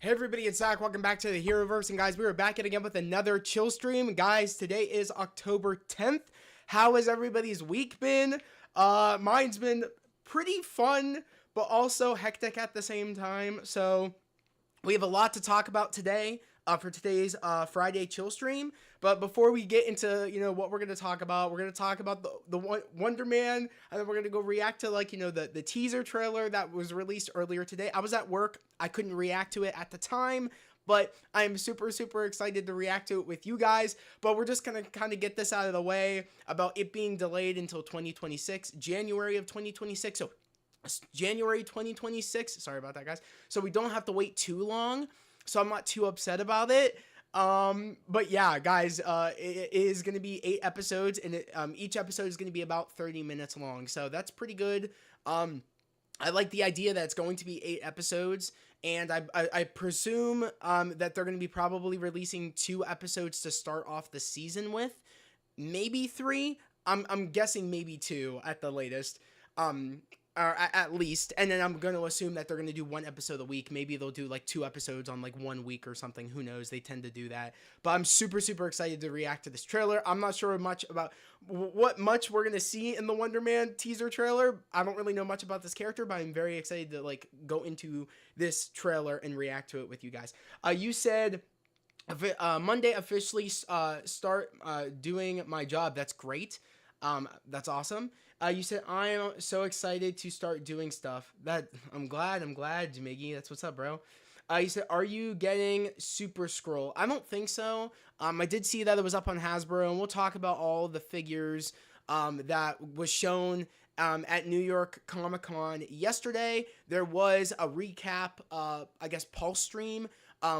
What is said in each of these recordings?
Hey everybody, it's Zach. Welcome back to the Heroverse, and guys, we are back again with another chill stream. Guys, today is October 10th. How has everybody's week been? Mine's been pretty fun, but also hectic at the same time. So we have a lot to talk about today for today's Friday chill stream. But before we get into what we're gonna talk about, we're gonna talk about the Wonder Man, and then we're gonna go react to the teaser trailer that was released earlier today. I was at work, I couldn't react to it at the time, but I'm super excited to react to it with you guys. But we're just gonna kind of get this out of the way about it being delayed until 2026, January of 2026. So January 2026. Sorry about that, guys. So we don't have to wait too long. So I'm not too upset about it. But yeah, guys, it is going to be 8 episodes, and each episode is going to be about 30 minutes long. So that's pretty good. I like the idea that it's going to be 8 episodes, and I presume that they're going to be probably releasing 2 episodes to start off the season with, maybe 3. I'm guessing maybe 2 at the latest. Or at least, and then I'm going to assume that they're going to do 1 episode a week. Maybe they'll do like 2 episodes on like 1 week or something. Who knows? They tend to do that. But I'm super excited to react to this trailer. I'm not sure much about what much we're going to see in the Wonder Man teaser trailer. I don't really know much about this character, but I'm very excited to like go into this trailer and react to it with you guys. You said Monday officially start doing my job. That's great. That's awesome. You said I'm so excited to start doing stuff. That I'm glad, Jamiggy. That's what's up, bro. You said, are you getting Super Scroll? I don't think so. I did see that it was up on Hasbro, and we'll talk about all the figures that was shown at New York Comic Con yesterday. There was a recap, I guess, Pulse stream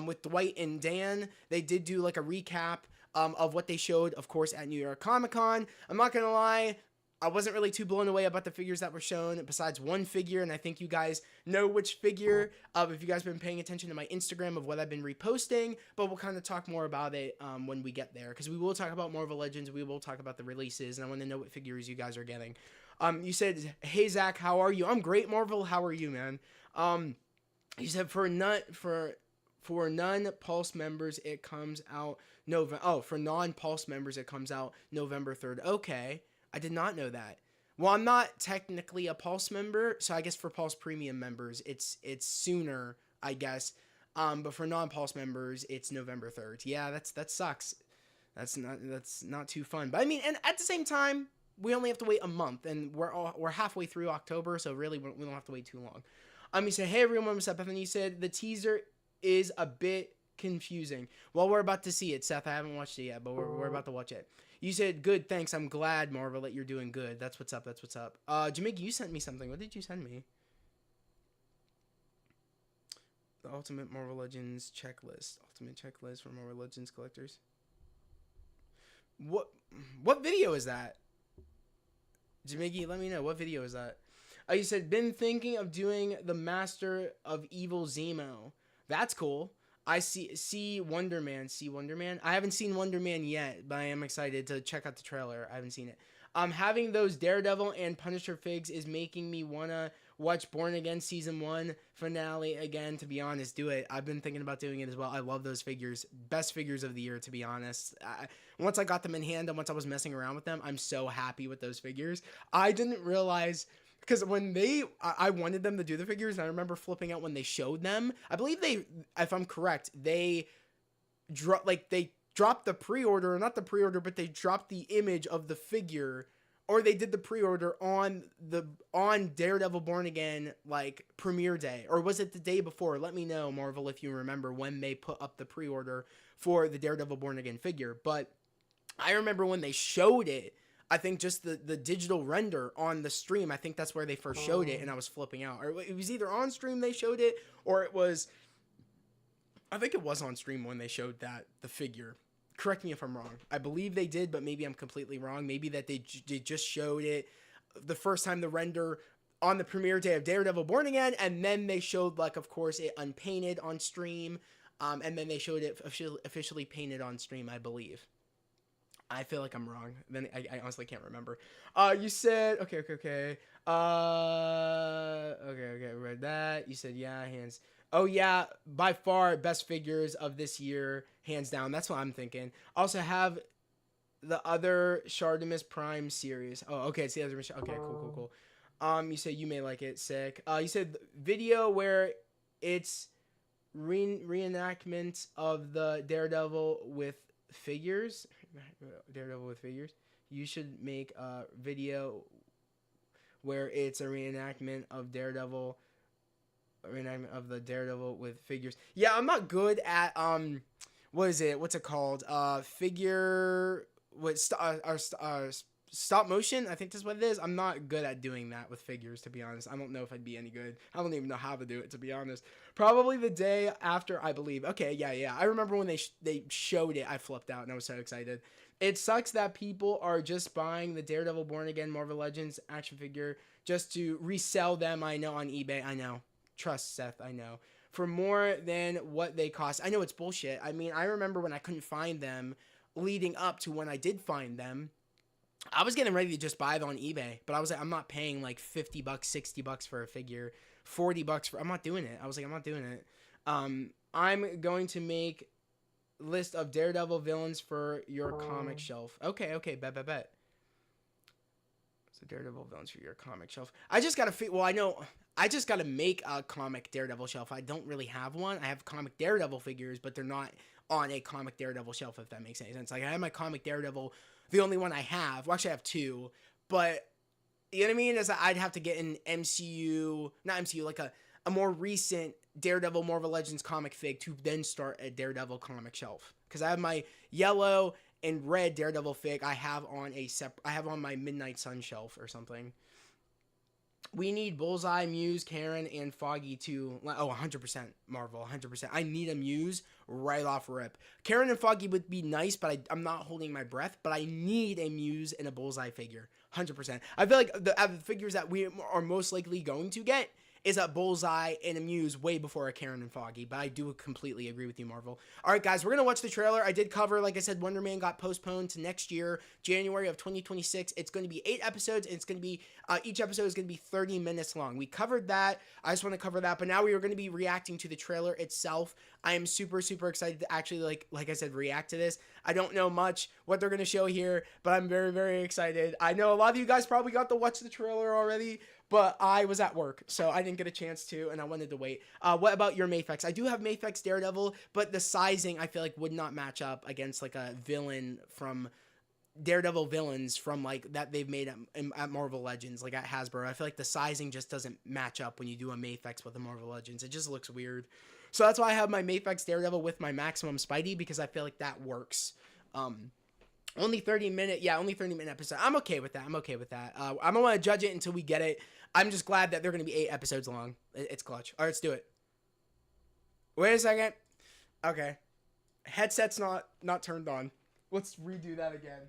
with Dwight and Dan. They did do like a recap of what they showed, of course, at New York Comic Con. I'm not gonna lie, I wasn't really too blown away about the figures that were shown, besides one figure, and I think you guys know which figure, if you guys have been paying attention to my Instagram of what I've been reposting, but we'll kind of talk more about it when we get there, because we will talk about Marvel Legends, we will talk about the releases, and I want to know what figures you guys are getting. You said, hey Zach, how are you? I'm great, Marvel, how are you, man? You said, for non-Pulse members, it comes out for non-Pulse members, it comes out November 3rd. Okay. I did not know that. Well, I'm not technically a Pulse member, so I guess for Pulse Premium members, it's sooner, I guess. But for non-Pulse members, it's November 3rd. Yeah, that sucks. That's not too fun. But I mean, and at the same time, we only have to wait a month, and we're halfway through October, so really we don't have to wait too long. You said, hey everyone, what's up? And then you said the teaser is a bit confusing. Well, we're about to see it, Seth. I haven't watched it yet, but we're about to watch it. You said, good, thanks. I'm glad, Marvel, that you're doing good. That's what's up. Jamaica, you sent me something. What did you send me? The Ultimate Marvel Legends checklist. Ultimate checklist for Marvel Legends collectors. What video is that? Jamaica, let me know. What video is that? You said, been thinking of doing the Master of Evil Zemo. That's cool. I see Wonder Man. I haven't seen Wonder Man yet, but I am excited to check out the trailer. I haven't seen it. Having those Daredevil and Punisher figs is making me wanna watch Born Again Season 1 finale again, to be honest. Do it. I've been thinking about doing it as well. I love those figures. Best figures of the year, to be honest. Once I got them in hand and once I was messing around with them, I'm so happy with those figures. I didn't realize, because when I wanted them to do the figures, and I remember flipping out when they showed them. I believe if I'm correct, they dropped the pre-order, not the pre-order, but they dropped the image of the figure, or they did the pre-order on Daredevil Born Again, like, premiere day, or was it the day before? Let me know, Marvel, if you remember when they put up the pre-order for the Daredevil Born Again figure. But I remember when they showed it, I think just the digital render on the stream, I think that's where they first showed it, and I was flipping out. Or it was either on stream they showed it, or I think it was on stream when they showed the figure. Correct me if I'm wrong. I believe they did, but maybe I'm completely wrong. Maybe that they just showed it the first time, the render on the premiere day of Daredevil Born Again, and then they showed, like, of course, it unpainted on stream, and then they showed it officially painted on stream, I believe. I feel like I'm wrong. Then I honestly can't remember. You said, okay. Okay, read that. You said, yeah, hands. Oh yeah, by far best figures of this year, hands down. That's what I'm thinking. Also have the other Shardimus Prime series. Oh, okay, it's the other. Okay, cool. You said you may like it. Sick. You said video where it's reenactment of the Daredevil with figures. Daredevil with figures. You should make a video where it's a reenactment of Daredevil. Reenactment of the Daredevil with figures. Yeah, I'm not good at what is it? What's it called? Figure what stop motion. I think that's what it is. I'm not good at doing that with figures, to be honest. I don't know if I'd be any good. I don't even know how to do it, to be honest. Probably the day after, I believe. Okay, yeah. I remember when they showed it, I flipped out and I was so excited. It sucks that people are just buying the Daredevil Born Again Marvel Legends action figure just to resell them. I know on eBay. I know. Trust Seth. I know. For more than what they cost. I know it's bullshit. I mean, I remember when I couldn't find them leading up to when I did find them. I was getting ready to just buy them on eBay, but I was like, I'm not paying like $50, $60 for a figure, $40 for. I'm not doing it. I was like, I'm not doing it. I'm going to make list of Daredevil villains for your comic shelf. Okay, bet. So Daredevil villains for your comic shelf. I just gotta I just gotta make a comic Daredevil shelf. I don't really have one. I have comic Daredevil figures, but they're not on a comic Daredevil shelf, if that makes any sense. Like, I have my comic Daredevil, the only one I have. Well, actually, I have two, but you know what I mean? Is I'd have to get an like a more recent Daredevil Marvel Legends comic fig to then start a Daredevil comic shelf. Because I have my yellow and red Daredevil fig I have on my Midnight Sun shelf or something. We need Bullseye, Muse, Karen, and Foggy too. Oh, 100% Marvel, 100%. I need a Muse right off rip. Karen and Foggy would be nice, but I'm not holding my breath. But I need a Muse and a Bullseye figure, 100%. I feel like the figures that we are most likely going to get is a Bullseye and a Muse way before a Karen and Foggy, but I do completely agree with you, Marvel. All right, guys, we're going to watch the trailer. I did cover, like I said, Wonder Man got postponed to next year, January of 2026. It's going to be 8 episodes, and it's going to be, each episode is going to be 30 minutes long. We covered that. I just want to cover that, but now we are going to be reacting to the trailer itself. I am super, super excited to actually, like I said, react to this. I don't know much what they're going to show here, but I'm very, very excited. I know a lot of you guys probably got to watch the trailer already, but I was at work, so I didn't get a chance to, and I wanted to wait. What about your Mafex? I do have Mafex Daredevil, but the sizing, I feel like, would not match up against, like, a villain from Daredevil villains from, like, that they've made at Marvel Legends, like, at Hasbro. I feel like the sizing just doesn't match up when you do a Mafex with the Marvel Legends. It just looks weird. So that's why I have my Mafex Daredevil with my Maximum Spidey, because I feel like that works. Only 30-minute episode. I'm okay with that. I don't want to judge it until we get it. I'm just glad that they're going to be 8 episodes long. It's clutch. All right, let's do it. Wait a second. Okay. Headset's not turned on. Let's redo that again,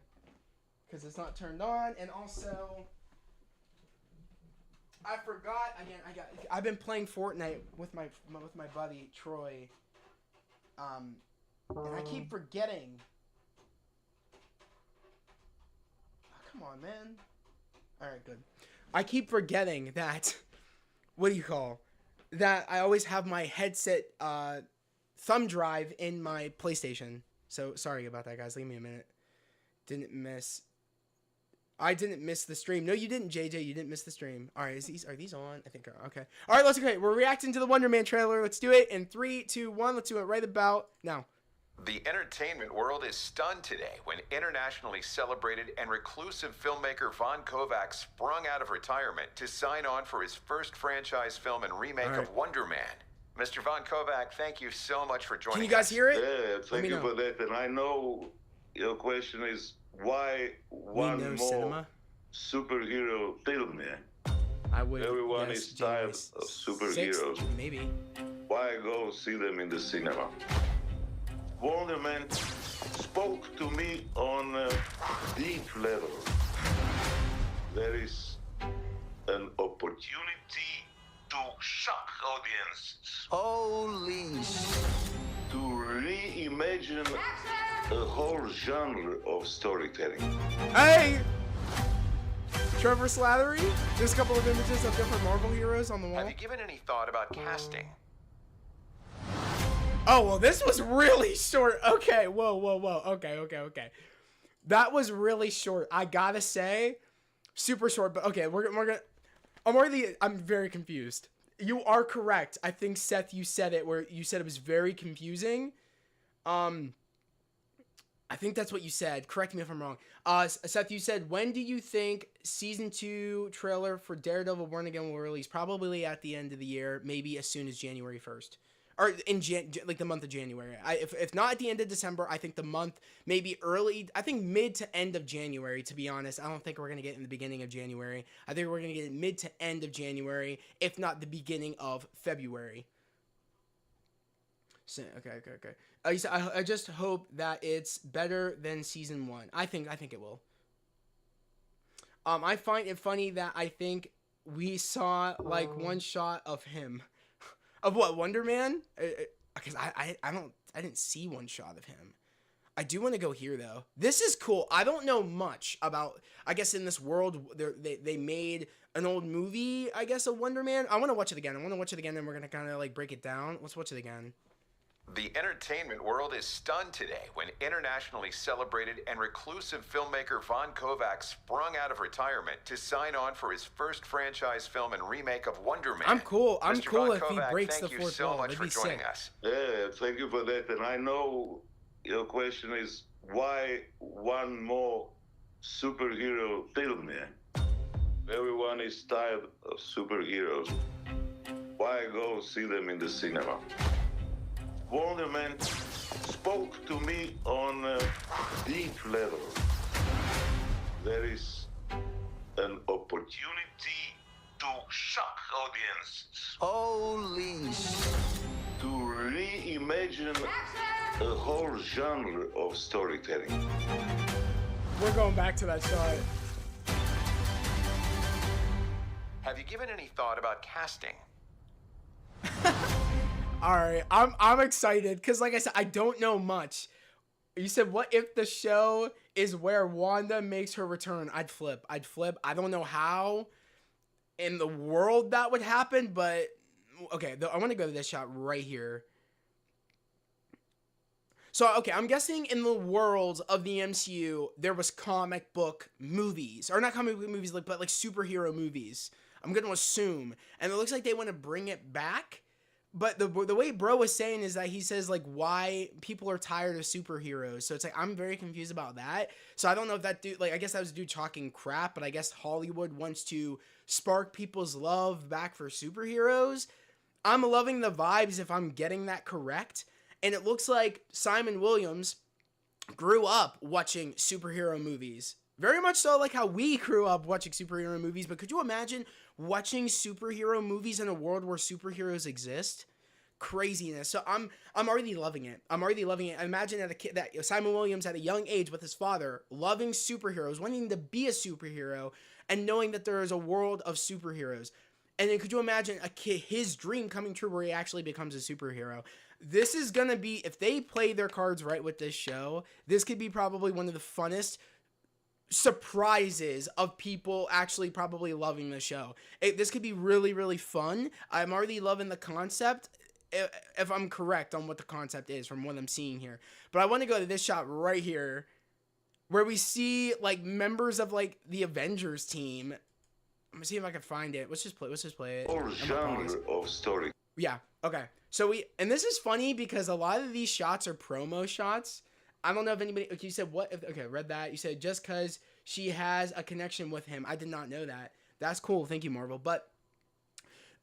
because it's not turned on. And also, I forgot again. I've been playing Fortnite with my buddy Troy. And I keep forgetting. Come on, man. All right, good. I keep forgetting that, that I always have my headset thumb drive in my PlayStation. So sorry about that, guys. Leave me a minute. I didn't miss the stream. No, you didn't, JJ. You didn't miss the stream. All right, are these on? I think okay. All right, let's go. We're reacting to the Wonder Man trailer. Let's do it in 3, 2, 1. Let's do it right about now. The entertainment world is stunned today when internationally celebrated and reclusive filmmaker Von Kovac sprung out of retirement to sign on for his first franchise film and remake of Wonder Man. Mr. Von Kovac, thank you so much for joining us. Can you guys hear it? Yeah, thank you for that. And I know your question is why one more superhero film, man? Everyone is tired of superheroes. 6, maybe. Why go see them in the cinema? Wonder Man spoke to me on a deep level. There is an opportunity to shock audiences. Holy to reimagine a whole genre of storytelling. Hey! Trevor Slattery? There's a couple of images of different Marvel heroes on the wall. Have you given any thought about casting? Oh, well, this was really short. Okay, whoa. Okay. That was really short. I gotta say, super short, but okay, we're gonna... I'm very confused. You are correct. I think, Seth, you said it, where you said it was very confusing. I think that's what you said. Correct me if I'm wrong. Seth, you said, when do you think season 2 trailer for Daredevil Born Again will release? Probably at the end of the year, maybe as soon as January 1st. Or in like the month of January. If not at the end of December, I think the month, maybe early, I think mid to end of January, to be honest. I don't think we're going to get in the beginning of January. I think we're going to get mid to end of January, if not the beginning of February. So, okay. I just hope that it's better than season 1. I think it will. I find it funny that I think we saw like one shot of him. Of what, Wonder Man? Because I didn't see one shot of him. I do want to go here though. This is cool. I don't know much about. I guess in this world, they made an old movie. I guess of Wonder Man. I want to watch it again. And we're gonna kind of like break it down. Let's watch it again. The entertainment world is stunned today when internationally celebrated and reclusive filmmaker Von Kovac sprung out of retirement to sign on for his first franchise film and remake of Wonder Man. I'm cool Mr. cool Von if Kovac, he breaks the fourth wall. Thank you so much for joining us. Yeah, thank you for that. And I know your question is, why one more superhero film, yeah? Everyone is tired of superheroes. Why go see them in the cinema? Wonder Man spoke to me on a deep level. There is an opportunity to shock audiences. Holy to reimagine a whole genre of storytelling. We're going back to that shot. Have you given any thought about casting? All right, I'm excited because, like I said, I don't know much. You said, what if the show is where Wanda makes her return? I'd flip. I don't know how in the world that would happen, but okay, I want to go to this shot right here. So, okay, I'm guessing in the world of the MCU, there was comic book movies. Or not comic book movies, but like superhero movies. I'm going to assume. And it looks like they want to bring it back. But the way bro was saying is that he says, like, why people are tired of superheroes. So it's like, I'm very confused about that. So I don't know if that dude, like, I guess that was a dude talking crap. But I guess Hollywood wants to spark people's love back for superheroes. I'm loving the vibes if I'm getting that correct. And it looks like Simon Williams grew up watching superhero movies. Very much so like how we grew up watching superhero movies. But could you imagine watching superhero movies in a world where superheroes exist? Craziness. So I'm already loving it. I imagine that Simon Williams at a young age with his father loving superheroes, wanting to be a superhero, and knowing that there is a world of superheroes. And then could you imagine a kid, his dream coming true where he actually becomes a superhero? This is going to be, if they play their cards right with this show, this could be probably one of the funnest surprises of people actually probably loving the show. This could be really, really fun. I'm already loving the concept, if I'm correct on what the concept is from what I'm seeing here. But I want to go to this shot right here where we see like members of like the Avengers team. I'm gonna see if I can find it. Let's just play it. Or genre of story. Yeah. Okay. So and this is funny because a lot of these shots are promo shots. I don't know if anybody. Okay, you said what? Okay, read that. You said just because she has a connection with him. I did not know that. That's cool. Thank you, Marvel. But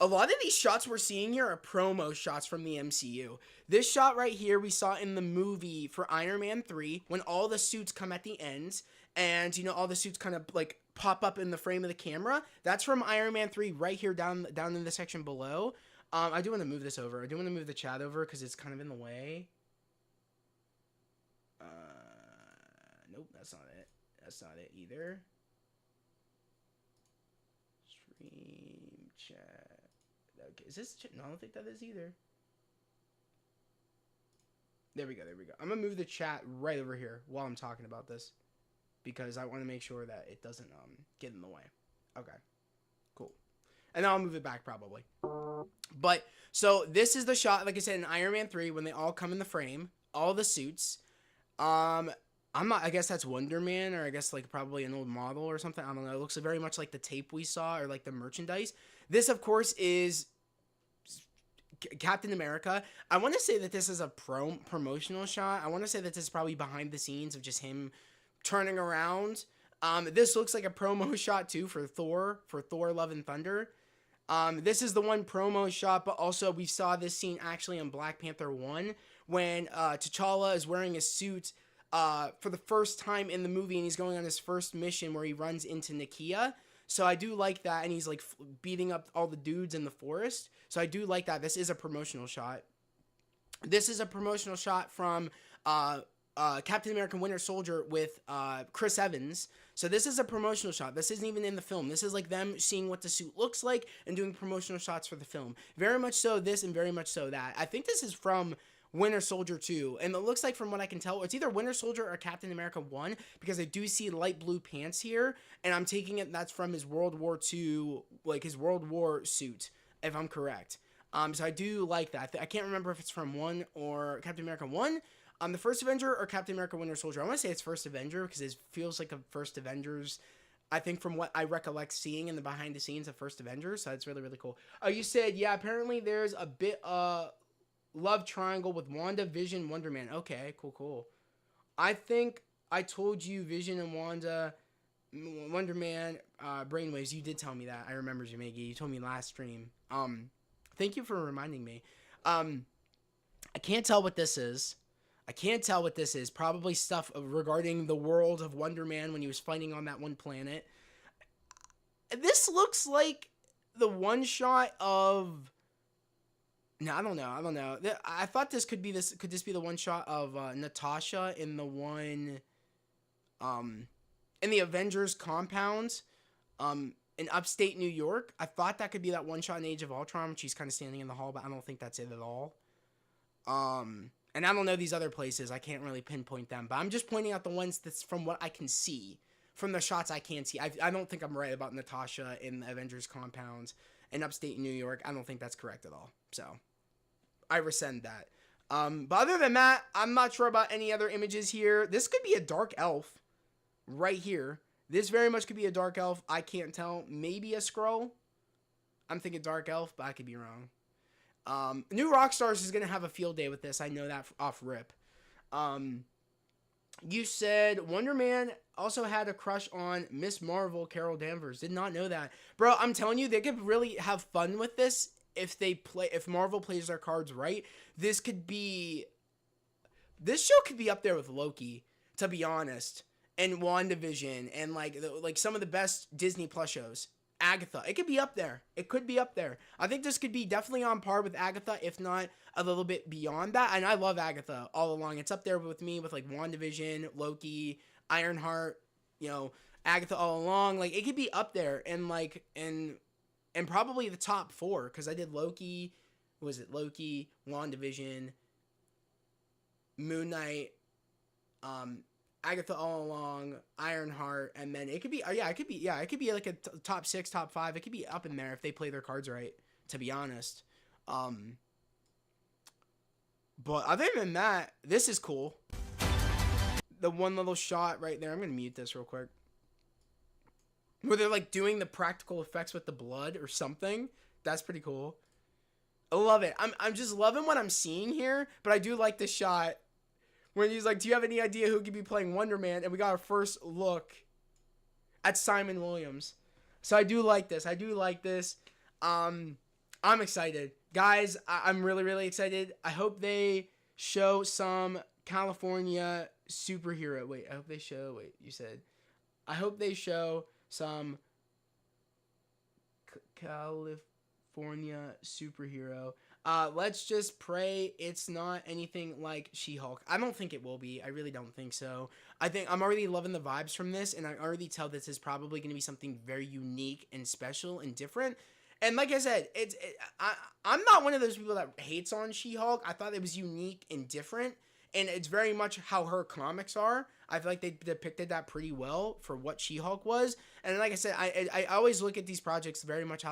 a lot of these shots we're seeing here are promo shots from the MCU. This shot right here we saw in the movie for Iron Man 3 when all the suits come at the ends and, you know, all the suits kind of like pop up in the frame of the camera. That's from Iron Man 3 right here down in the section below. I do want to move this over. I do want to move the chat over because it's kind of in the way. Nope, that's not it. That's not it either. Stream chat. Okay, is this? No, I don't think that is either. There we go. I'm gonna move the chat right over here while I'm talking about this because I want to make sure that it doesn't get in the way. Okay, cool. And then I'll move it back probably. But so this is the shot, like I said, in Iron Man 3 when they all come in the frame, all the suits. I'm not, I guess that's Wonder Man, or I guess like probably an old model or something. I don't know. It looks very much like the tape we saw, or like the merchandise. This, of course, is Captain America. I want to say that this is a promotional shot. I want to say that this is probably behind the scenes of just him turning around. This looks like a promo shot too for Thor Love and Thunder. This is the one promo shot, but also we saw this scene actually in Black Panther 1 when T'Challa is wearing a suit for the first time in the movie, and he's going on his first mission where he runs into Nakia. So I do like that, and he's like beating up all the dudes in the forest. So I do like that. This is a promotional shot. This is a promotional shot from Captain America Winter Soldier with Chris Evans. So this is a promotional shot. This isn't even in the film. This is like them seeing what the suit looks like and doing promotional shots for the film. Very much so this and very much so that. I think this is from Winter Soldier 2, and it looks like, from what I can tell, it's either Winter Soldier or Captain America 1, because I do see light blue pants here, and I'm taking it that's from his World War II, like his World War suit, if I'm correct. So I do like that. I can't remember if it's from 1 or Captain America 1, the First Avenger, or Captain America Winter Soldier. I want to say it's First Avenger, because it feels like a First Avengers, I think, from what I recollect seeing in the behind the scenes of First Avengers, so it's really, really cool. You said, yeah, apparently there's a bit, love triangle with Wanda, Vision, Wonder Man. Okay, cool. I think I told you Vision and Wanda, Wonder Man, brainwaves. You did tell me that. I remember, Jamegi. You told me last stream. Thank you for reminding me. I can't tell what this is. Probably stuff regarding the world of Wonder Man when he was fighting on that one planet. This looks like the one shot of... No, I don't know. I thought this could be this. Could this be the one shot of Natasha in the one, in the Avengers compound, in upstate New York? I thought that could be that one shot in Age of Ultron when she's kind of standing in the hall, but I don't think that's it at all. And I don't know these other places. I can't really pinpoint them, but I'm just pointing out the ones that's from what I can see, from the shots I can see. I don't think I'm right about Natasha in the Avengers compound in upstate New York. I don't think that's correct at all. So I rescind that. But other than that, I'm not sure about any other images here. This could be a dark elf right here. This very much could be a dark elf. I can't tell. Maybe a Skrull. I'm thinking dark elf, but I could be wrong. New Rockstars is going to have a field day with this. I know that off rip. You said Wonder Man also had a crush on Miss Marvel, Carol Danvers. Did not know that. Bro, I'm telling you, they could really have fun with this if Marvel plays their cards right. This show could be up there with Loki, to be honest, and WandaVision, and like some of the best Disney Plus shows. Agatha, it could be up there. I think this could be definitely on par with Agatha, if not a little bit beyond that. And I love Agatha all along. It's up there with me with like WandaVision, Loki, Ironheart, Agatha all along. Like, it could be up there and probably the top 4, because I did Loki, Loki, WandaVision, Moon Knight, Agatha all along, Ironheart, and then it could be like a top 6, top 5. It could be up in there if they play their cards right, to be honest. But other than that, this is cool. The one little shot right there. I'm gonna mute this real quick, where they're like doing the practical effects with the blood or something. That's pretty cool. I love it. I'm just loving what I'm seeing here, but I do like the shot when he's like, do you have any idea who could be playing Wonder Man? And we got our first look at Simon Williams. So I do like this. I'm excited. Guys, I'm really, really excited. I hope they show some California superhero. I hope they show some California superhero. Let's just pray it's not anything like She-Hulk. I don't think it will be. I really don't think so. I think I'm already loving the vibes from this, and I already tell this is probably going to be something very unique and special and different. And like I said, I'm not one of those people that hates on She-Hulk. I thought it was unique and different, and it's very much how her comics are. I feel like they depicted that pretty well for what She-Hulk was. And like I said, I always look at these projects very much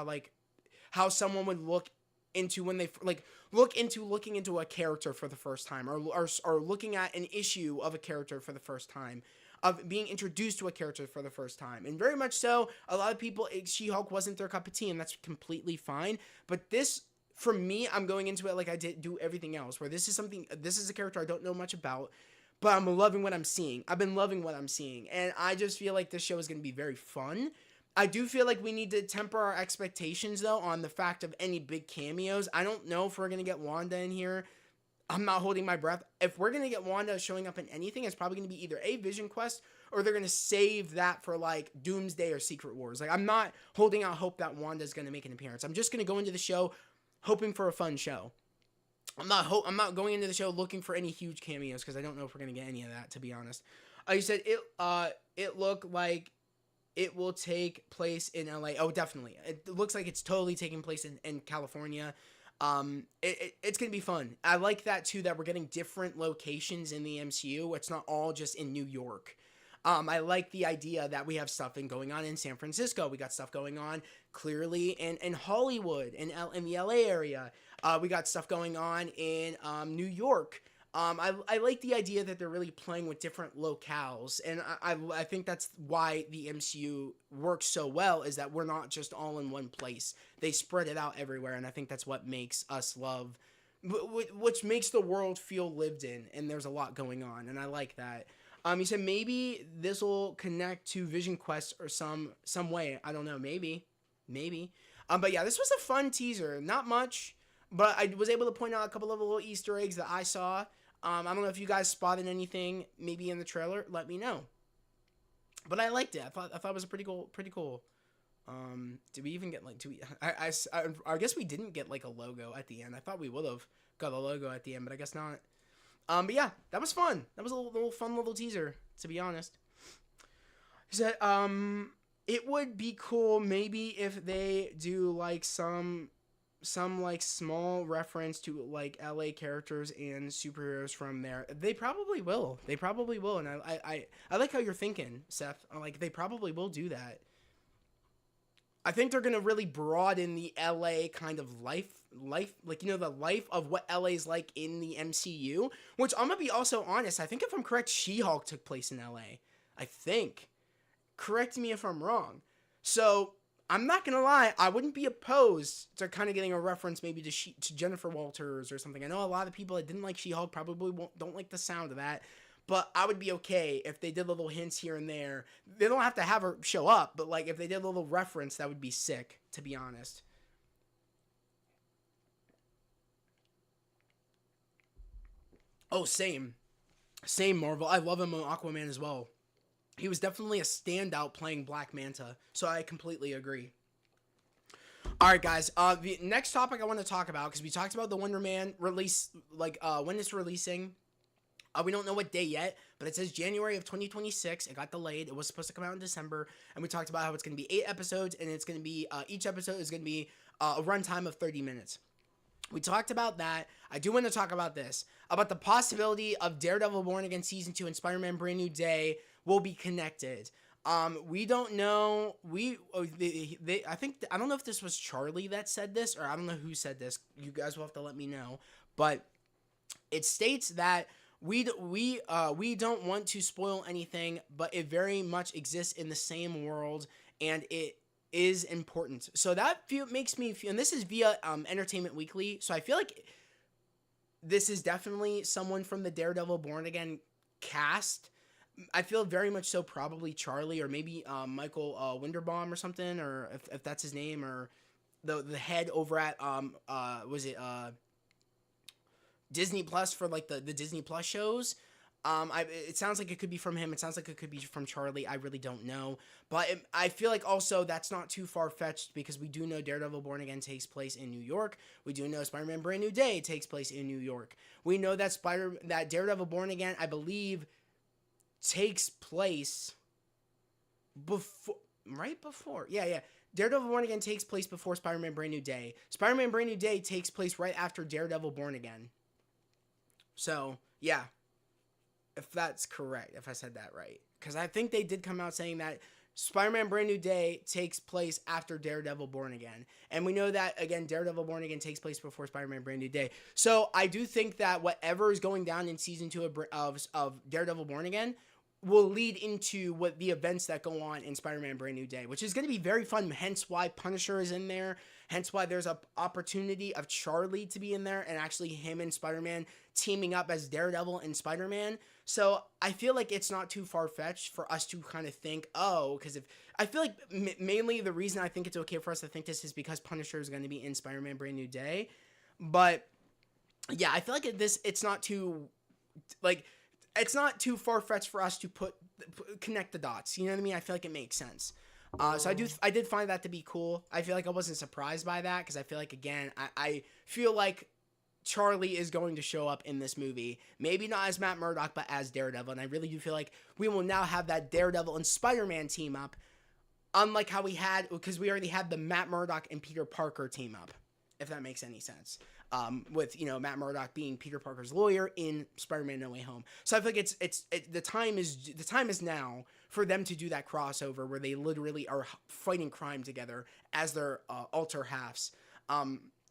how someone would look into when they like looking into a character for the first time, or looking at an issue of a character for the first time, of being introduced to a character for the first time. And very much so, a lot of people, She-Hulk wasn't their cup of tea, and that's completely fine. But this, for me, I'm going into it like I did do everything else, where this is a character I don't know much about, but I'm loving what I'm seeing. I've been loving what I'm seeing, and I just feel like this show is going to be very fun. I do feel like we need to temper our expectations, though, on the fact of any big cameos. I don't know if we're going to get Wanda in here. I'm not holding my breath. If we're going to get Wanda showing up in anything, it's probably going to be either a Vision Quest, or they're going to save that for, like, Doomsday or Secret Wars. Like, I'm not holding out hope that Wanda's going to make an appearance. I'm just going to go into the show hoping for a fun show. I'm not going into the show looking for any huge cameos, because I don't know if we're going to get any of that, to be honest. You said it looked like it will take place in LA. Oh, definitely. It looks like it's totally taking place in California. It's going to be fun. I like that too, that we're getting different locations in the MCU. It's not all just in New York. I like the idea that we have stuff going on in San Francisco. We got stuff going on clearly in Hollywood, in the LA area. We got stuff going on in New York. I like the idea that they're really playing with different locales, and I think that's why the MCU works so well, is that we're not just all in one place. They spread it out everywhere, and I think that's what makes us love, which makes the world feel lived in, and there's a lot going on, and I like that. You said maybe this will connect to Vision Quest or some way. I don't know, maybe. But yeah, this was a fun teaser. Not much, but I was able to point out a couple of little Easter eggs that I saw. I don't know if you guys spotted anything maybe in the trailer. Let me know. But I liked it. I thought it was pretty cool. Did we even get like? I guess we didn't get like a logo at the end. I thought we would have got a logo at the end, but I guess not. But yeah, that was fun. That was a little fun little teaser, to be honest. He said, it would be cool maybe if they do like some like small reference to like LA characters and superheroes from there. They probably will. And I like how you're thinking, Seth. Like, they probably will do that. I think they're gonna really broaden the LA kind of life, like, you know, the life of what LA is like in the MCU. Which, I'm gonna be also honest, I think if I'm correct, She-Hulk took place in LA. I think. Correct me if I'm wrong. So, I'm not gonna lie, I wouldn't be opposed to kind of getting a reference maybe to Jennifer Walters or something. I know a lot of people that didn't like She-Hulk probably don't like the sound of that, but I would be okay if they did little hints here and there. They don't have to have her show up, but like if they did a little reference, that would be sick, to be honest. Oh, same, Marvel. I love him on Aquaman as well. He was definitely a standout playing Black Manta, so I completely agree. All right, guys. The next topic I want to talk about, because we talked about the Wonder Man release, like when it's releasing. We don't know what day yet, but it says January of 2026. It got delayed. It was supposed to come out in December, and we talked about how it's going to be 8 episodes, and it's going to be each episode is going to be a runtime of 30 minutes. We talked about that. I do want to talk about this, about the possibility of Daredevil Born Again Season 2 and Spider-Man Brand New Day will be connected. We don't know. I think, I don't know if this was Charlie that said this, or I don't know who said this. You guys will have to let me know. But it states that we don't want to spoil anything, but it very much exists in the same world, and it is important. So that makes me feel, and this is via Entertainment Weekly, so I feel like this is definitely someone from the Daredevil Born Again cast. I feel very much so, probably Charlie, or maybe Michael Winderbaum or something, or if that's his name, or the head over at was it Disney Plus, for like the Disney Plus shows. It sounds like it could be from him. It sounds like it could be from Charlie. I really don't know. But I feel like also that's not too far-fetched, because we do know Daredevil Born Again takes place in New York. We do know Spider-Man Brand New Day takes place in New York. We know that Daredevil Born Again, I believe, takes place right before. Yeah. Daredevil Born Again takes place before Spider-Man Brand New Day. Spider-Man Brand New Day takes place right after Daredevil Born Again. So, yeah. If that's correct, if I said that right. Because I think they did come out saying that Spider-Man Brand New Day takes place after Daredevil Born Again. And we know that, again, Daredevil Born Again takes place before Spider-Man Brand New Day. So I do think that whatever is going down in season 2 of Daredevil Born Again will lead into what the events that go on in Spider-Man Brand New Day, which is going to be very fun. Hence why Punisher is in there. Hence why there's an opportunity of Charlie to be in there and actually him and Spider-Man teaming up as Daredevil and Spider-Man. So I feel like it's not too far-fetched for us to kind of think, because if I feel like mainly the reason I think it's okay for us to think this is because Punisher is going to be in Spider-Man Brand New Day. But yeah, I feel like it's not too far-fetched for us to connect the dots. You know what I mean? I feel like it makes sense. So I did find that to be cool. I feel like I wasn't surprised by that because I feel like, again, I feel like Charlie is going to show up in this movie. Maybe not as Matt Murdock, but as Daredevil. And I really do feel like we will now have that Daredevil and Spider-Man team up, unlike how we had, because we already had the Matt Murdock and Peter Parker team up, if that makes any sense. With, Matt Murdock being Peter Parker's lawyer in Spider-Man No Way Home. So I feel like the time is now for them to do that crossover where they literally are fighting crime together as their alter halves.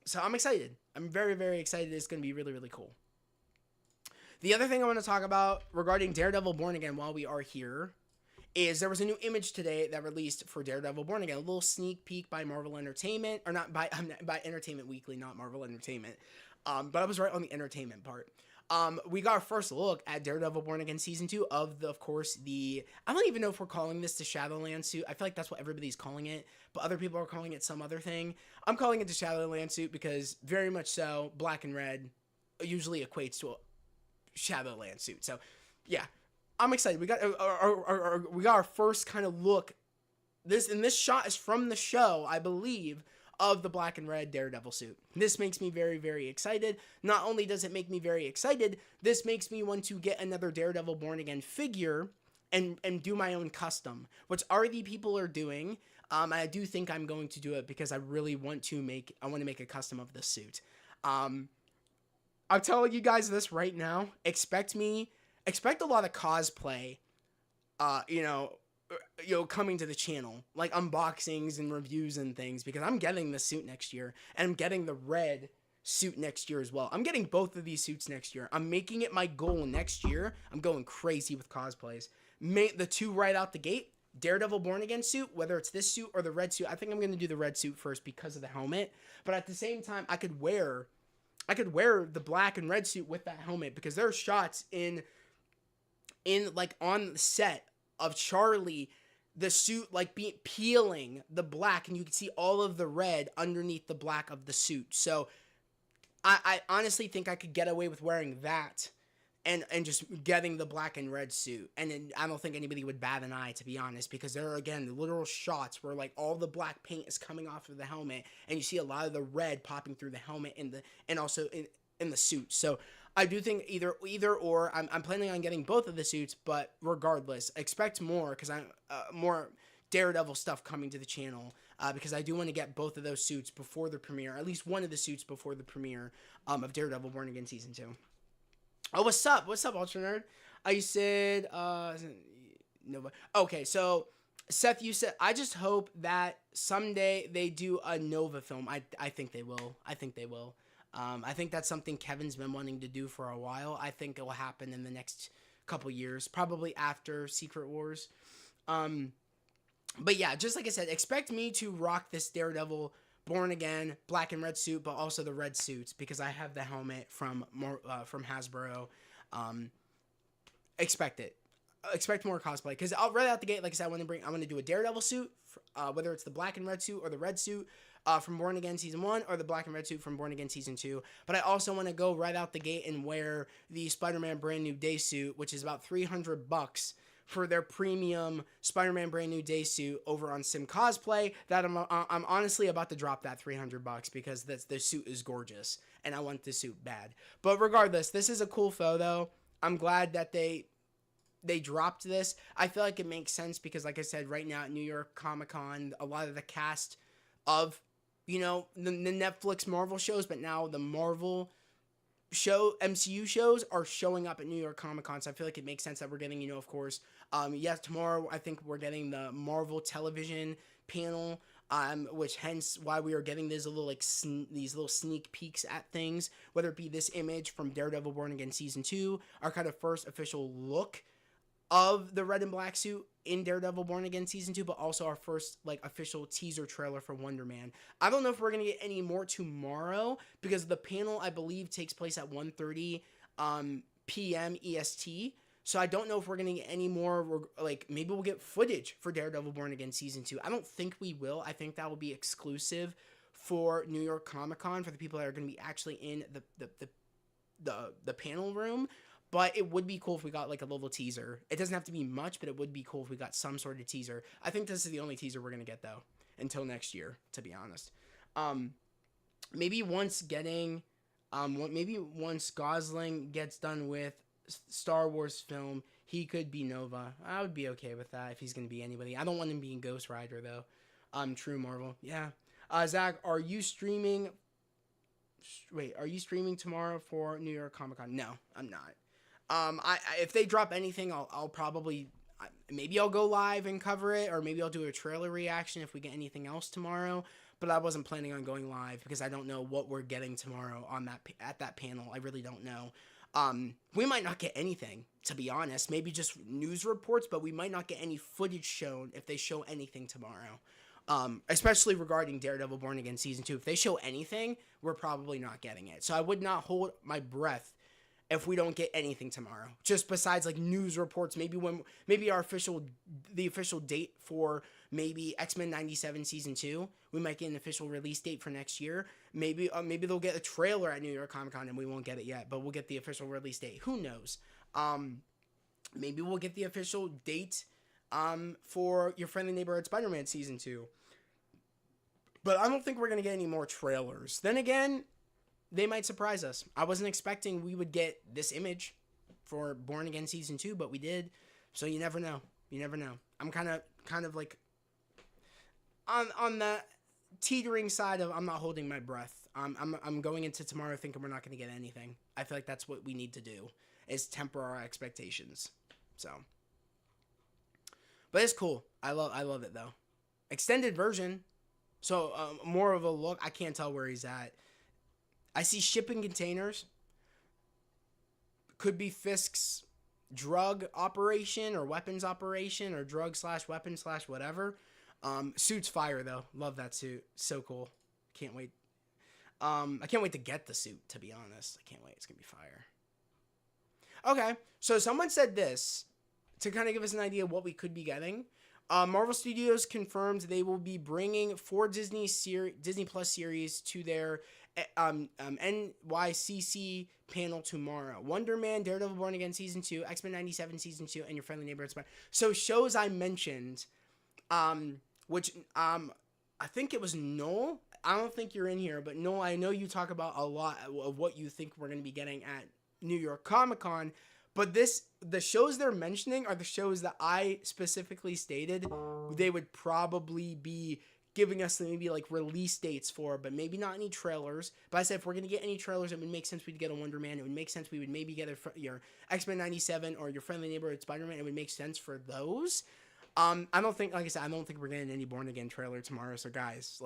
So I'm excited. I'm very, very excited. It's going to be really, really cool. The other thing I want to talk about regarding Daredevil Born Again while we are here is there was a new image today that released for Daredevil Born Again. A little sneak peek by Marvel Entertainment, or not by Entertainment Weekly, not Marvel Entertainment. But I was right on the entertainment part. We got our first look at Daredevil Born Again Season 2 of course, I don't even know if we're calling this the Shadowland suit. I feel like that's what everybody's calling it, but other people are calling it some other thing. I'm calling it the Shadowland suit because very much so, black and red usually equates to a Shadowland suit. So, yeah. I'm excited. We got our first kind of look. This shot is from the show, I believe, of the black and red Daredevil suit. This makes me very, very excited. Not only does it make me very excited, this makes me want to get another Daredevil Born Again figure and do my own custom, which already people are doing. I do think I'm going to do it because I really want to make a custom of the suit. I'm telling you guys this right now. Expect a lot of cosplay, coming to the channel, like unboxings and reviews and things, because I'm getting the suit next year, and I'm getting the red suit next year as well. I'm getting both of these suits next year. I'm making it my goal next year. I'm going crazy with cosplays. The two right out the gate, Daredevil Born Again suit, whether it's this suit or the red suit. I think I'm going to do the red suit first because of the helmet, but at the same time, I could wear the black and red suit with that helmet, because there are shots in like on the set of Charlie, the suit like peeling the black, and you can see all of the red underneath the black of the suit. So I honestly think I could get away with wearing that and just getting the black and red suit. And then I don't think anybody would bat an eye, to be honest, because there are, again, literal shots where like all the black paint is coming off of the helmet, and you see a lot of the red popping through the helmet and also in the suit. So I do think either or. I'm planning on getting both of the suits, but regardless, expect more, because I'm more Daredevil stuff coming to the channel, because I do want to get both of those suits before the premiere, at least one of the suits before the premiere of Daredevil Born Again Season 2. Oh, what's up, Ultra Nerd? I said, Nova. Okay, so Seth, you said, I just hope that someday they do a Nova film. I think they will. I think that's something Kevin's been wanting to do for a while. I think it will happen in the next couple years, probably after Secret Wars. But yeah, just like I said, expect me to rock this Daredevil Born Again black and red suit, but also the red suits, because I have the helmet from Hasbro. Expect it. Expect more cosplay, because I'll right out the gate, like I said, I want to do a Daredevil suit, whether it's the black and red suit or the red suit from Born Again Season 1 or the black and red suit from Born Again Season 2. But I also want to go right out the gate and wear the Spider-Man Brand New Day suit, which is about $300 for their premium Spider-Man Brand New Day suit over on Sim Cosplay. That I'm honestly about to drop that $300 because the suit is gorgeous and I want the suit bad. But regardless, this is a cool photo. I'm glad that they dropped this. I feel like it makes sense because, like I said, right now at New York Comic Con, a lot of the cast of the Netflix Marvel shows, but now the Marvel MCU shows are showing up at New York Comic Con, so I feel like it makes sense that we're getting, of course, yes, tomorrow I think we're getting the Marvel television panel, which hence why we are getting these little these little sneak peeks at things, whether it be this image from Daredevil Born Again Season 2, our kind of first official look of the red and black suit in Daredevil Born Again Season 2, but also our first official teaser trailer for Wonder Man. I don't know if we're going to get any more tomorrow because the panel, I believe, takes place at 1:30 p.m. EST. So I don't know if we're going to get any more, maybe we'll get footage for Daredevil Born Again Season 2. I don't think we will. I think that will be exclusive for New York Comic Con for the people that are going to be actually in the panel room. But it would be cool if we got a little teaser. It doesn't have to be much, but it would be cool if we got some sort of teaser. I think this is the only teaser we're going to get, though, until next year, to be honest. Maybe once Gosling gets done with Star Wars film, he could be Nova. I would be okay with that if he's going to be anybody. I don't want him being Ghost Rider, though. True Marvel. Yeah. Zach, are you streaming tomorrow for New York Comic Con? No, I'm not. If they drop anything, I'll probably, maybe I'll go live and cover it, or maybe I'll do a trailer reaction if we get anything else tomorrow, but I wasn't planning on going live because I don't know what we're getting tomorrow at that panel. I really don't know. We might not get anything, to be honest, maybe just news reports, but we might not get any footage shown if they show anything tomorrow. Especially regarding Daredevil Born Again Season 2. If they show anything, we're probably not getting it. So I would not hold my breath if we don't get anything tomorrow. Just besides news reports, maybe the official date for maybe X-Men 97 Season 2, we might get an official release date for next year. Maybe they'll get a trailer at New York Comic Con and we won't get it yet, but we'll get the official release date. Who knows? Maybe we'll get the official date for Your Friendly Neighborhood Spider-Man Season 2. But I don't think we're going to get any more trailers. Then again, they might surprise us. I wasn't expecting we would get this image for Born Again Season 2, but we did. So you never know. You never know. I'm kind of on the teetering side of I'm not holding my breath. I'm going into tomorrow thinking we're not going to get anything. I feel like that's what we need to do, is temper our expectations. So, but it's cool. I love it though. Extended version. So more of a look. I can't tell where he's at. I see shipping containers. Could be Fisk's drug operation or weapons operation or drug/weapon/whatever. Suit's fire though. Love that suit. So cool. Can't wait. I can't wait to get the suit, to be honest. I can't wait. It's going to be fire. Okay. So someone said this to kind of give us an idea of what we could be getting. Marvel Studios confirmed they will be bringing 4 Disney Plus series to their NYCC panel tomorrow. Wonder Man, Daredevil Born Again Season 2, X-Men 97 Season 2, and Your Friendly Neighborhood Spider. So shows I mentioned, which I think it was Noel. I don't think you're in here, but Noel, I know you talk about a lot of what you think we're going to be getting at New York Comic Con. But the shows they're mentioning are the shows that I specifically stated they would probably be giving us maybe release dates for, but maybe not any trailers. But I said if we're going to get any trailers, it would make sense we'd get a Wonder Man. It would make sense we would maybe get your X-Men 97 or Your Friendly Neighborhood Spider-Man. It would make sense for those. I don't think, like I said, I don't think we're getting any Born Again trailer tomorrow. So guys,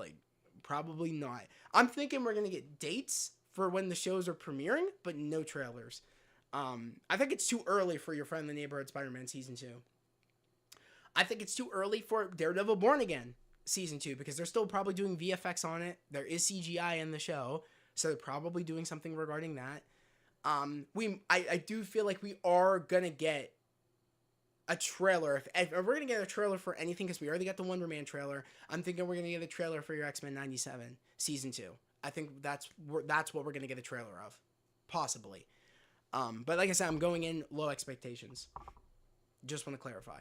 probably not. I'm thinking we're going to get dates for when the shows are premiering, but no trailers. I think it's too early for Your Friendly Neighborhood Spider-Man Season 2. I think it's too early for Daredevil Born Again Season 2 because they're still probably doing VFX on it. There is CGI in the show, so they're probably doing something regarding that. I do feel like we are going to get a trailer. If we're going to get a trailer for anything, because we already got the Wonder Man trailer, I'm thinking we're going to get a trailer for your X-Men 97 Season 2. I think that's what we're going to get a trailer of. Possibly. But like I said, I'm going in low expectations. Just want to clarify.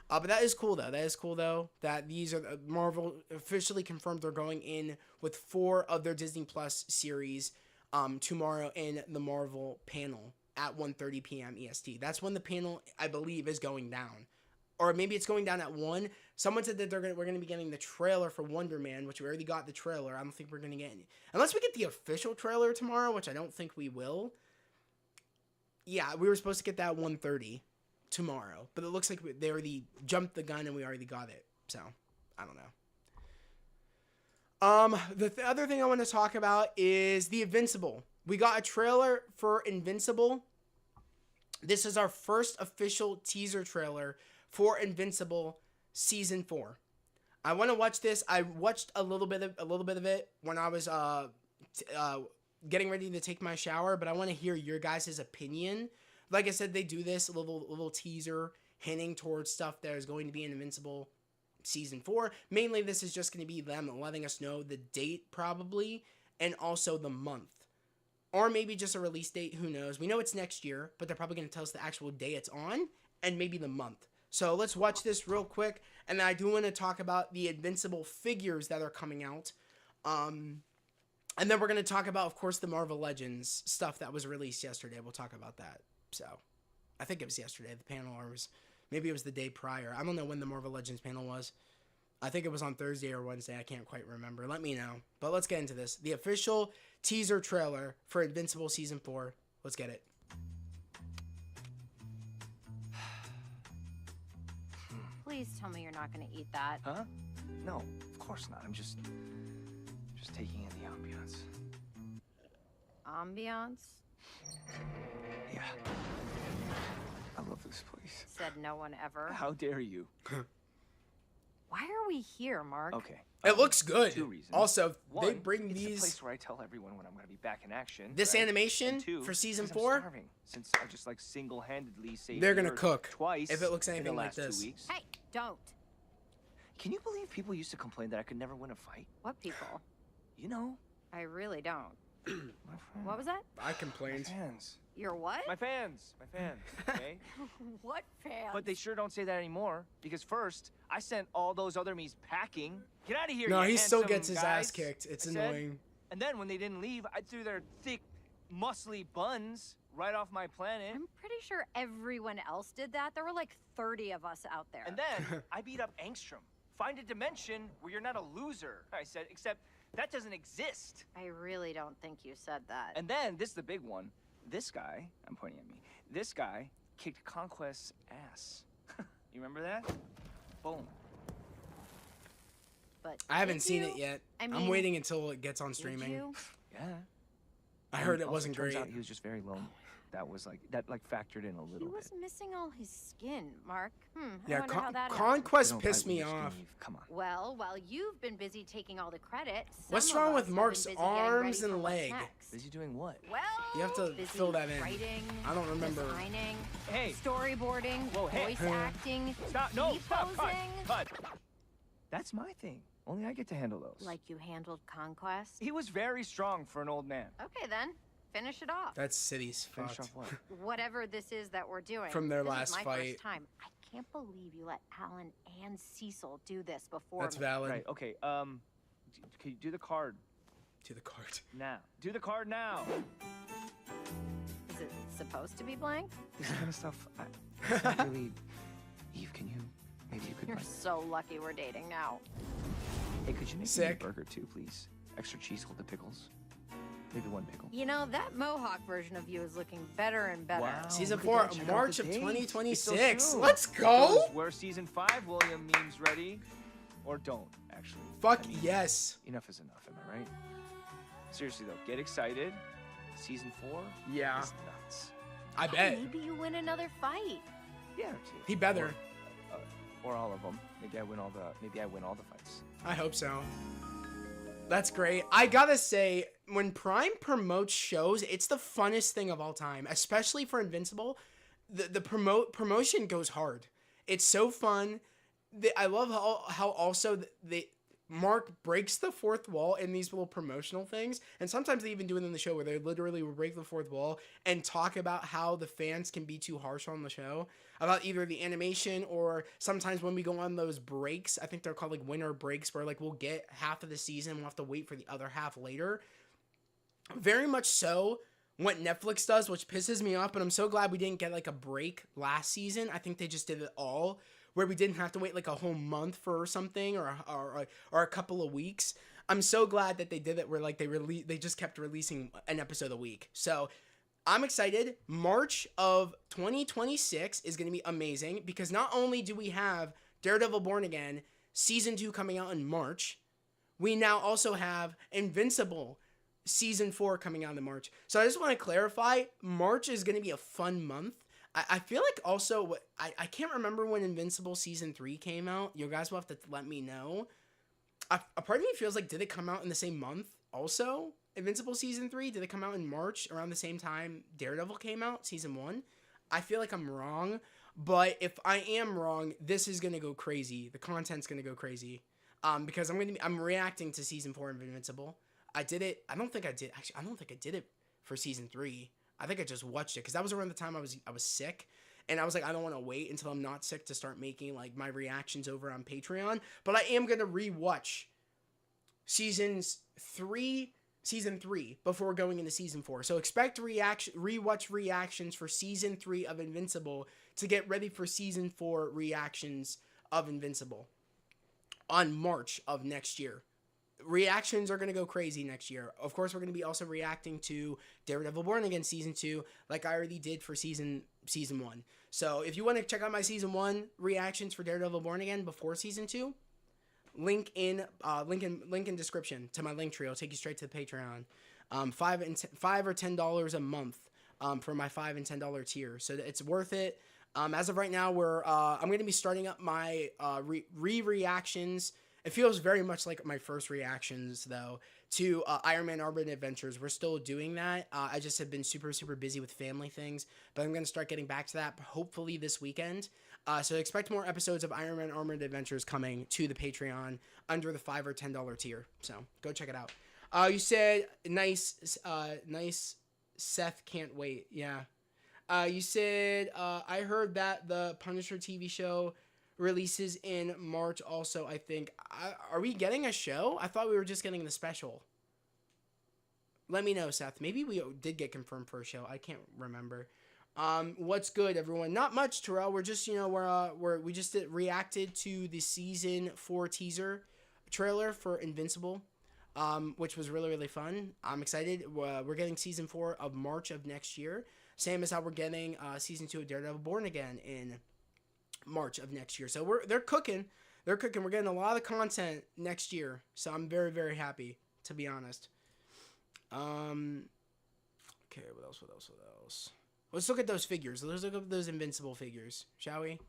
But that is cool, though. That these are Marvel officially confirmed they're going in with 4 of their Disney Plus series tomorrow in the Marvel panel at 1:30 p.m. EST. That's when the panel, I believe, is going down. Or maybe it's going down at 1. Someone said that we're going to be getting the trailer for Wonder Man, which we already got the trailer. I don't think we're going to get any. Unless we get the official trailer tomorrow, which I don't think we will. Yeah, we were supposed to get that 1:30 tomorrow, but it looks like they already jumped the gun and we already got it. So, I don't know. The other thing I want to talk about is the Invincible. We got a trailer for Invincible. This is our first official teaser trailer for Invincible season 4. I want to watch this. I watched a little bit of it when I was getting ready to take my shower, but I want to hear your guys' opinion. Like I said, they do this little teaser hinting towards stuff that is going to be in Invincible season 4. Mainly, this is just going to be them letting us know the date, probably, and also the month. Or maybe just a release date, who knows. We know it's next year, but they're probably going to tell us the actual day it's on, and maybe the month. So let's watch this real quick, and then I do want to talk about the Invincible figures that are coming out. And then we're going to talk about, of course, the Marvel Legends stuff that was released yesterday. We'll talk about that. So, I think it was yesterday, the panel, or maybe it was the day prior. I don't know when the Marvel Legends panel was. I think it was on Thursday or Wednesday. I can't quite remember. Let me know. But let's get into this. The official teaser trailer for Invincible Season 4. Let's get it. Please tell me you're not going to eat that. Huh? No, of course not. I'm just taking in the ambiance. Ambiance? Yeah. I love this place. Said no one ever. How dare you? Why are we here, Mark? Okay. It looks good. 2 reasons. Also, One, they bring it's these... a place where I tell everyone when I'm going to be back in action. This right? animation And 2, for Season because 4? I'm starving, since I just like single-handedly saved They're gonna Earth cook twice if it looks in the anything like last this. 2 weeks. Hey, don't. Can you believe people used to complain that I could never win a fight? What people? You know, I really don't. my friends. What was that? I My complained. fans. Your what? My fans. My fans. Okay. What fans? But they sure don't say that anymore. Because first, I sent all those other me's packing. Get out of here, No, you he still handsome gets his guys, ass kicked. It's I said. annoying. And then when they didn't leave, I threw their thick, muscly buns right off my planet. I'm pretty sure everyone else did that. There were like 30 of us out there. And then I beat up Angstrom. Find a dimension where you're not a loser, I said, except that doesn't exist. I really don't think you said that. And then, this is the big one. This guy, I'm pointing at me, this guy kicked Conquest's ass. You remember that? Boom. But I haven't did seen you? it yet. I I'm mean, waiting until it gets on Did streaming. you? Yeah. I heard it Also, wasn't turns great. out he was just very lonely. That was like, that factored in a He little was bit. missing all his skin, Mark. I Yeah, wonder how that happened. Conquest Don't pissed fight with me your skin, off. Eve. Come on. Well, while you've been busy taking all the credit, What's some of wrong us with have Mark's been busy getting arms ready and for what's leg? next. Is he doing what? Well, You have to busy fill that in. Writing, I don't remember. Designing, Hey! storyboarding, Whoa, hey. voice acting, Stop! No! Stop! Cut! T-posing. Cut! That's my thing. Only I get to handle those. Like you handled Conquest. He was very strong for an old man. Okay, then finish it off. That city's Finish fucked. off what? Whatever this is that we're doing. From their This is last my fight. First time. I can't believe you let Alan and Cecil do this before That's me. valid. Right. Okay. Can you do the card To the cart. now? Do the card now. Is it supposed to be blank? This kind of stuff. It's not really. Eve, can you? Maybe you could. You're Like, so lucky we're dating now. hey, could you make me a Sick. burger too, please? Extra cheese with the pickles. Maybe 1 pickle. You know, that Mohawk version of you is looking better and better. Wow. Season look 4, at that. Check out March the of date. 2026. It's so soon. Let's Get go! those Where season 5 William memes ready, or don't actually. Fuck I mean, yes. Enough is enough. Am I right? Seriously though, get excited. Season 4 Yeah, is nuts. I bet. Maybe you win another fight. Yeah. He better. Or all of them. Maybe I win all the fights. I hope so. That's great. I gotta say, when Prime promotes shows, it's the funnest thing of all time, especially for Invincible. The promotion goes hard. It's so fun. I love how also Mark breaks the fourth wall in these little promotional things, and sometimes they even do it in the show where they literally will break the fourth wall and talk about how the fans can be too harsh on the show, about either the animation or sometimes when we go on those breaks. I think they're called like winter breaks, where like we'll get half of the season, we'll have to wait for the other half later. Very much so what Netflix does, which pisses me off, but I'm so glad we didn't get like a break last season. I think they just did it all, where we didn't have to wait like a whole month for something or a couple of weeks. I'm so glad that they did it where like they just kept releasing an episode a week. So I'm excited. March of 2026 is going to be amazing because not only do we have Daredevil Born Again season 2 coming out in March, we now also have Invincible season 4 coming out in March. So I just want to clarify, March is going to be a fun month. I feel like also, I can't remember when Invincible season 3 came out. You guys will have to let me know. A part of me feels like, did it come out in the same month also? Invincible season 3, did it come out in March around the same time Daredevil came out, season 1? I feel like I'm wrong, but if I am wrong, this is going to go crazy. The content's going to go crazy. Because I'm reacting to season 4 of Invincible. I don't think I did it for season 3. I think I just watched it because that was around the time I was sick, and I was like, I don't want to wait until I'm not sick to start making like my reactions over on Patreon. But I am gonna rewatch season 3 before going into season 4. So expect rewatch reactions for season 3 of Invincible to get ready for season 4 reactions of Invincible on March of next year. Reactions are going to go crazy next year. Of course, we're going to be also reacting to Daredevil Born Again season 2, like I already did for season 1. So if you want to check out my season 1 reactions for Daredevil Born Again before season 2, link in description to my link tree. I'll take you straight to the Patreon. $5 or $10 a month for my $5 and $10 tier. So it's worth it. As of right now, I'm going to be starting up my reactions. It feels very much like my first reactions, though, to Iron Man Armored Adventures. We're still doing that. I just have been super, super busy with family things, but I'm going to start getting back to that hopefully this weekend. So expect more episodes of Iron Man Armored Adventures coming to the Patreon under the $5 or $10 tier. So go check it out. You said, nice, Seth can't wait. Yeah. You said, I heard that the Punisher TV show releases in March also, I think. Are we getting a show? I thought we were just getting the special. Let me know, Seth. Maybe we did get confirmed for a show. I can't remember. What's good, everyone? Not much, Terrell. We're just, we just reacted to the season 4 teaser trailer for Invincible, which was really, really fun. I'm excited. We're getting season 4 of March of next year. Same as how we're getting season 2 of Daredevil Born Again in March of next year. So they're cooking. We're getting a lot of content next year. So I'm very, very happy, to be honest. Okay, what else? Let's look at those figures. Let's look at those Invincible figures, shall we?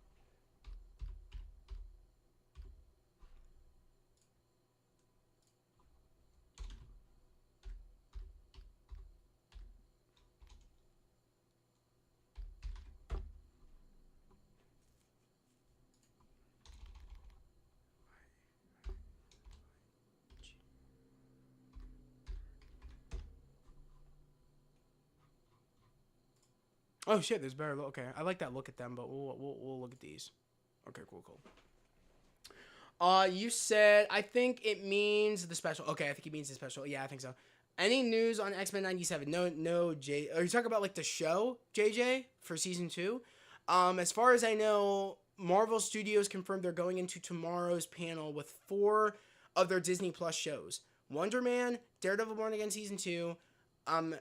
Oh shit, there's better look. Okay, I like that look at them, but we'll look at these. Okay, cool. You said, I think it means the special. Okay, I think it means the special. Yeah, I think so. Any news on X-Men 97? No, Jay. Are you talking about like the show, JJ, for season 2? As far as I know, Marvel Studios confirmed they're going into tomorrow's panel with 4 of their Disney Plus shows: Wonder Man, Daredevil Born Again season 2,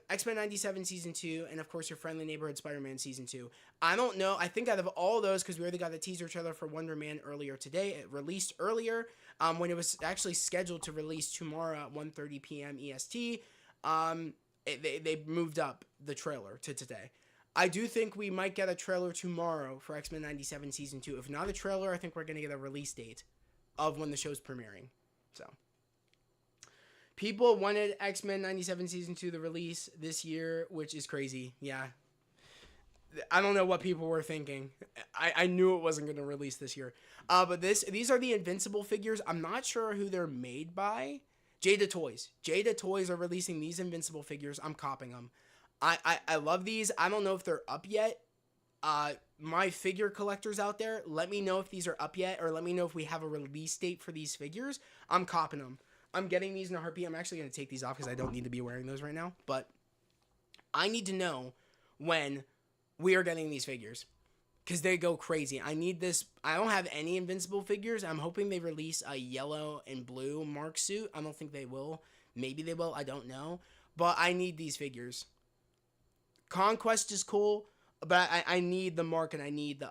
X-Men 97 season 2, and of course your friendly neighborhood Spider-Man season 2. I don't know. I think out of all those, because we already got the teaser trailer for Wonder Man earlier today. It released earlier, when it was actually scheduled to release tomorrow at 1:30 p.m. EST. They moved up the trailer to today. I do think we might get a trailer tomorrow for X-Men 97 season 2. If not a trailer, I think we're going to get a release date of when the show's premiering. So people wanted X-Men 97 Season 2 to release this year, which is crazy. Yeah. I don't know what people were thinking. I knew it wasn't going to release this year. But these are the Invincible figures. I'm not sure who they're made by. Jada Toys. Jada Toys are releasing these Invincible figures. I'm copping them. I love these. I don't know if they're up yet. My figure collectors out there, let me know if these are up yet, or let me know if we have a release date for these figures. I'm copping them. I'm getting these in a heartbeat. I'm actually going to take these off because I don't need to be wearing those right now. But I need to know when we are getting these figures because they go crazy. I need this. I don't have any Invincible figures. I'm hoping they release a yellow and blue Mark suit. I don't think they will. Maybe they will. I don't know. But I need these figures. Conquest is cool, but I need the Mark and I need the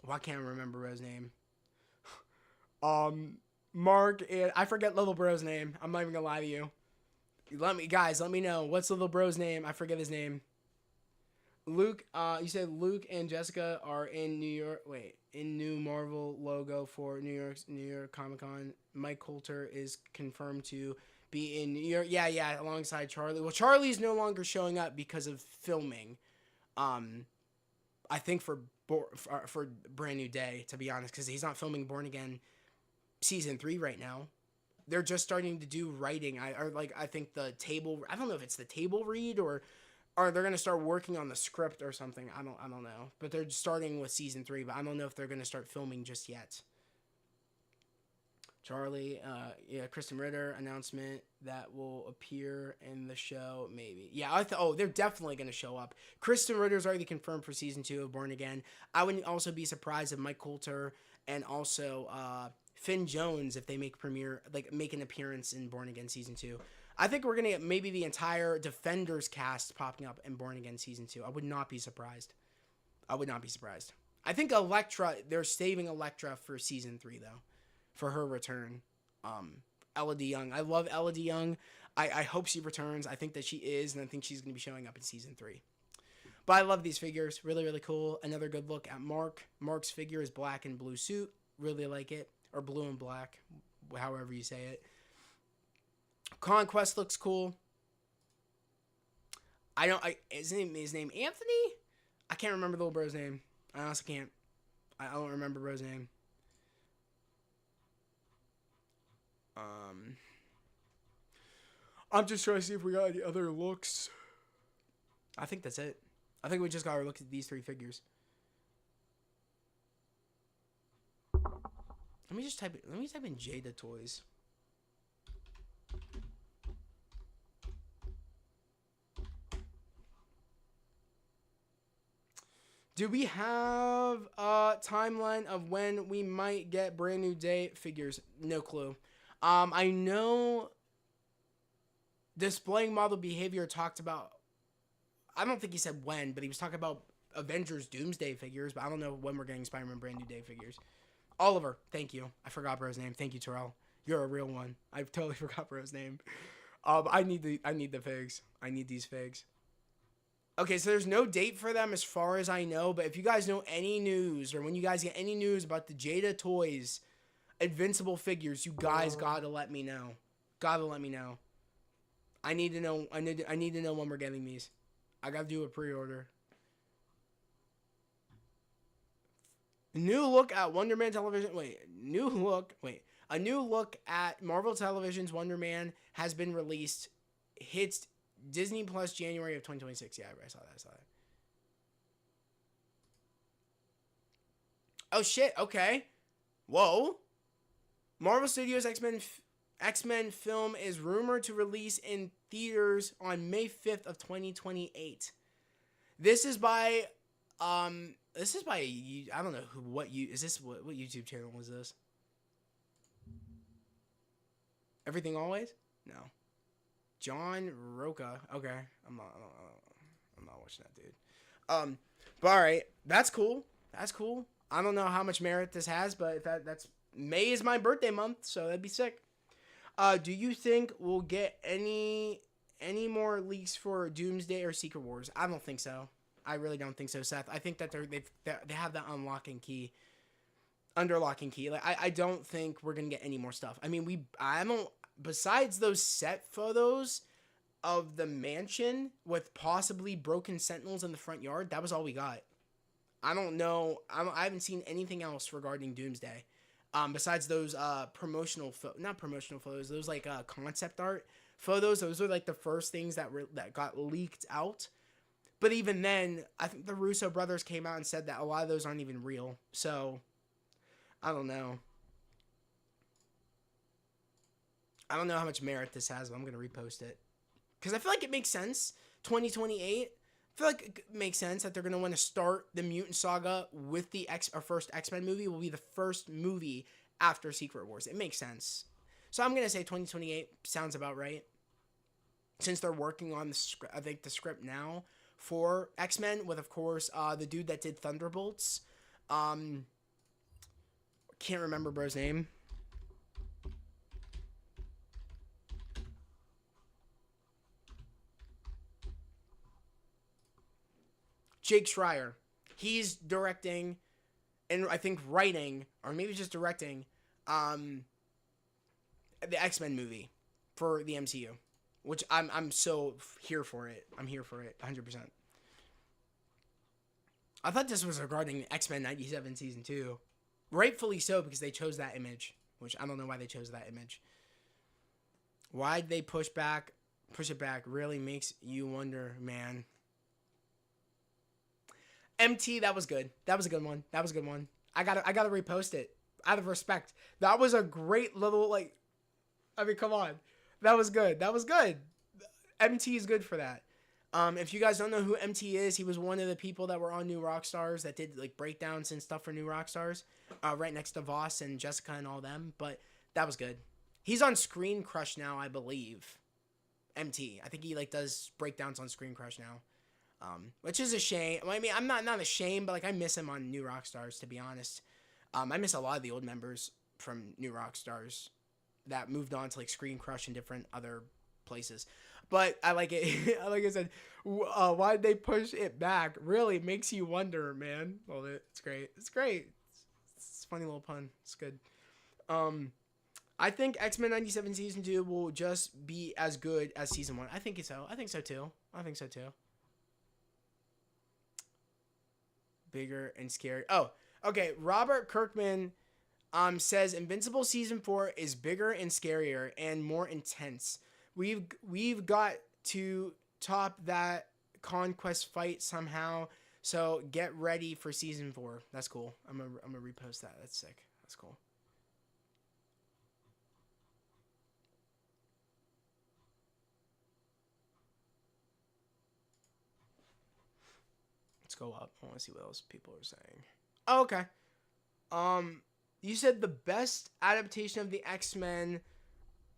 Why can't I remember his name? Mark and I forget little bro's name. I'm not even gonna lie to you. Let me know what's little bro's name. I forget his name. Luke, you said Luke and Jessica are in New York. Wait, in new Marvel logo for New York Comic Con. Mike Coulter is confirmed to be in New York. Yeah, alongside Charlie. Well, Charlie's no longer showing up because of filming. I think for Brand New Day, to be honest, because he's not filming Born Again season 3 right now. They're just starting to do writing. I think the table. I don't know if it's the table read or they're gonna start working on the script or something. I don't know. But they're starting with season 3. But I don't know if they're gonna start filming just yet. Charlie, Kristen Ritter announcement that will appear in the show, maybe. Yeah, they're definitely going to show up. Kristen Ritter's already confirmed for season 2 of Born Again. I wouldn't also be surprised if Mike Coulter and also Finn Jones, if they make an appearance in Born Again season 2. I think we're going to get maybe the entire Defenders cast popping up in Born Again season 2. I would not be surprised. I think Elektra, they're saving Elektra for season 3, though. For her return. Ella DeYoung. I love Ella DeYoung. I hope she returns. I think that she is, and I think she's going to be showing up in season 3. But I love these figures. Really, really cool. Another good look at Mark. Mark's figure is black and blue suit. Really like it. Or blue and black. However you say it. Conquest looks cool. Is his name Anthony? I can't remember the little bro's name. I honestly can't. I don't remember bro's name. I'm just trying to see if we got any other looks. I think that's it. I think we just gotta look at these 3 figures. Let me type in Jada Toys. Do we have a timeline of when we might get Brand New Day figures? No clue. I know displaying model behavior talked about, I don't think he said when, but he was talking about Avengers Doomsday figures, but I don't know when we're getting Spider-Man Brand New Day figures. Oliver, thank you. I forgot bro's name. Thank you, Terrell. You're a real one. I totally forgot bro's name. I need the figs. I need these figs. Okay, so there's no date for them as far as I know, but if you guys know any news, or when you guys get any news about the Jada Toys Invincible figures, you guys gotta let me know. I need to know. I need to know when we're getting these. I gotta do a pre-order. New look at Wonder Man television. A new look at Marvel Television's Wonder Man has been released. Hits Disney Plus January of 2026. Yeah, I saw that. Oh shit. Okay. Whoa. Marvel Studios X-Men film is rumored to release in theaters on May 5th of 2028. This is by I don't know what YouTube channel was this? Everything Always? No. John Roca. Okay. I'm not watching that dude. But all right, that's cool. I don't know how much merit this has, but if that's May is my birthday month, so that'd be sick. Do you think we'll get any more leaks for Doomsday or Secret Wars? I don't think so. I really don't think so, Seth. I think that they have that under lock and key. Like I don't think we're gonna get any more stuff. I mean, besides those set photos of the mansion with possibly broken sentinels in the front yard, that was all we got. I don't know. I haven't seen anything else regarding Doomsday. Besides those not promotional photos, those like concept art photos. Those were like the first things that got leaked out. But even then, I think the Russo brothers came out and said that a lot of those aren't even real. So, I don't know. I don't know how much merit this has, but I'm going to repost it. Because I feel like it makes sense. 2028. I feel like it makes sense that they're going to want to start the Mutant Saga with our first X-Men movie. Will be the first movie after Secret Wars. It makes sense. So I'm going to say 2028 sounds about right. since they're working on the script, I think the script now for X-Men with, of course, the dude that did Thunderbolts. Can't remember bro's name. Jake Schreier. He's directing and I think writing, or maybe just directing, the X-Men movie for the MCU, which I'm so here for it. I'm here for it 100%. I thought this was regarding X-Men 97 season 2. Rightfully so, because they chose that image, which I don't know why they chose that image. Why'd they push it back really makes you wonder, man. MT, that was good. That was a good one. I gotta repost it out of respect. That was a great little, like, I mean, come on. That was good. MT is good for that. If you guys don't know who MT is, he was one of the people that were on New Rockstars that did, like, breakdowns and stuff for New Rockstars, right next to Voss and Jessica and all them, but that was good. He's on Screen Crush now, I believe. MT. I think he, like, does breakdowns on Screen Crush now. Which is a shame. I mean, I'm not ashamed, but, like, I miss him on New Rockstars, to be honest. I miss a lot of the old members from New Rockstars that moved on to, like, Screen Crush and different other places. But I like it. Like I said, why'd they push it back? Really makes you wonder, man. Well, it's great. It's a funny little pun. It's good. I think X-Men 97 Season 2 will just be as good as Season 1. I think so. I think so, too. Bigger and scary. Oh, okay. Robert Kirkman says Invincible Season 4 is bigger and scarier and more intense. We've got to top that conquest fight somehow. So get ready for Season 4. That's cool. I'm gonna repost that. That's sick. That's cool. Let's go up. I want to see what else people are saying. Oh, okay. You said the best adaptation of the X-Men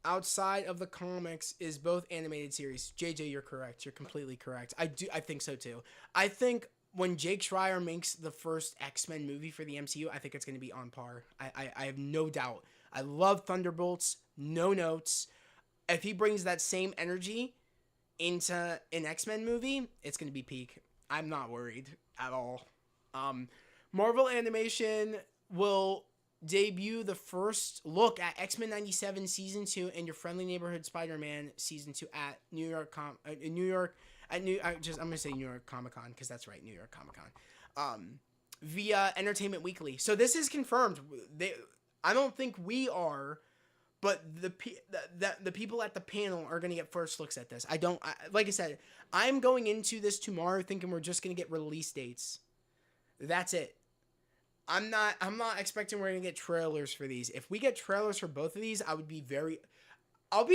outside of the comics is both animated series. JJ, you're correct. You're completely correct. I think so too. I think when Jake Schreier makes the first X-Men movie for the MCU, I think it's going to be on par. I have no doubt. I love Thunderbolts. No notes. If he brings that same energy into an X-Men movie, it's going to be peak. I'm not worried at all. Marvel Animation will debut the first look at X-Men 97 Season 2 and Your Friendly Neighborhood Spider-Man Season 2 at New York Comic-Con, because that's right, New York Comic-Con. Via Entertainment Weekly. So this is confirmed. I don't think we are, but the people at the panel are going to get first looks at this. Like I said, I'm going into this tomorrow thinking we're just going to get release dates. That's it. I'm not expecting we're going to get trailers for these. If we get trailers for both of these, I'll be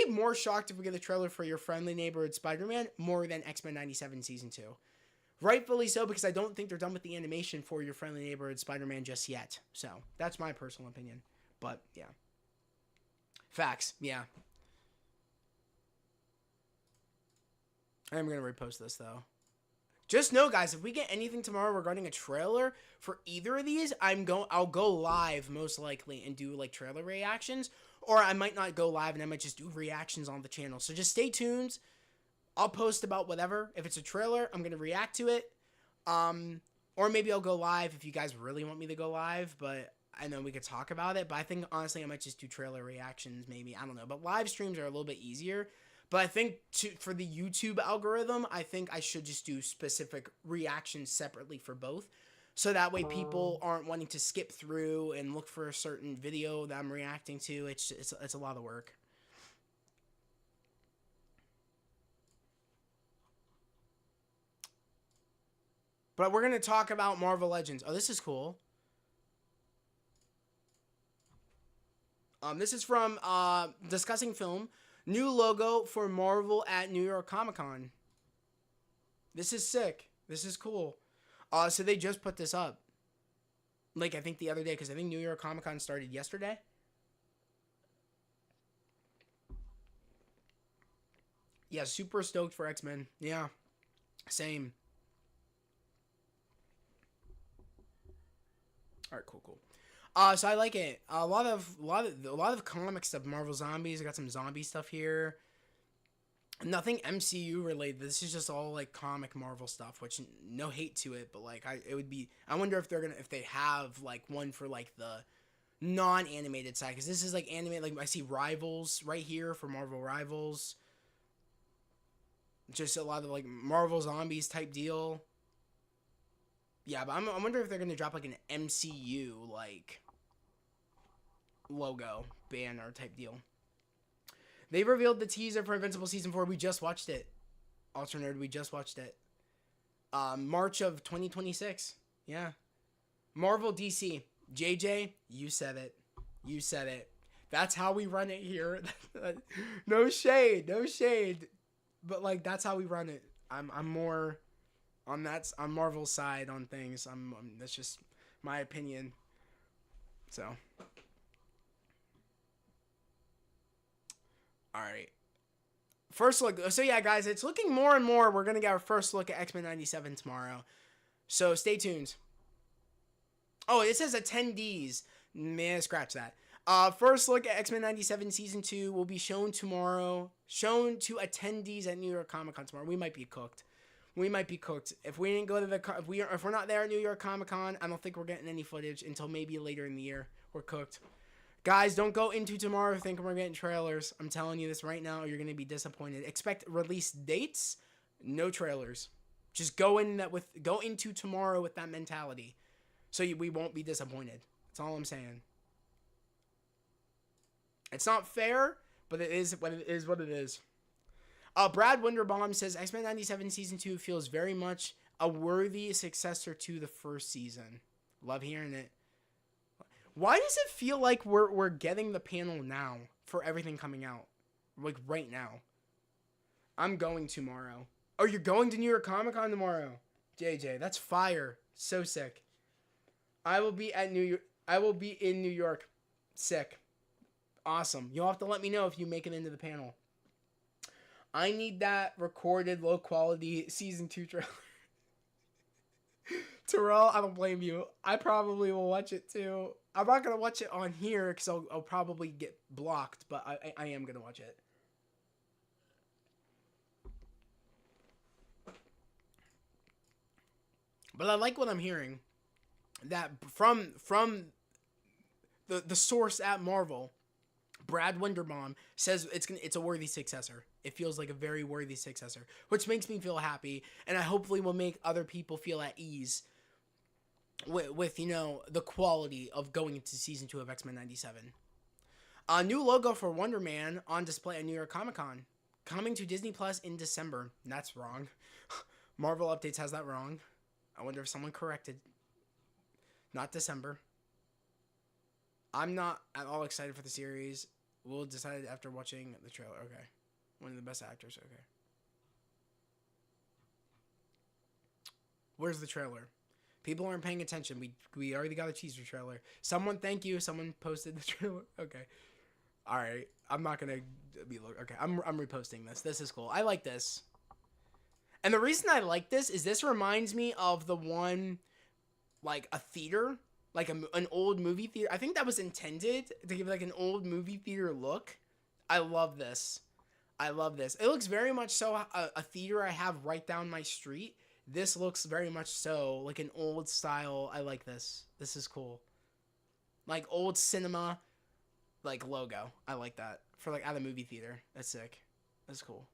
more shocked if we get a trailer for Your Friendly Neighborhood Spider-Man more than X-Men 97 Season 2. Rightfully so, because I don't think they're done with the animation for Your Friendly Neighborhood Spider-Man just yet. So, that's my personal opinion. But, yeah. Facts, yeah. I'm going to repost this, though. Just know, guys, if we get anything tomorrow regarding a trailer for either of these, I'll go live most likely and do, like, trailer reactions. Or I might not go live and I might just do reactions on the channel. So just stay tuned. I'll post about whatever. If it's a trailer, I'm going to react to it. Or maybe I'll go live if you guys really want me to go live. But I know we could talk about it. But I think, honestly, I might just do trailer reactions maybe. I don't know. But live streams are a little bit easier. But I think for the YouTube algorithm, I think I should just do specific reactions separately for both. So that way people aren't wanting to skip through and look for a certain video that I'm reacting to. It's a lot of work. But we're going to talk about Marvel Legends. Oh, this is cool. This is from Discussing Film. New logo for Marvel at New York Comic-Con. This is sick. This is cool. So they just put this up. Like, I think the other day, because I think New York Comic-Con started yesterday. Yeah, super stoked for X-Men. Yeah, same. All right, cool. So I like it. A lot of comic stuff. Marvel Zombies. I got some zombie stuff here. Nothing MCU related. This is just all like comic Marvel stuff, which no hate to it, but like it would be. I wonder if if they have like one for like the non-animated side, because this is like animated. Like I see Rivals right here for Marvel Rivals. Just a lot of like Marvel Zombies type deal. Yeah, but I wonder if they're gonna drop like an MCU like logo banner type deal. They revealed the teaser for Invincible Season 4. We just watched it. Ultra Nerd, we just watched it. March of 2026. Yeah. Marvel DC. JJ, you said it. You said it. That's how we run it here. No shade. No shade. But like that's how we run it. I'm more on Marvel's side on things. That's just my opinion. So all right. First look. So yeah, guys, it's looking more and more. We're gonna get our first look at X-Men 97 tomorrow. So stay tuned. Oh, it says attendees. Man, scratch that. First look at X-Men 97 Season 2 will be shown tomorrow. Shown to attendees at New York Comic Con tomorrow. We might be cooked. We might be cooked. If we didn't go to if we're not there at New York Comic Con, I don't think we're getting any footage until maybe later in the year. We're cooked. Guys, don't go into tomorrow thinking we're getting trailers. I'm telling you this right now, you're going to be disappointed. Expect release dates, no trailers. Just go into tomorrow with that mentality. So we won't be disappointed. That's all I'm saying. It's not fair, but it is what it is. Brad Winderbaum says X-Men 97 Season 2 feels very much a worthy successor to the first season. Love hearing it. Why does it feel like we're getting the panel now for everything coming out? Like right now. I'm going tomorrow. Oh, you're going to New York Comic Con tomorrow? JJ, that's fire. So sick. I will be in New York. Sick. Awesome. You'll have to let me know if you make it into the panel. I need that recorded low quality season 2 trailer. Terrell, I don't blame you. I probably will watch it too. I'm not going to watch it on here because I'll probably get blocked, but I am going to watch it. But I like what I'm hearing. That from the source at Marvel, Brad Winderbaum says it's a worthy successor. It feels like a very worthy successor, which makes me feel happy, and I hopefully will make other people feel at ease with the quality of going into season 2 of X-Men 97. A new logo for Wonder Man on display at New York Comic Con, coming to Disney Plus in December. That's wrong. Marvel Updates has that wrong. I wonder if someone corrected. Not December. I'm not at all excited for the series. We'll decide after watching the trailer. Okay. One of the best actors. Okay. Where's the trailer? People aren't paying attention. We already got a teaser trailer. Someone, thank you. Someone posted the trailer. Okay. All right. I'm not going to be... Okay. I'm reposting this. This is cool. I like this. And the reason I like this is this reminds me of the one... like a theater, like an old movie theater. I think that was intended to give like an old movie theater look. I love this. I love this. It looks very much so a theater I have right down my street. This looks very much so like an old style. I like this. This is cool. Like old cinema, like logo. I like that for like at a movie theater. That's sick. That's cool.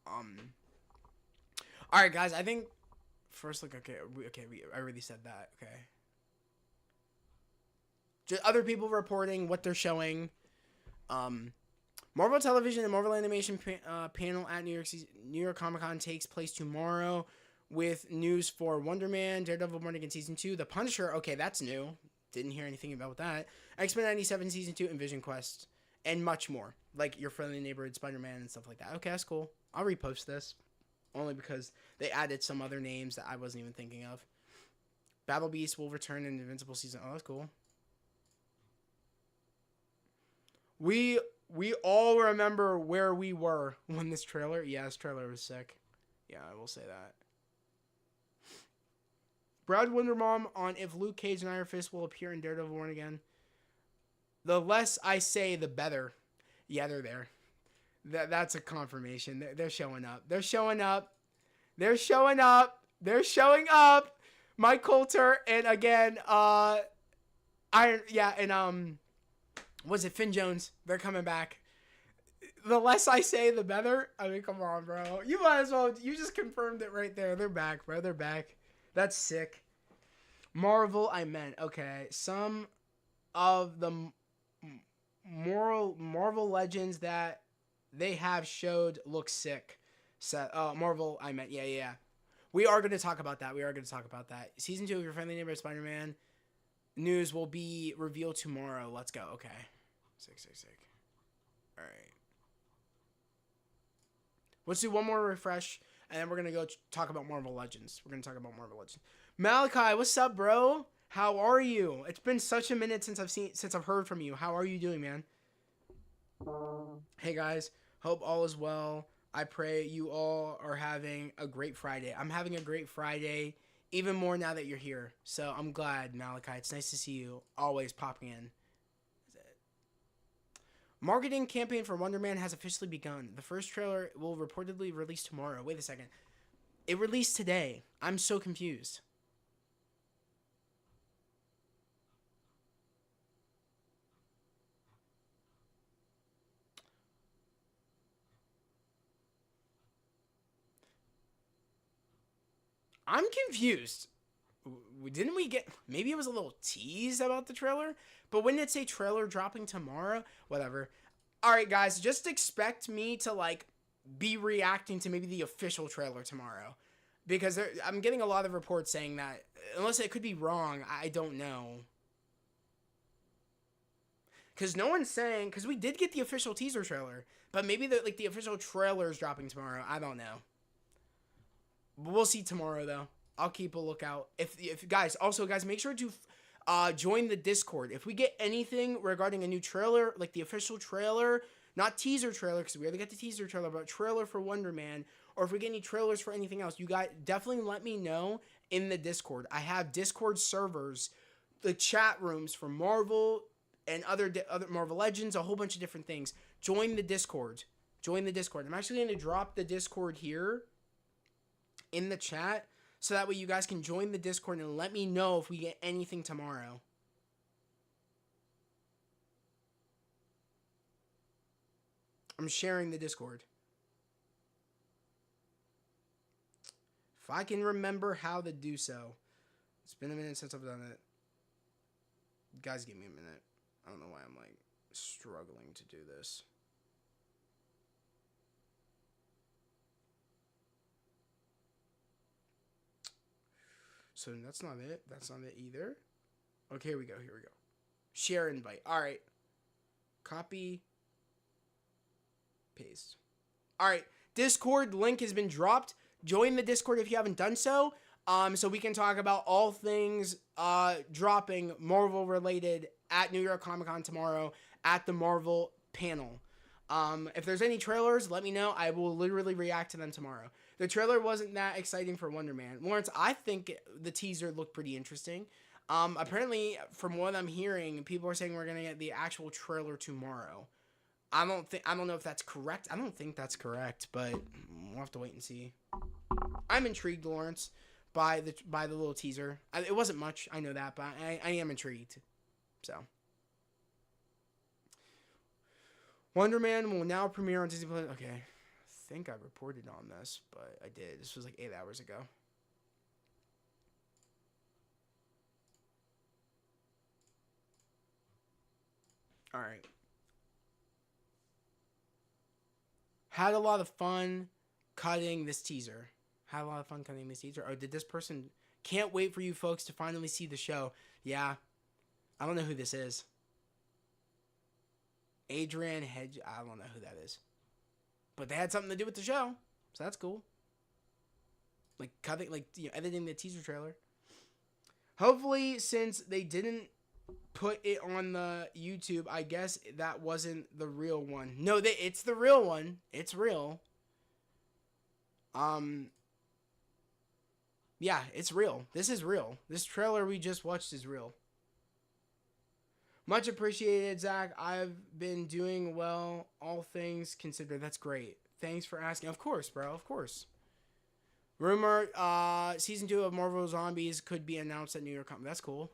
All right, guys. I think. First look, okay, I already said that, okay. Just other people reporting what they're showing. Marvel Television and Marvel Animation panel at New York Comic Con takes place tomorrow with news for Wonder Man, Daredevil Born Again Season 2, The Punisher, okay, that's new. Didn't hear anything about that. X-Men 97 Season 2 and Vision Quest, and much more. Like Your Friendly Neighborhood Spider-Man and stuff like that. Okay, that's cool. I'll repost this. Only because they added some other names that I wasn't even thinking of. Battle Beast will return in Invincible Season. Oh, that's cool. We all remember where we were when this trailer. Yeah, this trailer was sick. Yeah, I will say that. Brad Wondermom on if Luke Cage and Iron Fist will appear in Daredevil Born Again. The less I say, the better. Yeah, they're there. That's a confirmation. They're showing up. They're showing up. They're showing up. They're showing up. Mike Coulter and again, was it Finn Jones? They're coming back. The less I say, the better. I mean, come on, bro. You might as well. You just confirmed it right there. They're back, bro. They're back. That's sick. Marvel, I meant. Okay. Some of the Marvel Legends that they have showed look sick. Marvel, I meant. Yeah. We are going to talk about that. Season 2 of Your Friendly Neighborhood Spider-Man news will be revealed tomorrow. Let's go. Okay. Sick. All right. Let's do one more refresh, and then we're going to go talk about Marvel Legends. Malachi, what's up, bro? How are you? It's been such a minute since I've heard from you. How are you doing, man? Hey, guys. Hope all is well. I pray you all are having a great Friday. I'm having a great Friday, even more now that you're here. So I'm glad, Malachi. It's nice to see you always popping in. Marketing campaign for Wonder Man has officially begun. The first trailer will reportedly release tomorrow. Wait a second. It released today. I'm so confused. I'm confused. Didn't we get... Maybe it was a little tease about the trailer? But wouldn't it say trailer dropping tomorrow? Whatever. Alright, guys. Just expect me to, be reacting to maybe the official trailer tomorrow. Because I'm getting a lot of reports saying that. Unless it could be wrong. I don't know. Because no one's saying... Because we did get the official teaser trailer. But maybe the official trailer is dropping tomorrow. I don't know. We'll see tomorrow, though. I'll keep a lookout. If guys, make sure to join the Discord. If we get anything regarding a new trailer, like the official trailer, not teaser trailer, because we already got the teaser trailer, but trailer for Wonder Man, or if we get any trailers for anything else, you guys definitely let me know in the Discord. I have Discord servers, the chat rooms for Marvel and other Marvel Legends, a whole bunch of different things. Join the Discord. I'm actually going to drop the Discord here in the chat, so that way you guys can join the Discord and let me know if we get anything tomorrow. I'm sharing the Discord. If I can remember how to do so. It's been a minute since I've done it. Guys, give me a minute. I don't know why I'm struggling to do this. So that's not it. That's not it either. Okay, here we go. Share invite. All right. Copy. Paste. All right. Discord link has been dropped. Join the Discord if you haven't done so. So we can talk about all things dropping Marvel related at New York Comic Con tomorrow at the Marvel panel. If there's any trailers, let me know. I will literally react to them tomorrow. The trailer wasn't that exciting for Wonder Man. Lawrence, I think the teaser looked pretty interesting. Apparently, from what I'm hearing, people are saying we're gonna get the actual trailer tomorrow. I don't know if that's correct. I don't think that's correct, but we'll have to wait and see. I'm intrigued, Lawrence, by the little teaser. It wasn't much, I know that, but I am intrigued. So. Wonder Man will now premiere on Disney+. Okay, I think I reported on this, but I did. This was 8 hours ago. All right. Had a lot of fun cutting this teaser. Oh, did this person... Can't wait for you folks to finally see the show. Yeah. I don't know who this is. Adrian Hedge, I don't know who that is. But they had something to do with the show. So that's cool. Cutting, editing the teaser trailer. Hopefully, since they didn't put it on the YouTube. I guess that wasn't the real one. No, it's the real one. It's real. Yeah, it's real. This is real. This trailer we just watched is real. Much appreciated, Zach. I've been doing well, all things considered. That's great. Thanks for asking. Of course, bro. Of course. Rumor, season 2 of Marvel Zombies could be announced at New York Comic. That's cool.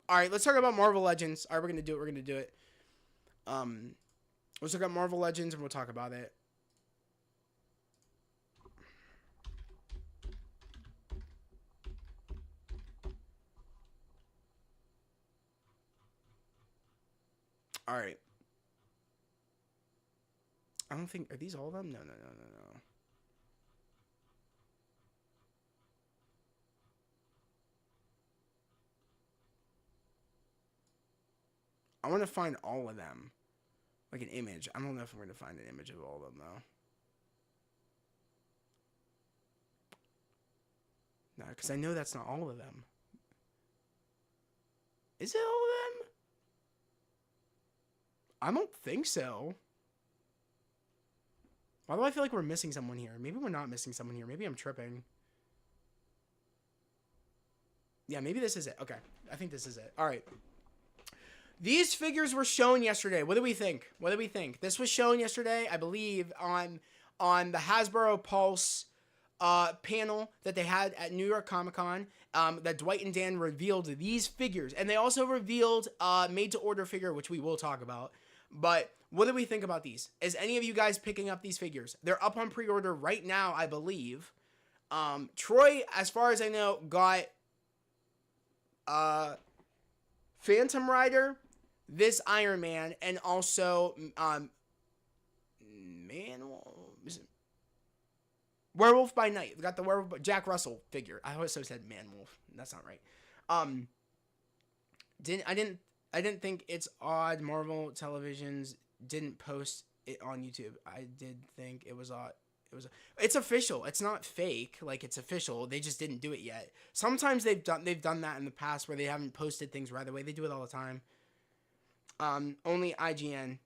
All right, let's talk about Marvel Legends. All right, we're gonna do it. Let's look at Marvel Legends and we'll talk about it. All right. I don't think, are these all of them? No. I want to find all of them. Like an image. I don't know if I'm going to find an image of all of them, though. No, because I know that's not all of them. Is it all of them? I don't think so. Why do I feel like we're missing someone here? Maybe we're not missing someone here. Maybe I'm tripping. Yeah, maybe this is it. Okay, I think this is it. All right. These figures were shown yesterday. What do we think? This was shown yesterday, I believe, on the Hasbro Pulse panel that they had at New York Comic Con. That Dwight and Dan revealed these figures, and they also revealed made-to-order figure, which we will talk about. But what do we think about these? Is any of you guys picking up these figures? They're up on pre-order right now, I believe. Troy, as far as I know, got Phantom Rider, this Iron Man, and also Werewolf by Night. We got the Werewolf Jack Russell figure. I also said Man-Wolf. That's not right. I didn't think it's odd Marvel Televisions didn't post it on YouTube. I did think it was odd. It's official. It's not fake. Like, it's official. They just didn't do it yet. Sometimes they've done that in the past where they haven't posted things right away. They do it all the time. Only IGN.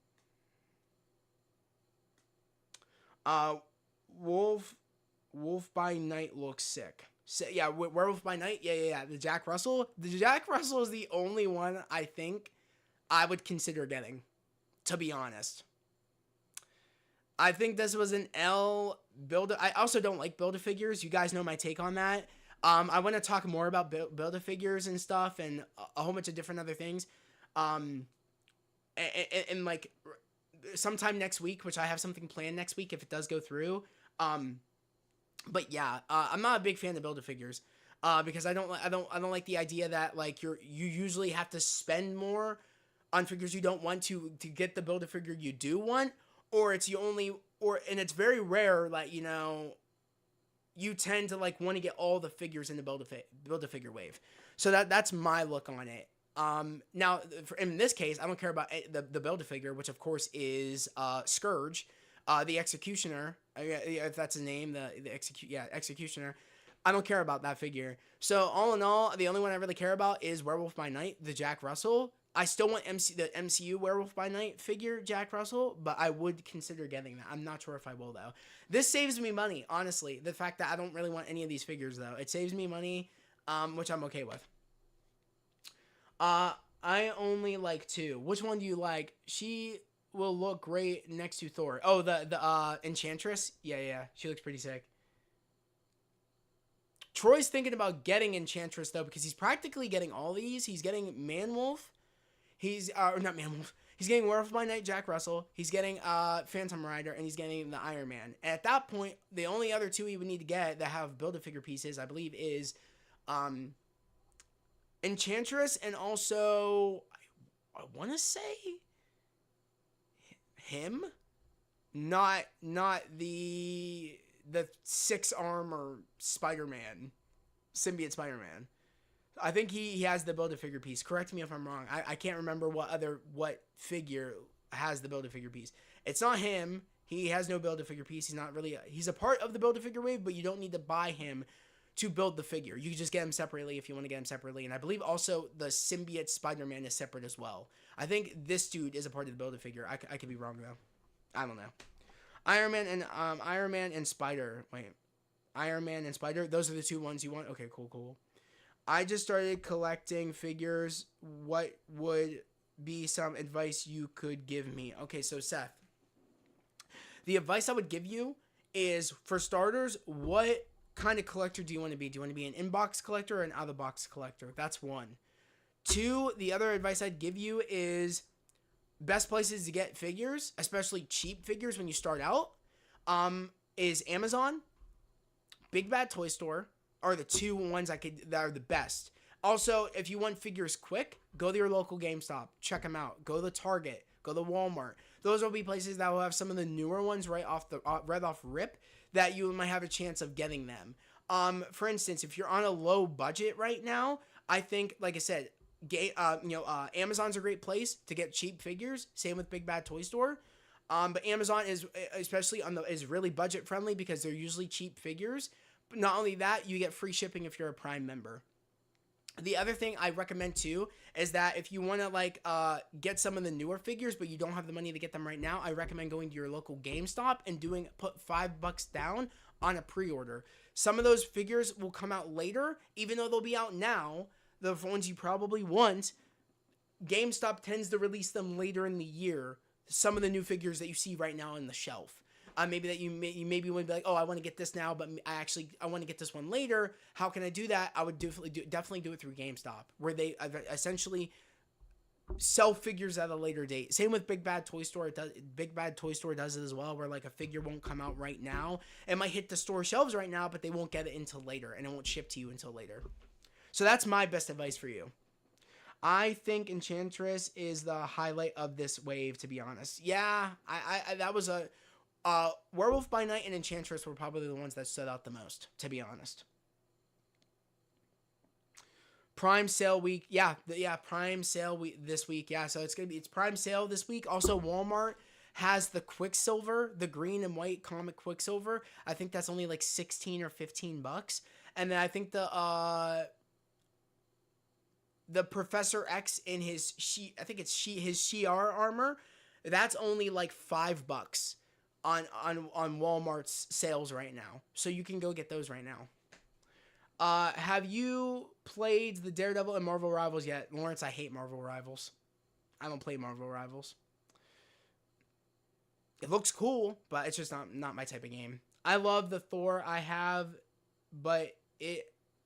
Wolf by Night looks sick. So, yeah, Werewolf by Night. Yeah. The Jack Russell is the only one I think I would consider getting, to be honest. I think this was an L build. I also don't like Build-A-Figures. You guys know my take on that. I want to talk more about Build-A-Figures and stuff and a whole bunch of different other things. And like sometime next week, which I have something planned next week if it does go through. But yeah, I'm not a big fan of Build-A-Figures because I don't like the idea that like you usually have to spend more on figures you don't want to get the Build-A-Figure you do want, or and it's very rare that you tend to like want to get all the figures in the Build-A-Figure wave. So that's my look on it. Now in this case, I don't care about the Build-A-Figure, which of course is Scourge, the Executioner. If that's his name, the Executioner. I don't care about that figure. So all in all, the only one I really care about is Werewolf by Night, the Jack Russell. I still want the MCU Werewolf by Night figure, Jack Russell, but I would consider getting that. I'm not sure if I will, though. This saves me money, honestly. The fact that I don't really want any of these figures, though. It saves me money, which I'm okay with. I only like 2. Which one do you like? She will look great next to Thor. Oh, the Enchantress? Yeah. She looks pretty sick. Troy's thinking about getting Enchantress, though, because he's practically getting all these. He's getting Man-Wolf. He's not Man-Wolf. He's getting Werewolf by Night, Jack Russell. He's getting Phantom Rider, and he's getting the Iron Man. And at that point, the only other 2 he would need to get that have Build-A-Figure pieces, I believe, is Enchantress, and also I want to say him, not the 6-arm or Spider-Man, symbiote Spider-Man. I think he has the Build-A-Figure piece. Correct me if I'm wrong. I can't remember what figure has the Build-A-Figure piece. It's not him. He has no Build-A-Figure piece. He's a part of the Build-A-Figure wave, but you don't need to buy him to build the figure. You can just get them separately if you want to get them separately. And I believe also the symbiote Spider-Man is separate as well. I think this dude is a part of the Build-A-Figure. I could be wrong though. I don't know. Iron Man and Spider. Wait. Iron Man and Spider. Those are the two ones you want? Okay, cool. I just started collecting figures. What would be some advice you could give me? Okay, so Seth. The advice I would give you is, for starters, what kind of collector do you want to be? Do you want to be an in-box collector or an out-of-box collector? That's one. Two, the other advice I'd give you is best places to get figures, especially cheap figures when you start out, is Amazon, Big Bad Toy Store are the two ones that are the best. Also, if you want figures quick, go to your local GameStop. Check them out. Go to Target. Go to Walmart. Those will be places that will have some of the newer ones right off rip that you might have a chance of getting them. For instance, if you're on a low budget right now, I think, like I said, Amazon's a great place to get cheap figures. Same with Big Bad Toy Store. But Amazon is especially is really budget friendly because they're usually cheap figures. But not only that, you get free shipping if you're a Prime member. The other thing I recommend too is that if you want to get some of the newer figures but you don't have the money to get them right now, I recommend going to your local GameStop and put $5 down on a pre-order. Some of those figures will come out later, even though they'll be out now. The ones you probably want, GameStop tends to release them later in the year. Some of the new figures that you see right now on the shelf. Maybe that you maybe would be like, oh, I want to get this now, but I want to get this one later. How can I do that? I would definitely do it through GameStop, where they essentially sell figures at a later date. Same with Big Bad Toy Store. Big Bad Toy Store does it as well, where like a figure won't come out right now. It might hit the store shelves right now, but they won't get it until later, and it won't ship to you until later. So that's my best advice for you. I think Enchantress is the highlight of this wave, to be honest. Yeah, I that was a Werewolf by Night and Enchantress were probably the ones that stood out the most, to be honest. Prime sale week, Prime sale week this week, yeah. So it's Prime sale this week. Also, Walmart has the Quicksilver, the green and white comic Quicksilver. I think that's only like $16 or $15, and then I think the Professor X in his his Shi'ar armor, that's only like $5 on Walmart's sales right now. So you can go get those right now. Have you played the Daredevil and Marvel Rivals yet? Lawrence, I hate Marvel Rivals. I don't play Marvel Rivals. It looks cool, but it's just not my type of game. I love the Thor I have, but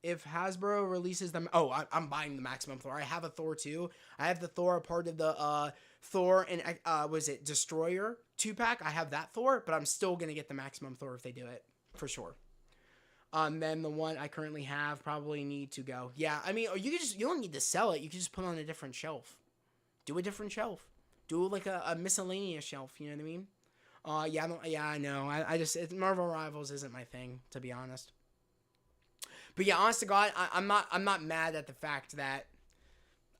if Hasbro releases them... Oh, I'm buying the Maximum Thor. I have a Thor too. I have the Thor part of the Thor and... Destroyer 2-pack? I have that Thor, but I'm still going to get the Maximum Thor if they do it. For sure. Then the one I currently have probably need to go. Yeah, I mean, you don't need to sell it. You can just put it on a different shelf. Do a different shelf. Do like a miscellaneous shelf, you know what I mean? I know. Marvel Rivals isn't my thing, to be honest. But yeah, honest to God, I'm not mad at the fact that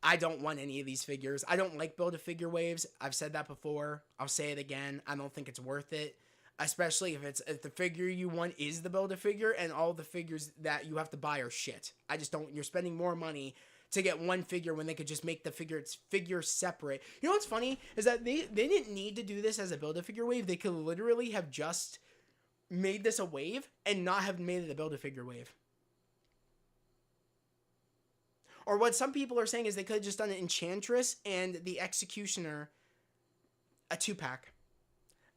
I don't want any of these figures. I don't like Build-A-Figure waves. I've said that before. I'll say it again. I don't think it's worth it, especially if the figure you want is the Build-A-Figure and all the figures that you have to buy are shit. I just don't. You're spending more money to get one figure when they could just make the figure separate. You know what's funny is that they didn't need to do this as a Build-A-Figure wave. They could literally have just made this a wave and not have made it a Build-A-Figure wave. Or what some people are saying is they could have just done an Enchantress and the Executioner, a 2-pack.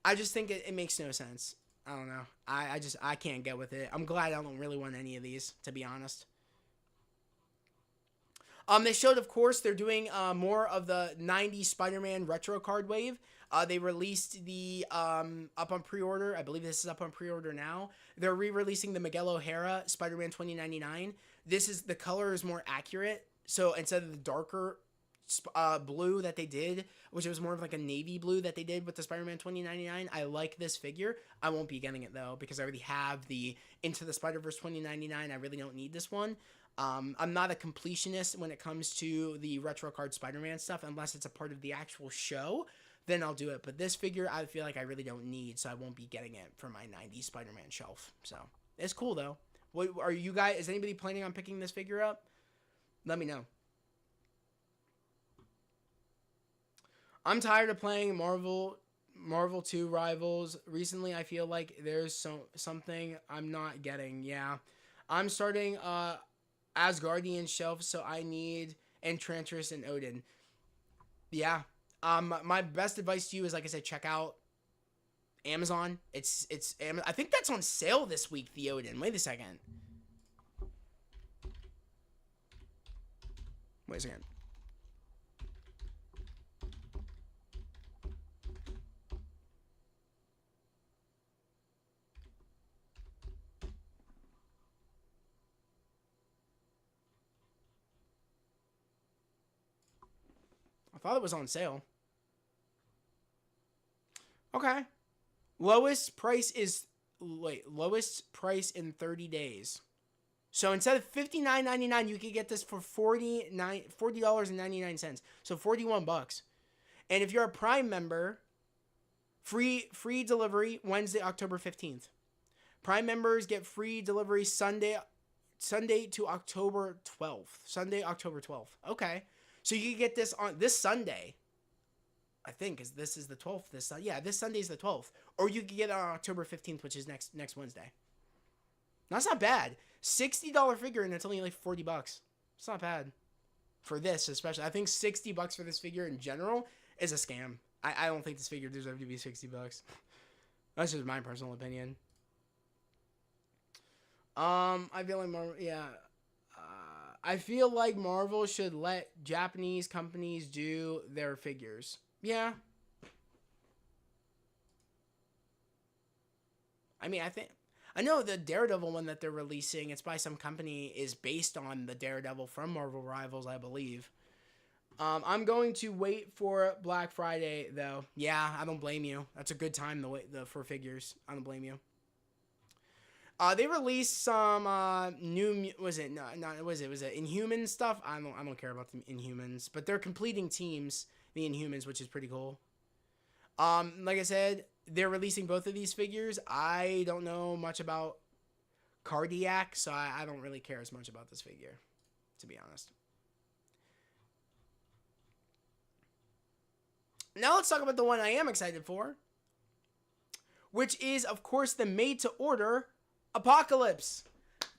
I just think it makes no sense. I don't know. I can't get with it. I'm glad I don't really want any of these, to be honest. They showed, of course, they're doing more of the 90s Spider-Man retro card wave. They released the up on pre-order. I believe this is up on pre-order now. They're re-releasing the Miguel O'Hara Spider-Man 2099. The color is more accurate. So instead of the darker blue that they did, which was more of like a navy blue that they did with the Spider-Man 2099, I like this figure. I won't be getting it though because I already have the Into the Spider-Verse 2099. I really don't need this one. I'm not a completionist when it comes to the retro card Spider-Man stuff unless it's a part of the actual show. Then I'll do it. But this figure I feel like I really don't need, so I won't be getting it for my 90s Spider-Man shelf. So it's cool though. What are you guys? Is anybody planning on picking this figure up? Let me know. I'm tired of playing Marvel 2 Rivals. Recently, I feel like there's something I'm not getting. Yeah. I'm starting Asgardian shelf, so I need Enchantress and Odin. Yeah. My best advice to you is, like I said, check out Amazon. I think that's on sale this week, the Odin. Wait a second. Wait a second. I thought it was on sale. Okay. Lowest price in 30 days. So instead of $59.99, you could get this for $40.99. So $41. And if you're a Prime member, free delivery Wednesday, October 15th. Prime members get free delivery Sunday to October 12th. Sunday, October 12th. Okay. So you can get this on this Sunday. I think this is the 12th. This Sunday is the 12th. Or you can get it on October 15th, which is next Wednesday. That's not bad. $60 figure and it's only like $40. It's not bad for this, especially. I think $60 for this figure in general is a scam. I don't think this figure deserves to be $60. That's just my personal opinion. I feel like Marvel, I feel like Marvel should let Japanese companies do their figures. Yeah. I mean, I know the Daredevil one that they're releasing, it's by some company, is based on the Daredevil from Marvel Rivals, I believe. I'm going to wait for Black Friday, though. Yeah, I don't blame you. That's a good time for figures. I don't blame you. They released some new. Was it Inhuman stuff? I don't care about the Inhumans, but they're completing teams, the Inhumans, which is pretty cool. Like I said, they're releasing both of these figures. I don't know much about Cardiac, so I don't really care as much about this figure, to be honest. Now let's talk about the one I am excited for, which is, of course, the made-to-order Apocalypse.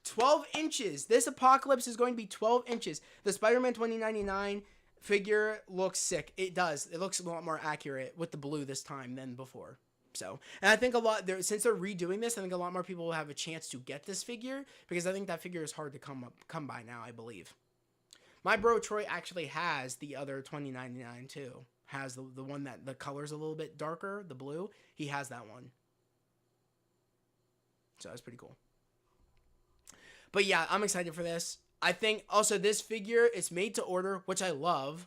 12 inches. This Apocalypse is going to be 12 inches. The Spider-Man 2099 figure looks sick. It does. It looks a lot more accurate with the blue this time than before. So, and I think since they're redoing this, I think a lot more people will have a chance to get this figure, because I think that figure is hard to come by now, I believe. My bro Troy actually has the other 2099 too. Has the one that the color's a little bit darker, the blue. He has that one. So that's pretty cool. But yeah, I'm excited for this. I think also this figure is made to order, which I love.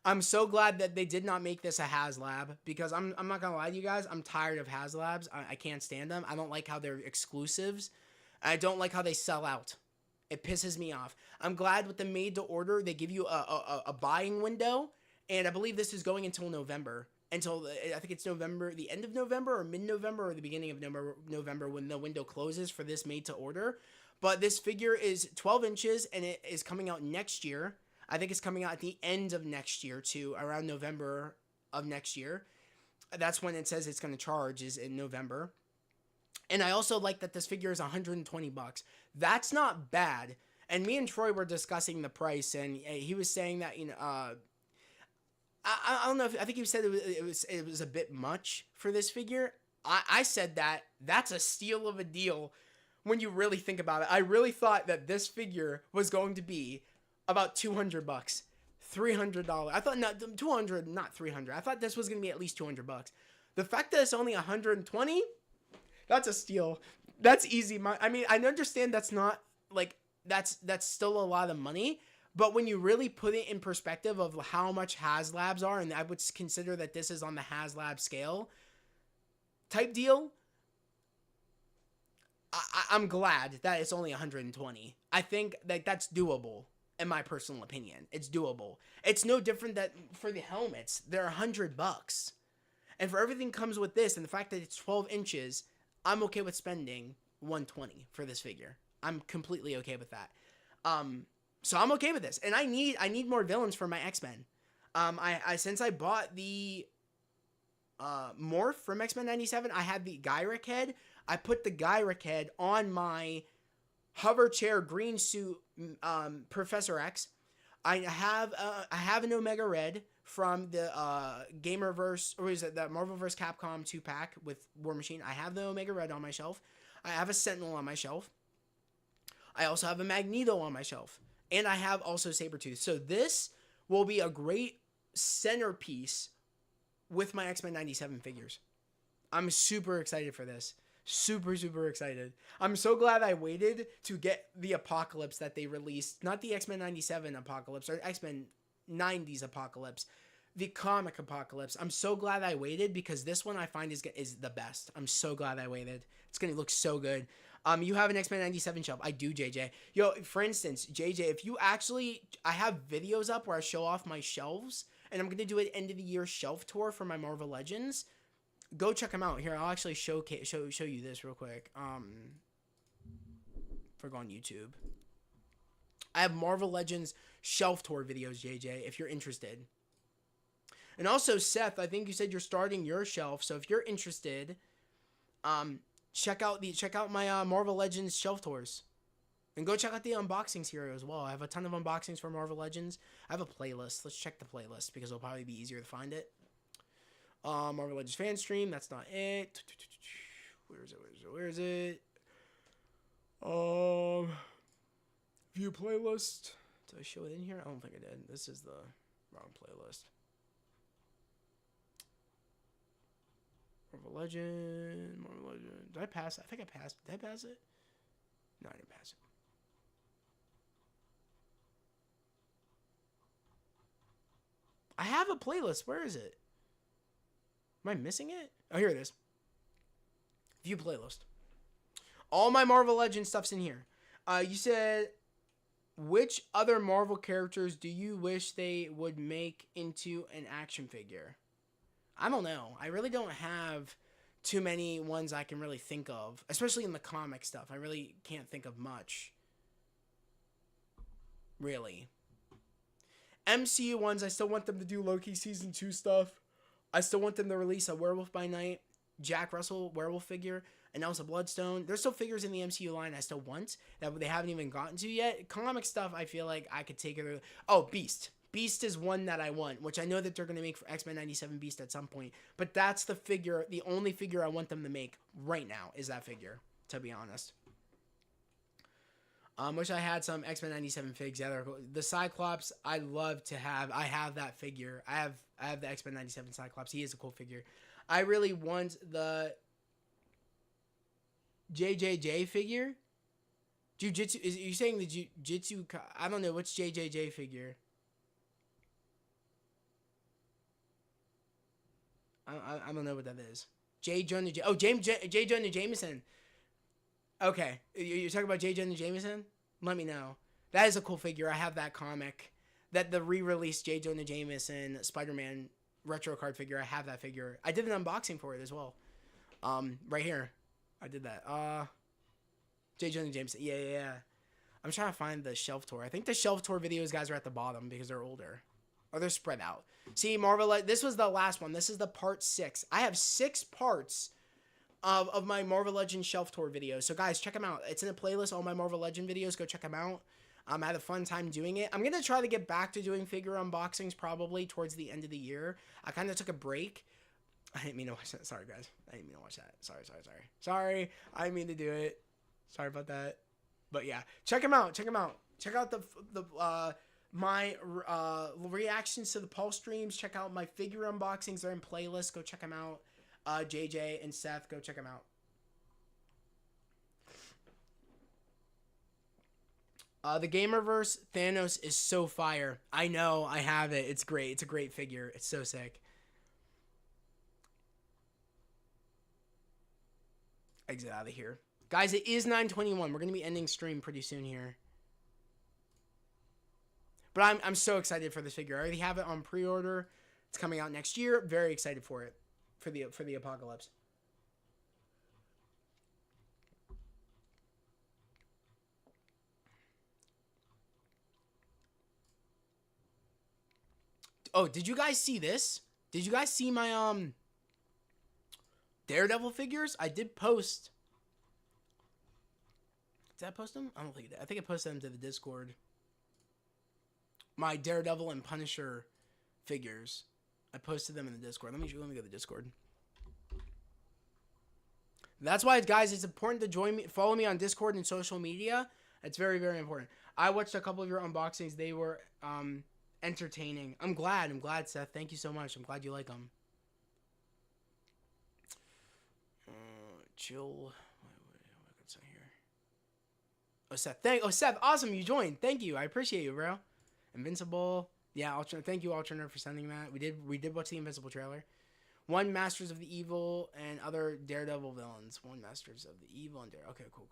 I'm so glad that they did not make this a HasLab, because I'm not gonna lie to you guys, I'm tired of HasLabs. I can't stand them. I don't like how they're exclusives. I don't like how they sell out. It pisses me off. I'm glad with the made to order, they give you a buying window, and I believe this is going until November. Until, I think it's November, the end of November or mid-November or the beginning of November when the window closes for this made to order. But this figure is 12 inches and it is coming out next year. I think it's coming out at the end of next year too, around November of next year. That's when it says it's going to charge, is in November. And I also like that this figure is $120. That's not bad. And me and Troy were discussing the price, and he was saying that, I don't know if, I think he said it was a bit much for this figure. I said that's a steal of a deal when you really think about it. I really thought that this figure was going to be about $200, $300. I thought not 200, not 300. I thought this was going to be at least $200. The fact that it's only 120, that's a steal. That's easy. I mean, I understand that's not like that's still a lot of money. But when you really put it in perspective of how much HasLabs are, and I would consider that this is on the HasLab scale type deal, I'm glad that it's only 120. I think that that's doable, in my personal opinion. It's doable. It's no different that for the helmets, they're $100. And for everything comes with this, and the fact that it's 12 inches, I'm okay with spending $120 for this figure. I'm completely okay with that. So I'm okay with this, and I need more villains for my X-Men. I since I bought the Morph from X-Men 97, I had the Gyric head. I put the Gyric head on my hover chair green suit Professor X. I have an Omega Red from the Gamerverse, or is it that Marvelverse Capcom 2-pack with War Machine. I have the Omega Red on my shelf. I have a Sentinel on my shelf. I also have a Magneto on my shelf. And I have also Sabretooth. So this will be a great centerpiece with my X-Men 97 figures. I'm super excited for this. Super, super excited. I'm so glad I waited to get the Apocalypse that they released. Not the X-Men 97 Apocalypse or X-Men 90s Apocalypse. The comic Apocalypse. I'm so glad I waited because this one I find is the best. I'm so glad I waited. It's going to look so good. You have an X-Men 97 shelf. I do, JJ. Yo, for instance, JJ, if you actually... I have videos up where I show off my shelves, and I'm going to do an end-of-the-year shelf tour for my Marvel Legends. Go check them out. Here, I'll actually show you this real quick. If I go on YouTube. I have Marvel Legends shelf tour videos, JJ, if you're interested. And also, Seth, I think you said you're starting your shelf, so if you're interested... check out my Marvel Legends shelf tours, and go check out the unboxings here as well. I have a ton of unboxings for Marvel Legends. I have a playlist. Let's check the playlist because it'll probably be easier to find it. Marvel Legends fan stream. That's not it. Where is it? View playlist. Did I show it in here? I don't think I did. This is the wrong playlist. Marvel Legend. Did I pass? I think I passed. Did I pass it? No, I didn't pass it. I have a playlist. Where is it? Am I missing it? Oh, here it is. View playlist. All my Marvel Legends stuff's in here. You said, which other Marvel characters do you wish they would make into an action figure? I don't know. I really don't have too many ones I can really think of, especially in the comic stuff. I really can't think of much. Really. MCU ones, I still want them to do Loki Season 2 stuff. I still want them to release a Werewolf by Night, Jack Russell werewolf figure, and Elsa Bloodstone. There's still figures in the MCU line I still want that they haven't even gotten to yet. Comic stuff, I feel like I could take it. Oh, Beast. Beast is one that I want, which I know that they're going to make for X-Men 97 Beast at some point. But that's the figure, the only figure I want them to make right now is that figure, to be honest. Wish I had some X-Men 97 figs. Yeah, the Cyclops, I love to have. I have that figure. I have the X-Men 97 Cyclops. He is a cool figure. I really want the JJJ figure. Jujitsu, is you saying the Jujitsu? I don't know, what's JJJ figure? I don't know what that is. J. Jonah Jameson. Okay, you're talking about J. Jonah Jameson? Let me know. That is a cool figure. I have that comic. That the re-released J. Jonah Jameson Spider-Man retro card figure. I have that figure. I did an unboxing for it as well. Right here. I did that. J. Jonah Jameson. Yeah. I'm trying to find the shelf tour. I think the shelf tour videos, guys, are at the bottom because they're older. Or they're spread out. See, Marvel, this was the last one. This is the part 6. I have 6 parts of my Marvel Legends shelf tour videos. So, guys, check them out. It's in a playlist, all my Marvel Legend videos. Go check them out. I had a fun time doing it. I'm going to try to get back to doing figure unboxings probably towards the end of the year. I kind of took a break. I didn't mean to watch that. Sorry, guys. I didn't mean to watch that. Sorry. I didn't mean to do it. Sorry about that. But, yeah. Check them out. Check out my reactions to the Pulse streams. Check out my figure unboxings. They're in playlists. Go check them out. JJ and Seth, go check them out. The Gamerverse Thanos is so fire. I know. I have it. It's great. It's a great figure. It's so sick. Exit out of here. Guys, it is 9:21. We're going to be ending stream pretty soon here. But I'm so excited for this figure. I already have it on pre-order. It's coming out next year. Very excited for it. For the Apocalypse. Oh, did you guys see this? Did you guys see my Daredevil figures? I did post. Did I post them? I don't think I did. I think I posted them to the Discord. My Daredevil and Punisher figures. I posted them in the Discord. Let me go to the Discord. That's why, guys, it's important to join me, follow me on Discord and social media. It's very, very important. I watched a couple of your unboxings. They were entertaining. I'm glad, Seth. Thank you so much. I'm glad you like them. Chill. What's on here? Oh, Seth, awesome. You joined. Thank you. I appreciate you, bro. Invincible. Yeah, thank you, Alternator, for sending that. We did watch the Invincible trailer. One Masters of the Evil and other Daredevil villains. One Masters of the Evil and Daredevil. Okay, cool.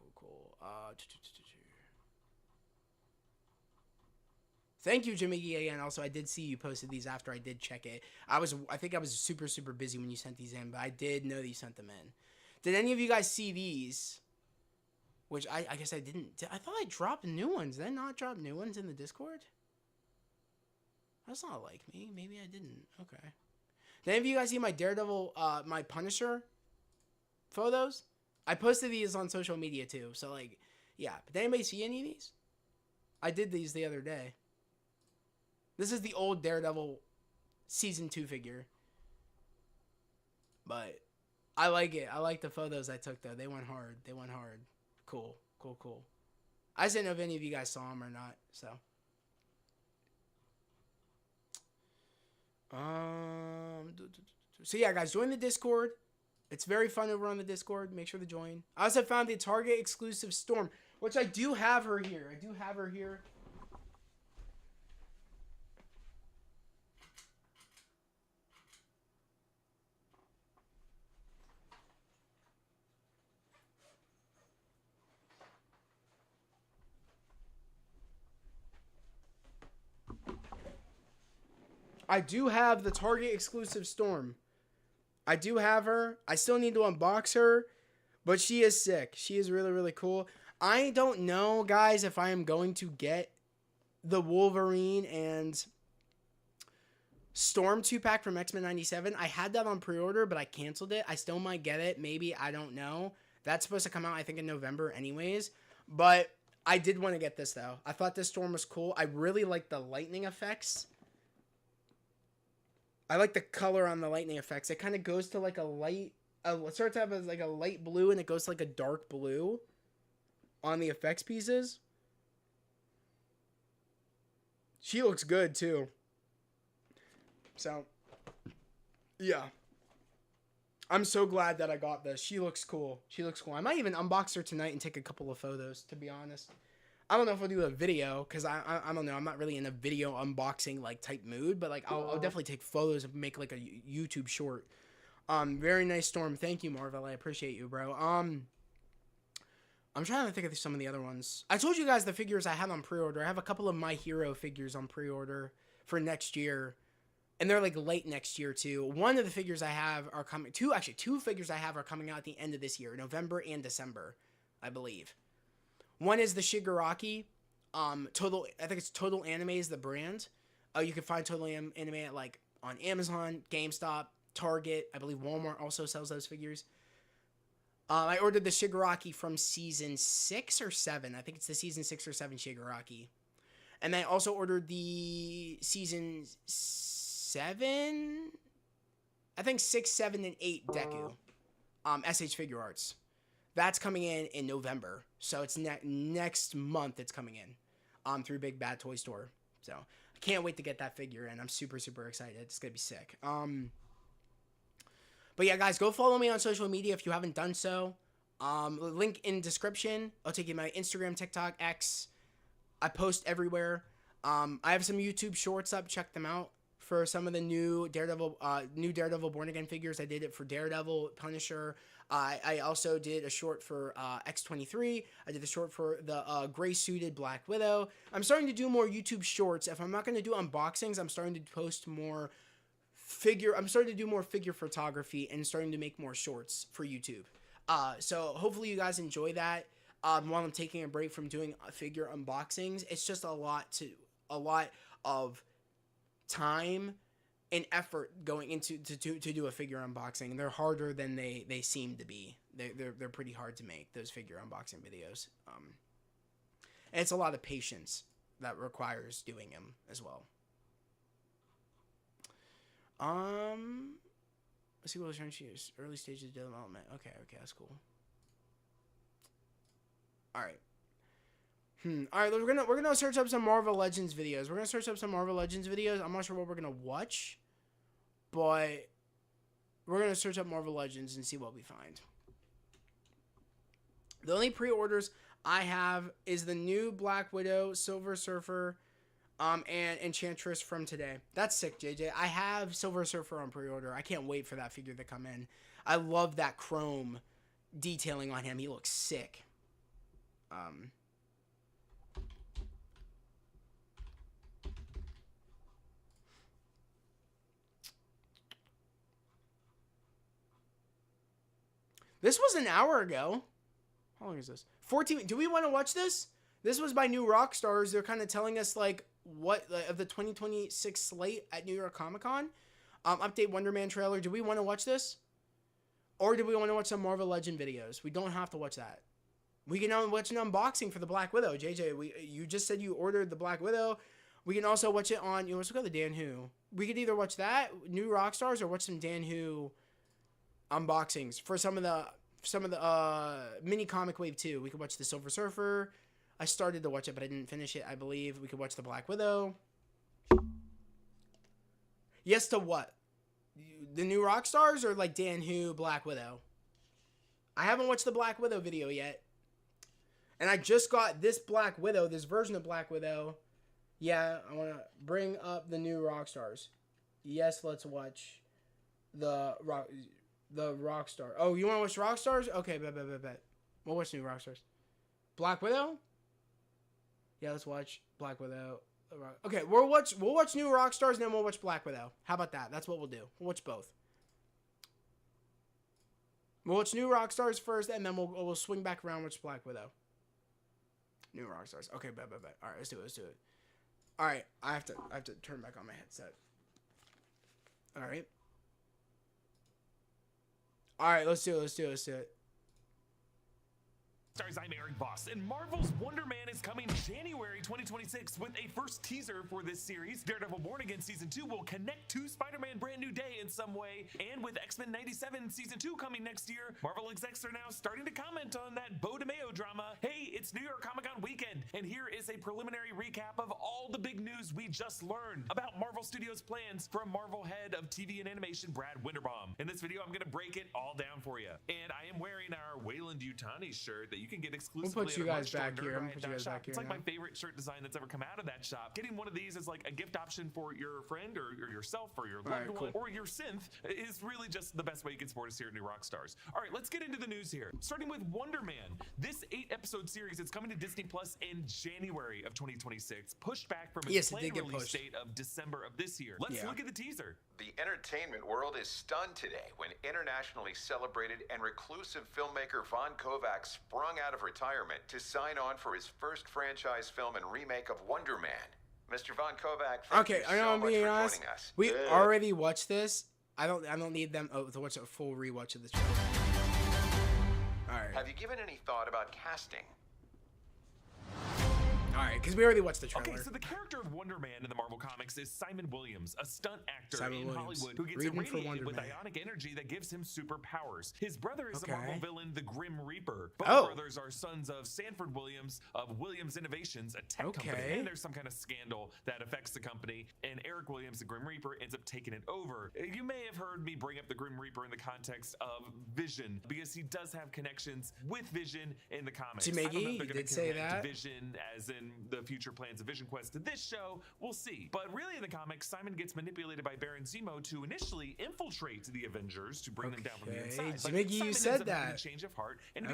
Thank you, Jimmy again. Also, I did see you posted these after I did check it. I think I was super, super busy when you sent these in, but I did know that you sent them in. Did any of you guys see these? Which I guess I didn't. I thought I dropped new ones. Did I not drop new ones in the Discord? That's not like me. Maybe I didn't. Okay. Did any of you guys see my Daredevil, my Punisher photos? I posted these on social media too. So, like, yeah. But did anybody see any of these? I did these the other day. This is the old Daredevil Season 2 figure. But I like it. I like the photos I took, though. They went hard. Cool. I just didn't know if any of you guys saw them or not, so. So yeah, guys, join the Discord. It's very fun over on the Discord. Make sure to join. I also found the Target exclusive Storm, which I do have her here. I do have the Target exclusive Storm. I do have her. I still need to unbox her, but she is sick. She is really, really cool. I don't know, guys, if I am going to get the Wolverine and Storm 2-pack from X-Men 97. I had that on pre-order, but I canceled it. I still might get it. Maybe. I don't know. That's supposed to come out, I think, in November anyways. But I did want to get this, though. I thought this Storm was cool. I really like the lightning effects. I like the color on the lightning effects. It kind of goes to like a light... it starts out as like a light blue, and it goes to like a dark blue on the effects pieces. She looks good, too. So, yeah. I'm so glad that I got this. She looks cool. I might even unbox her tonight and take a couple of photos, to be honest. I don't know if I'll do a video, because I don't know. I'm not really in a video unboxing, like, type mood. But, like, I'll definitely take photos and make, like, a YouTube short. Very nice Storm. Thank you, Marvel. I appreciate you, bro. I'm trying to think of some of the other ones. I told you guys the figures I have on pre-order. I have a couple of My Hero figures on pre-order for next year. And they're, like, late next year, too. One of the figures I have are coming... Two figures I have are coming out at the end of this year. November and December, I believe. One is the Shigaraki. I think it's Total Anime is the brand. You can find Total Anime at, like, on Amazon, GameStop, Target. I believe Walmart also sells those figures. I ordered the Shigaraki from Season 6 or 7. I think it's the Season 6 or 7 Shigaraki. And I also ordered the Season 7... I think 6, 7, and 8 Deku. SH Figure Arts. That's coming in November. So it's next month it's coming in through Big Bad Toy Store. So I can't wait to get that figure in. I'm super, super excited. It's going to be sick. But yeah, guys, go follow me on social media if you haven't done so. Link in description. I'll take you to my Instagram, TikTok, X. I post everywhere. I have some YouTube shorts up. Check them out for some of the new Daredevil Born Again figures. I did it for Daredevil, Punisher. I also did a short for X-23. I did a short for the gray-suited Black Widow. I'm starting to do more YouTube shorts. If I'm not going to do unboxings, I'm starting to post more I'm starting to do more figure photography and starting to make more shorts for YouTube. So hopefully you guys enjoy that. While I'm taking a break from doing figure unboxings, it's just a lot of time an effort going into to do a figure unboxing. They're harder than they seem to be. They're pretty hard to make, those figure unboxing videos. And it's a lot of patience that requires doing them as well. Let's see what I was trying to use. Early stages of development. Okay, that's cool. All right. All right, we're gonna search up some Marvel Legends videos. I'm not sure what we're gonna watch, but we're gonna search up Marvel Legends and see what we find. The only pre-orders I have is the new Black Widow, Silver Surfer, and Enchantress from today. That's sick, JJ. I have Silver Surfer on pre-order. I can't wait for that figure to come in. I love that chrome detailing on him. He looks sick. This was an hour ago. How long is this? 14. Do we want to watch this? This was by New Rockstars. They're kind of telling us like what of the 2026 slate at New York Comic Con. Update Wonder Man trailer. Do we want to watch this? Or do we want to watch some Marvel Legend videos? We don't have to watch that. We can watch an unboxing for the Black Widow. JJ, you just said you ordered the Black Widow. We can also watch it on, let's look at the Dan Who. We could either watch that, New Rockstars, or watch some Dan Who unboxings for some of the mini comic wave 2. We could watch the Silver Surfer. I started to watch it, but I didn't finish it, I believe. We could watch the Black Widow. Yes to what? The New Rockstars or like Dan Who, Black Widow? I haven't watched the Black Widow video yet. And I just got this Black Widow, this version of Black Widow. Yeah, I want to bring up the New Rockstars. Yes, let's watch the Rockstar. Oh, you want to watch Rockstars? Okay, bet. We'll watch New Rockstars. Black Widow? Yeah, let's watch Black Widow. Okay, we'll watch New Rockstars and then we'll watch Black Widow. How about that? That's what we'll do. We'll watch both. We'll watch New Rockstars first and then we'll swing back around and watch Black Widow. New Rockstars. Okay, bet. All right, let's do it. All right, I have to turn back on my headset. All right. All right, let's do it. Stars, I'm Eric Voss, and Marvel's Wonder Man is coming January 2026 with a first teaser for this series. Daredevil Born Again Season 2 will connect to Spider-Man Brand New Day in some way, and with X-Men 97 Season 2 coming next year, Marvel execs are now starting to comment on that Bo DeMeo drama. Hey, it's New York Comic Con weekend, and here is a preliminary recap of all the big news we just learned about Marvel Studios' plans from Marvel head of TV and animation Brad Winderbaum. In this video, I'm going to break it all down for you. And I am wearing our Wayland Yutani shirt that you can get exclusively. We'll put you guys back here. It's like my favorite shirt design that's ever come out of that shop. Getting one of these is like a gift option for your friend or yourself or your loved one or your synth is really just the best way you can support us here at New Rockstars. All right, let's get into the news here. Starting with Wonder Man. This 8-episode series is coming to Disney Plus in January of 2026, pushed back from its planned release date of December of this year. Let's look at the teaser. The entertainment world is stunned today when internationally celebrated and reclusive filmmaker Von Kovac sprung out of retirement to sign on for his first franchise film and remake of Wonder Man. Mr. Von Kovac, thank you so much for joining us. We already watched this. I don't need them to watch a full rewatch of this trailer. All right. Have you given any thought about casting? All right, because we already watched the trailer. Okay, so the character of Wonder Man in the Marvel Comics is Simon Williams, a stunt actor in Hollywood who gets irradiated with ionic energy that gives him superpowers. His brother is the Marvel villain, the Grim Reaper. Both brothers are sons of Sanford Williams of Williams Innovations, a tech company. And there's some kind of scandal that affects the company, and Eric Williams, the Grim Reaper, ends up taking it over. You may have heard me bring up the Grim Reaper in the context of Vision, because he does have connections with Vision in the comics. Jimmy, you did say that. Vision as in the future plans of Vision Quest to this show, we'll see. But really in the comics, Simon gets manipulated by Baron Zemo to initially infiltrate the Avengers to bring them down from the inside. Jimmy, you said that. Change of heart and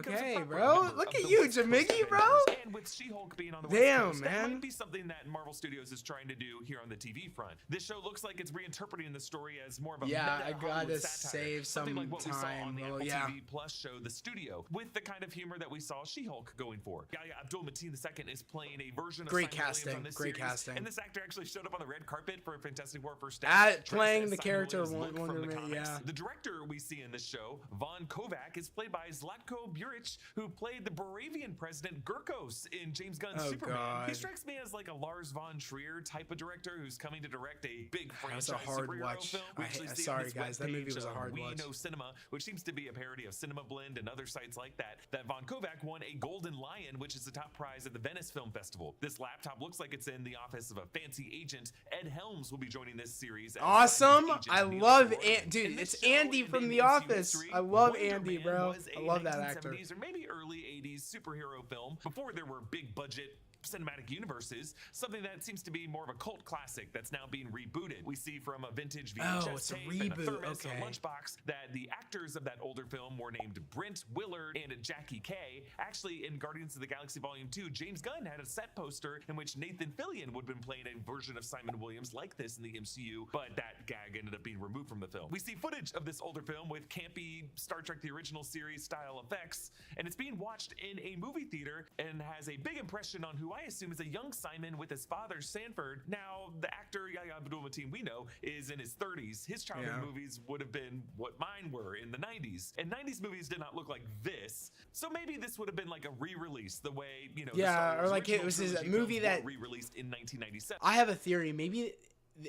bro. Look at you, Jimmy, bro. And with She-Hulk being on the West Coast, man. that might be something that Marvel Studios is trying to do here on the TV front. This show looks like it's reinterpreting the story as more of a meta I gotta Hollywood satire, save some like what we saw on the Apple yeah. TV Plus show The Studio, with the kind of humor that we saw She-Hulk going for. Yahya Abdul-Mateen II is playing a version version of Great Simon Williams casting, on this great series. casting. And this actor actually showed up on the red carpet for Fantastic Four First Steps. dressed Playing as the Simon character of Williams' Luke Wonder from the Man, comics. yeah. The director we see in this show, Von Kovac, is played by Zlatko Buric, who played the Baravian president Gurkos in James Gunn's Oh, Superman. God. He strikes me as like a Lars von Trier type of director who's coming to direct a big That was a franchise hard superhero watch. film. We actually see on Sorry, this guys, that movie webpage, was a hard We watch. Know Cinema, which seems to be a parody of Cinema Blend and other sites like that, that Von Kovac won a Golden Lion, which is the top prize at the Venice Film Festival. This laptop looks like it's in the office of a fancy agent. Ed Helms will be joining this series. As Awesome. agent I in the love Underworld. it. In Dude, this it's show, Andy in from the The MCU Office. history, I love Wonder Andy, Man bro. was I a love that actor. 1970s or maybe early 80s superhero film before there were big budget cinematic universes, something that seems to be more of a cult classic that's now being rebooted. We see from a vintage VHS it's a tape and a reboot, thermos and okay. a lunchbox that the actors of that older film were named Brent Willard and Jackie Kay. Actually, in Guardians of the Galaxy Volume 2, James Gunn had a set poster in which Nathan Fillion would have been playing a version of Simon Williams like this in the MCU, but that gag ended up being removed from the film. We see footage of this older film with campy Star Trek The Original Series style effects, and it's being watched in a movie theater and has a big impression on who I assume is a young Simon with his father, Sanford. Now, the actor Yahya Abdul-Mateen we know is in his 30s. His childhood Yeah. movies would have been what mine were in the 90s. And 90s movies did not look like this. So maybe this would have been like a re-release, the way, you know, the Yeah, Star Wars or like it original was his trilogy movie films that- were re-released in 1997. I have a theory. Maybe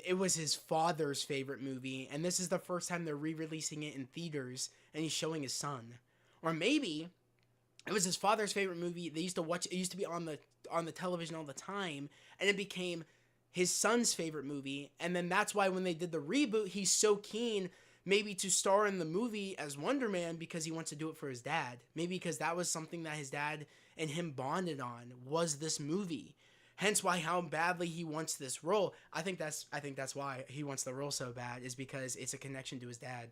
it was his father's favorite movie, and this is the first time they're re-releasing it in theaters, and he's showing his son. Or maybe it was his father's favorite movie. They used to watch. It used to be on the television all the time, and it became his son's favorite movie. And then that's why when they did the reboot, he's so keen maybe to star in the movie as Wonder Man because he wants to do it for his dad. Maybe because that was something that his dad and him bonded on was this movie. Hence why how badly he wants this role. I think that's why he wants the role so bad, is because it's a connection to his dad.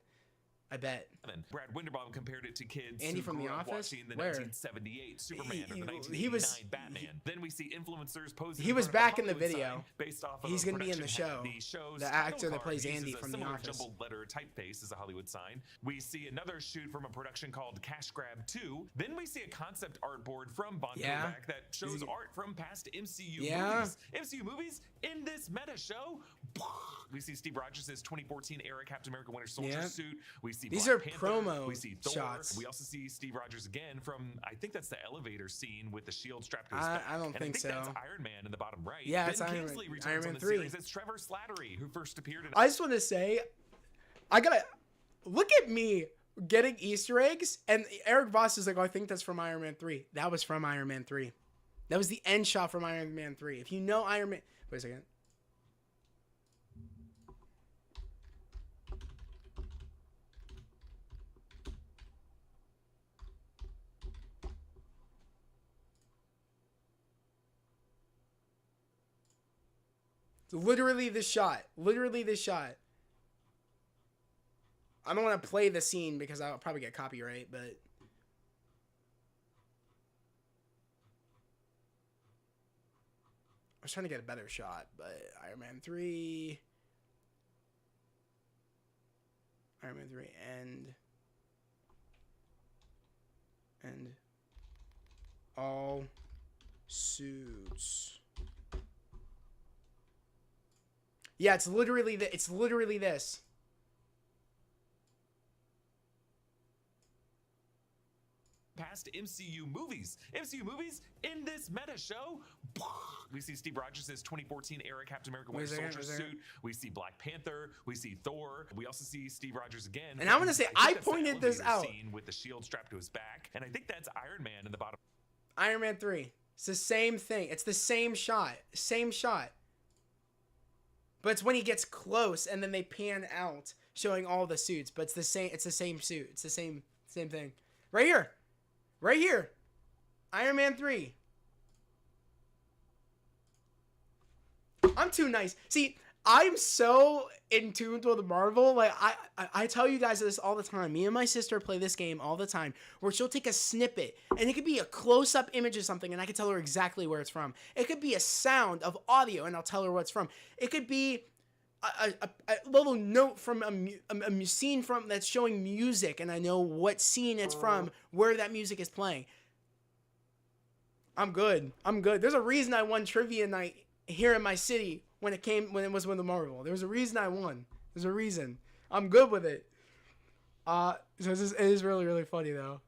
I bet. Brad Winderbaum compared it to kids Andy who from grew The up Office? watching the Where? 1978 Superman or the He 1989 was- Batman. Then we see influencers posing. He in was front of a back in the Hollywood video. sign based off of He's a gonna be in the production hat. show. The show's The title actor that card plays uses Andy a from The similar Office. jumbled letter typeface as a Hollywood sign. We see another shoot from a production called Cash Grab 2. Then we see a concept art board from Von Yeah. Kovac that shows art from past MCU Yeah. movies. MCU movies in this meta show. We see Steve Rogers' 2014 era Captain America Winter Soldier Yeah. suit. We see These Black are Panther. promo We see Thor. shots. We also see Steve Rogers again from, I think that's the elevator scene with the shield strapped to his I back. don't And think I think so. that's Iron Man in the bottom right. Yeah, Ben it's Iron Man- Kingsley returns Iron on Man the 3. series. It's Trevor Slattery who first appeared in. I just want to say, I gotta look at me getting Easter eggs, and Eric Voss is like, oh, I think that's from Iron Man 3. That was from Iron Man 3. That was the end shot from Iron Man 3. If you know Iron Man, wait a second. Literally this shot. Literally this shot. I don't want to play the scene because I'll probably get copyright, but... I was trying to get a better shot, but Iron Man 3... Iron Man 3 and all suits. Yeah, it's literally this. Past MCU movies. MCU movies in this meta show. We see Steve Rogers' 2014 era Captain America Winter Wait a second, Soldier wait a second. suit. We see Black Panther. We see Thor. We also see Steve Rogers again. And I wanna from- say, think I that's the pointed this elevator out. Scene with the shield strapped to his back, and I think that's Iron Man in the bottom. Iron Man 3. It's the same thing. It's the same shot. Same shot. But it's when he gets close and then they pan out showing all the suits. But it's the same suit. It's the same thing. Right here. Right here. Iron Man 3. I'm too nice. See, I'm so in tune with Marvel. Like I tell you guys this all the time. Me and my sister play this game all the time, where she'll take a snippet and it could be a close-up image of something, and I can tell her exactly where it's from. It could be a sound of audio, and I'll tell her what it's from. It could be a little note from a scene from that's showing music, and I know what scene it's from, where that music is playing. I'm good. I'm good. There's a reason I won trivia night here in my city when it was with the Marvel. There was a reason I won. There's a reason. I'm good with it. So it is really, really funny though.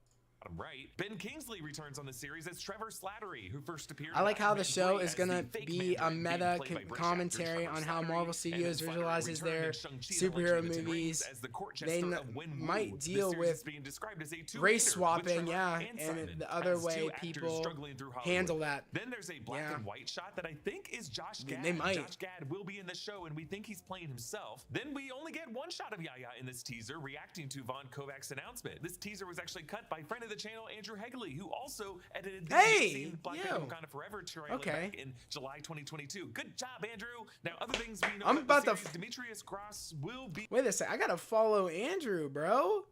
Right. Ben Kingsley returns on the series as Trevor Slattery, who first appeared. I like how the in show Mandarin is going to as the fake be a Mandarin, meta being played by British commentary actor on Trevor how Slattery, Marvel and Studios then Slattery visualizes returned their in Shang-Chi: The superhero Legend of the Ten movies. Rings as the court They jester of Wen Wu. might The deal series is with being described as a two-hander, race with swapping, Trevor yeah, and and Simon the other as way two actors people struggling through Hollywood. handle that. Then there's a black Yeah. and white shot that I think is Josh Gad. They might. Josh Gad will be in the show, and we think he's playing himself. Then we only get one shot of Yaya in this teaser, reacting to Von Kovac's announcement. This teaser was actually cut by friend of the channel Andrew Hegley, who also edited the amazing Black Panther: Wakanda Forever trailer back in July 2022. Good job, Andrew. Now, other things we know I'm about the to series, Demetrius Gross will be. Wait a sec. I gotta follow Andrew, bro.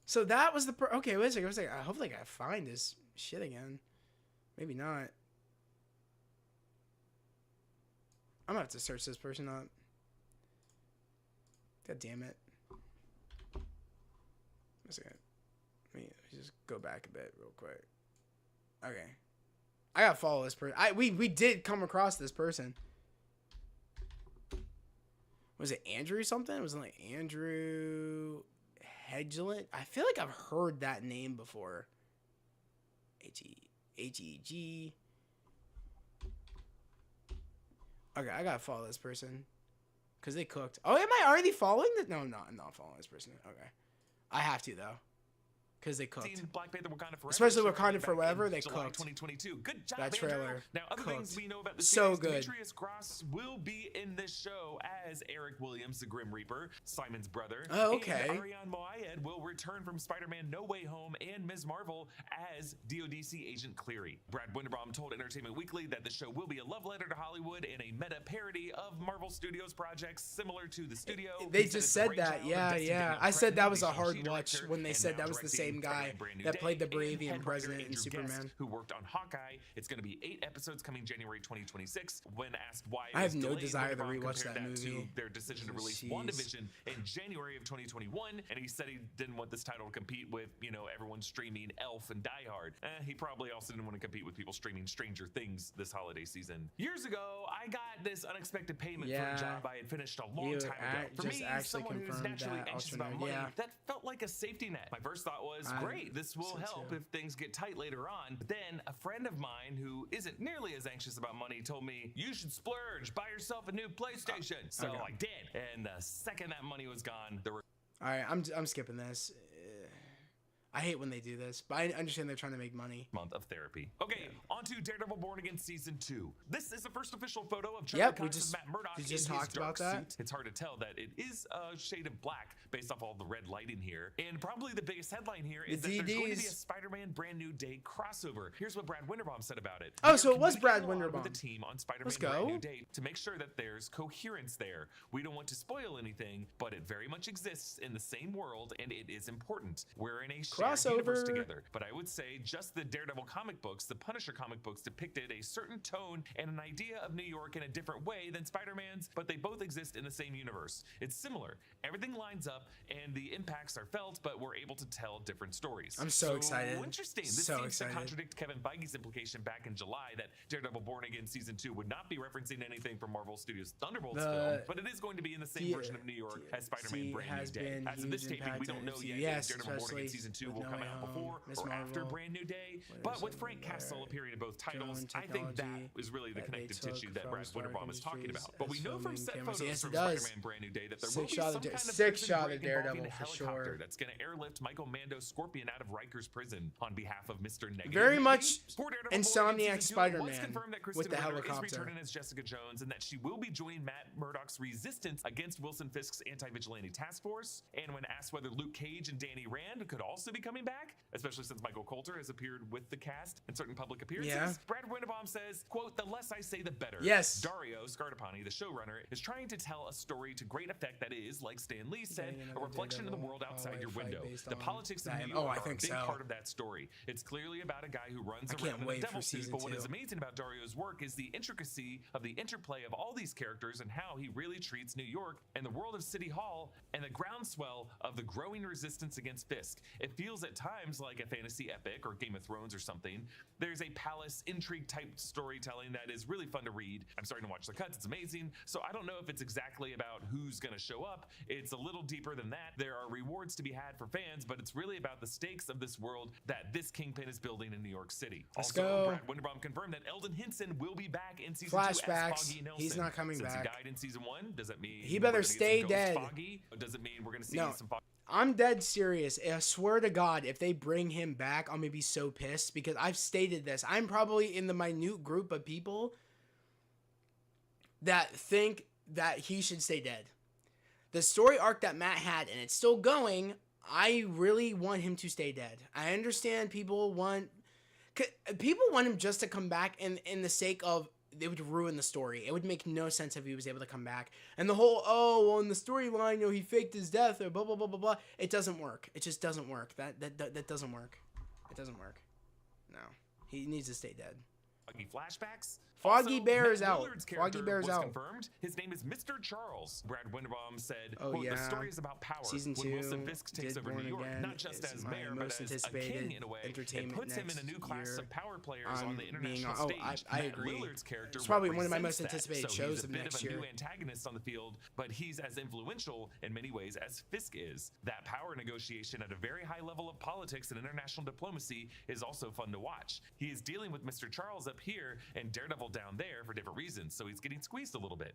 So that was the okay. Wait a second. I hopefully I find this shit again. Maybe not. I'm gonna have to search this person up. God damn it. Wait a second. Let me just go back a bit real quick. Okay. I gotta follow this person. We did come across this person. Was it Andrew something? Was it like Andrew Hedgeland? I feel like I've heard that name before. H-E-G. Okay, I gotta follow this person. Because they cooked. Oh, am I already following this? No, I'm not following this person. Okay. I have to, though. Because they cooked. Black Panther: Wakanda Forever, especially Wakanda Forever, they July cooked. 2022. Good job, That trailer. Andrew. Now, other things we know about the So series, good. Demetrius Gross will be in this show as Eric Williams, the Grim Reaper, Simon's brother. Oh, okay. And Ariane Moayed will return from Spider-Man: No Way Home and Ms. Marvel as DODC agent Cleary. Brad Winderbaum told Entertainment Weekly that the show will be a love letter to Hollywood and a meta parody of Marvel Studios projects similar to the studio. They He just said said it's a that. brainchild of Yeah, Destin yeah. Daniel I said that was a Cretton, the hard Shang-Chi watch director, when they and said now that was the directing same guy Spider-Man: Brand New that played the Day, Bravian and president in Andrew Superman. Guest, who worked on Hawkeye. It's going to be 8 episodes coming January 2026. When asked why it I have was no delayed, desire to Winderbaum rewatch compared that movie. to their decision to release Jeez. WandaVision in January of 2021, and he said he didn't want this title to compete with, everyone streaming Elf and Die Hard. He probably also didn't want to compete with people streaming Stranger Things this holiday season. Years ago, I got this unexpected payment for a job I had finished a long time ago. For just me, actually someone who's confirmed naturally that anxious about alternate, money, that felt like a safety net. My first thought was, great, this will so help too. if things get tight later on. But then a friend of mine who isn't nearly as anxious about money told me, you should splurge, buy yourself a new PlayStation. So I did. And the second that money was gone, there were All right, I'm skipping this. I hate when they do this, but I understand they're trying to make money. month of therapy. Okay, on to Daredevil Born Again Season 2. This is the first official photo of Charlie Cox's Matt Murdock in his talked dark about that. suit. It's hard to tell that it is a shade of black based off all the red lighting here. And probably the biggest headline here is that there's going to be a Spider-Man Brand New Day crossover. Here's what Brad Winderbaum said about it. Oh, We so are it was Brad communicating along Winderbaum. with the team on Spider-Man Let's Brand go. New Day to make sure that there's coherence there. We don't want to spoil anything, but it very much exists in the same world, and it is important. We're in a shared universe Crossover. together. But I would say just the Daredevil comic books, the Punisher comic books depicted a certain tone and an idea of New York in a different way than Spider-Man's, but they both exist in the same universe. It's similar. Everything lines up and the impacts are felt, but we're able to tell different stories. I'm so excited. Interesting. This So seems excited. to contradict Kevin Feige's implication back in July that Daredevil Born Again Season 2 would not be referencing anything from Marvel Studios' Thunderbolts film, but it is going to be in the same version of New York as Spider-Man Brand New Day. As of this taping, we don't know yet if Daredevil Born Again Season 2 will come out before or after Brand New Day. But with Frank Castle appearing in both titles, I think that is really the connective tissue that Brad Winderbaum is talking about. But we know from set photos from Spider-Man Brand New Day that there will be some kind of prison break involving a helicopter that's going to airlift Michael Mando's Scorpion out of Rikers prison on behalf of Mr. Negative. Very much For Daredevil Born Again Insomniac Season 2, it was Spider-Man confirmed that Kristen with the Ritter helicopter. is returning as Jessica Jones and that she will be joining Matt Murdock's resistance against Wilson Fisk's anti-vigilante task force. And when asked whether Luke Cage and Danny Rand could also be coming back, especially since Michael Coulter has appeared with the cast in certain public appearances, Brad Winderbaum says, quote, the less I say, the better. Yes. Dario Scardapani, the showrunner, is trying to tell a story to great effect that is, like Stan Lee said, a reflection of the world outside your window. The politics of New York are a big part of that story. It's clearly about a guy who runs around in a devil suit, but what is amazing about Dario's work is the intricacy of the interplay of all these characters and how he really treats New York and the world of City Hall and the groundswell of the growing resistance against Fisk. It feels feels at times like a fantasy epic or Game of Thrones or something. There's a palace intrigue type storytelling that is really fun to read. I'm starting to watch the cuts, it's amazing. So I don't know if it's exactly about who's gonna show up. It's a little deeper than that. There are rewards to be had for fans, but it's really about the stakes of this world that this Kingpin is building in New York City. Let's Also, go. Brad Winderbaum confirmed that Eldon Henson will be back in season 2 as Flashbacks. Foggy Nelson. He's not coming Since back. he died in season 1, does that mean He better we're gonna get stay some Ghost dead. Foggy? Or does it mean we're gonna see No. some Foggy? I'm dead serious. I swear to God, if they bring him back, I'm gonna be so pissed because I've stated this. I'm probably in the minute group of people that think that he should stay dead. The story arc that Matt had, and it's still going, I really want him to stay dead. I understand people want him just to come back in the sake of it would ruin the story. It would make no sense if he was able to come back. And the whole, oh, well, in the storyline, he faked his death or blah, blah, blah, blah, blah. It doesn't work. It just doesn't work. That doesn't work. It doesn't work. No. He needs to stay dead. Foggy flashbacks. Foggy Also, Bear Matt is out. Willard's Foggy character Bear is was out. confirmed. His name is Mr. Charles. Brad Winderbaum said, Oh, quote, yeah. the story is about power. Season when 2 Wilson Fisk takes did over Born New York, Again not just is as my mayor, most but as a anticipated king in a way. It entertainment puts him in a new next class year. of power players I'm on the international being- oh, stage. I Matt agree. Willard's character It's probably one of my represents most anticipated that. shows he's of a bit next of a year. new antagonist on the field, but he's as influential in many ways as Fisk is. That power negotiation at a very high level of politics and international diplomacy is also fun to watch. He is dealing with Mr. Charles up here and Daredevil down there for different reasons, so he's getting squeezed a little bit.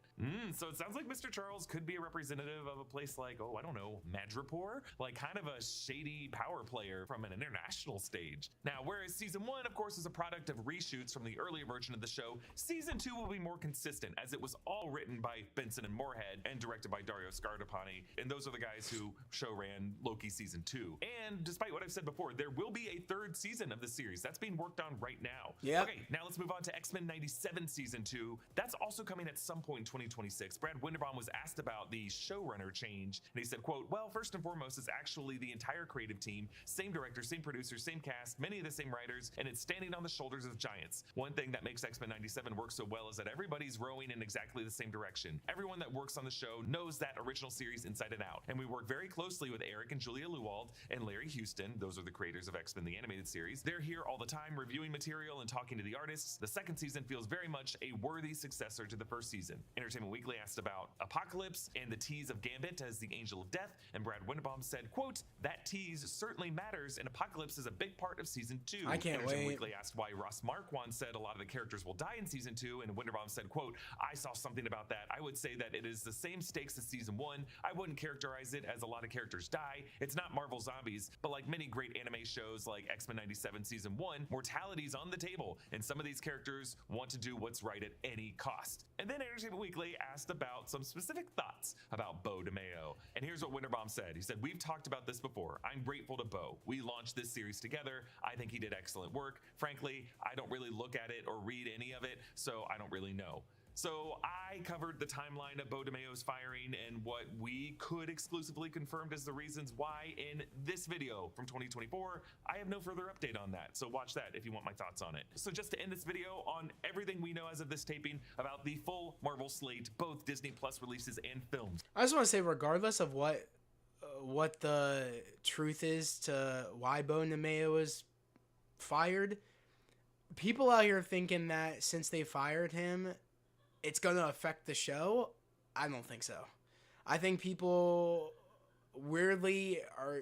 So it sounds like Mr. Charles could be a representative of a place like, oh, I don't know, Madripoor? Like kind of a shady power player from an international stage. Now, whereas season 1, of course, is a product of reshoots from the earlier version of the show, season 2 will be more consistent as it was all written by Benson and Moorhead and directed by Dario Scardapani, and those are the guys who show ran Loki season 2. And despite what I've said before, there will be a 3rd season of the series. That's being worked on right now. Yep. Okay, now let's move on to X-Men 97 season 2. That's also coming at some point in 2026. Brad Winderbaum was asked about the showrunner change, and he said, quote, well, first and foremost, it's actually the entire creative team, same director, same producer, same cast, many of the same writers, and it's standing on the shoulders of giants. One thing that makes X-Men 97 work so well is that everybody's rowing in exactly the same direction. Everyone that works on the show knows that original series inside and out, and we work very closely with Eric and Julia Lewald and Larry Houston. Those are the creators of X-Men the animated series. They're here all the time reviewing material and talking to the artists. The 2nd season feels very much a worthy successor to the 1st season. Entertainment Weekly asked about Apocalypse and the tease of Gambit as the Angel of Death, and Brad Winderbaum said, quote, that tease certainly matters, and Apocalypse is a big part of season 2. I can't Entertainment wait. Weekly asked why Ross Marquand said a lot of the characters will die in season 2, and Winderbaum said, quote, I saw something about that. I would say that it is the same stakes as season 1. I wouldn't characterize it as a lot of characters die. It's not Marvel Zombies, but like many great anime shows like X-Men 97 season 1, mortality's on the table, and some of these characters want to do what's right at any cost. And then Entertainment Weekly asked about some specific thoughts about Beau DeMayo. And here's what Winderbaum said. He said, we've talked about this before. I'm grateful to Beau. We launched this series together. I think he did excellent work. Frankly, I don't really look at it or read any of it, so I don't really know. So I covered the timeline of Beau DeMayo's firing and what we could exclusively confirmed as the reasons why in this video from 2024. I have no further update on that, so watch that if you want my thoughts on it. So just to end this video on everything we know as of this taping about the full Marvel slate, both Disney Plus releases and films. I just want to say, regardless of what the truth is to why Beau DeMayo was fired, people out here thinking that since they fired him, it's going to affect the show. I don't think so. I think people weirdly are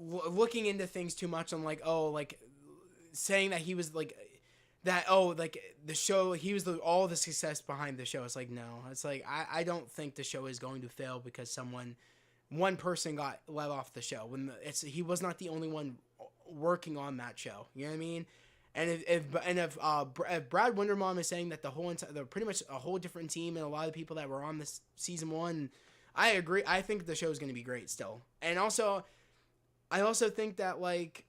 looking into things too much on like, oh, like saying that he was like that, oh, like the show, he was all the success behind the show. It's like, no, it's like, I don't think the show is going to fail because one person got let off the show when he was not the only one working on that show. You know what I mean? And if Brad Winderbaum is saying that they're pretty much a whole different team and a lot of people that were on this season 1, I agree. I think the show is going to be great still. And also, I also think that, like,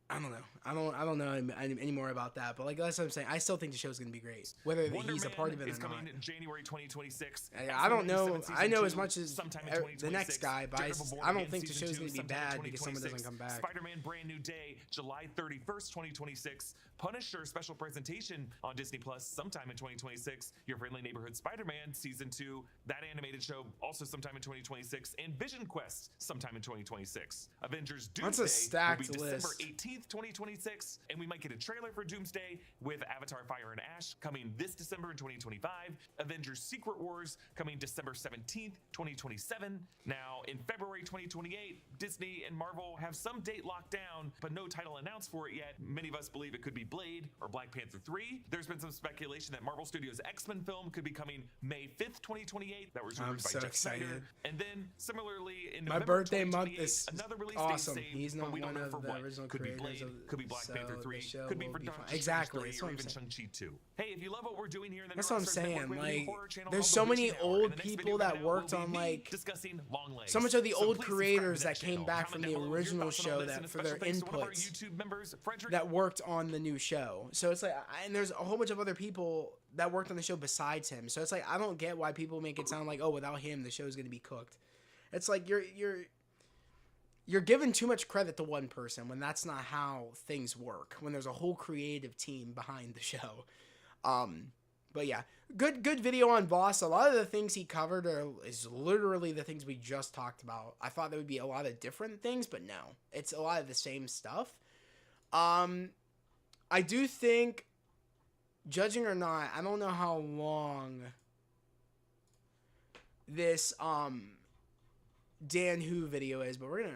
I don't know. I don't know any more about that, but like that's what I'm saying. I still think the show's gonna be great, whether Wonder he's a Man part of it is or not. coming in January 2026. I don't know. X-Men I know 97 as much as sometime in the next 2026. guy, but Daredevil Born I don't Again think the Season show's 2 gonna be sometime in bad because someone doesn't 2026. come back. Spider-Man Brand New Day, July 31st, 2026. Punisher special presentation on Disney Plus sometime in 2026. Your Friendly Neighborhood Spider-Man Season 2, that animated show also sometime in 2026. And Vision Quest sometime in 2026. Avengers That's a Doomsday stacked will be December list. 18th, 2026. And we might get a trailer for Doomsday with Avatar Fire and Ash coming this December in 2025. Avengers Secret Wars coming December 17th, 2027. Now, in February 2028, Disney and Marvel have some date locked down, but no title announced for it yet. Many of us believe it could be Blade or Black Panther 3. There's been some speculation that Marvel Studios' X-Men film could be coming May 5th, 2028. That was I'm rumored by so Jack excited. Snyder. And then, similarly, in My November birthday month 2028, is another release awesome. date saved, He's but not we don't one know of for the what. original Could be creators Blade, of- could be Black so Panther the 3, show could be will for be Doctor fun. Strange Exactly, 3, that's or what I'm even saying. Shang-Chi 2. Hey, if you love what we're doing here in the That's what I'm Neurosurge saying. Network, we have a new Like, horror channel there's called so The many Witching Hour, old and the next people video that coming out worked will be on, me like, discussing long legs. so much of the So old please subscribe creators to that came channel. back Comment from down the below with your original thoughts on show all this, that and a for special their thanks to one of our inputs YouTube members, Frederick. that worked on the new show. So it's like, and there's a whole bunch of other people that worked on the show besides him. So it's like, I don't get why people make it sound like, oh, without him, the show's gonna be cooked. It's like you're giving too much credit to one person when that's not how things work. When there's a whole creative team behind the show. But yeah, good video on Voss. A lot of the things he covered is literally the things we just talked about. I thought there would be a lot of different things, but no, it's a lot of the same stuff. I do think, judging or not, I don't know how long this Dan Who video is, but we're gonna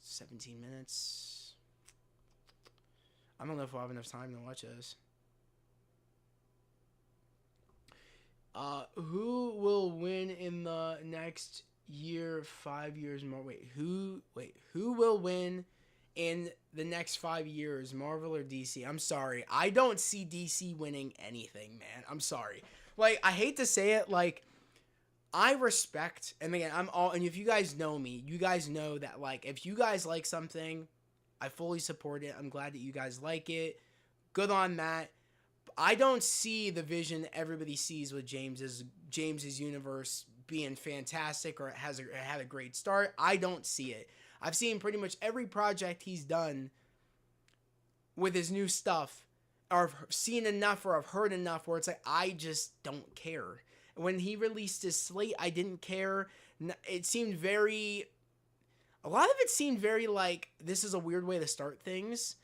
17 minutes. I don't know if we'll have enough time to watch this. Who will win in the next year, 5 years more? Who will win in the next 5 years, Marvel or DC? I'm sorry. I don't see DC winning anything, man. I'm sorry. Like, I hate to say it, like, I respect, and again, and if you guys know me, you guys know that, like, if you guys like something, I fully support it. I'm glad that you guys like it. Good on that. I don't see the vision everybody sees with James's universe being fantastic, or it had a great start. I don't see it. I've seen pretty much every project he's done with his new stuff, or I've seen enough, or I've heard enough where it's like, I just don't care. When he released his slate, I didn't care. It seemed very... A lot of it seemed very like, this is a weird way to start things.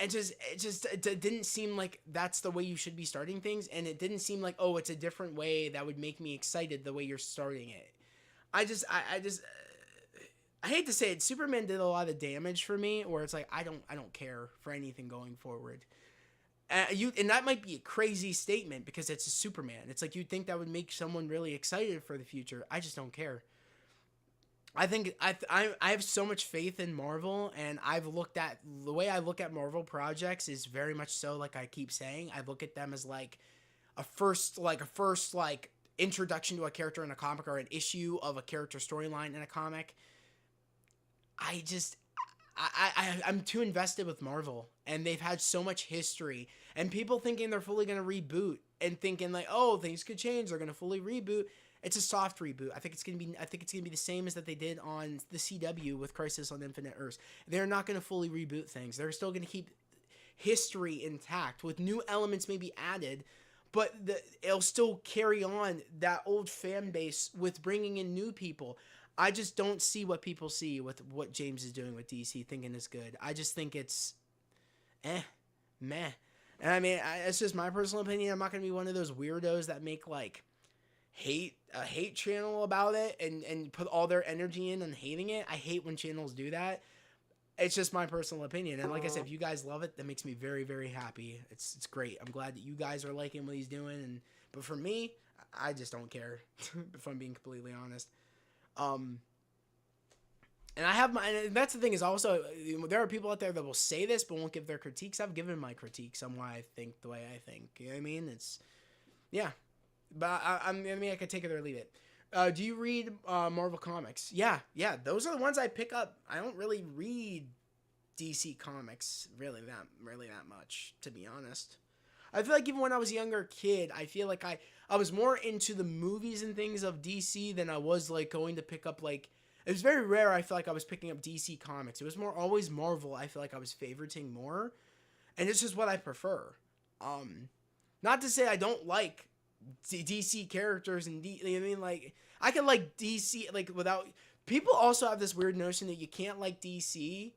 It didn't seem like that's the way you should be starting things. And it didn't seem like, oh, it's a different way that would make me excited the way you're starting it. I hate to say it, Superman did a lot of damage for me, where it's like, I don't care for anything going forward. And that might be a crazy statement because it's a Superman. It's like, you'd think that would make someone really excited for the future. I just don't care. I think I have so much faith in Marvel, and the way I look at Marvel projects is very much so, like I keep saying, I look at them as like a first introduction to a character in a comic, or an issue of a character storyline in a comic. I'm too invested with Marvel, and they've had so much history, and people thinking they're fully going to reboot and thinking like, oh, things could change, they're going to fully reboot. It's a soft reboot. I think it's going to be the same as that they did on the CW with Crisis on Infinite Earths. They're not going to fully reboot things. They're still going to keep history intact with new elements maybe added, but it'll still carry on that old fan base with bringing in new people. I just don't see what people see with what James is doing with DC thinking is good. I just think it's meh. And I mean, it's just my personal opinion. I'm not going to be one of those weirdos that make like a hate channel about it and put all their energy in and hating it. I hate when channels do that. It's just my personal opinion. And like I said, if you guys love it, that makes me very, very happy. It's great. I'm glad that you guys are liking what he's doing. But for me, I just don't care, if I'm being completely honest. And that's the thing is also, there are people out there that will say this but won't give their critiques. I've given my critiques on why I think the way I think. You know what I mean? Yeah. But I mean, I could take it or leave it. Do you read Marvel Comics? Yeah. Those are the ones I pick up. I don't really read DC Comics really that much, to be honest. I feel like even when I was a younger kid, I feel like I was more into the movies and things of DC than I was like going to pick up like, it was very rare. I feel like I was picking up DC Comics. It was more always Marvel. I feel like I was favoriting more, and it's just what I prefer. Not to say I don't like DC characters and I mean, like, I can like DC like without. People also have this weird notion that you can't like DC.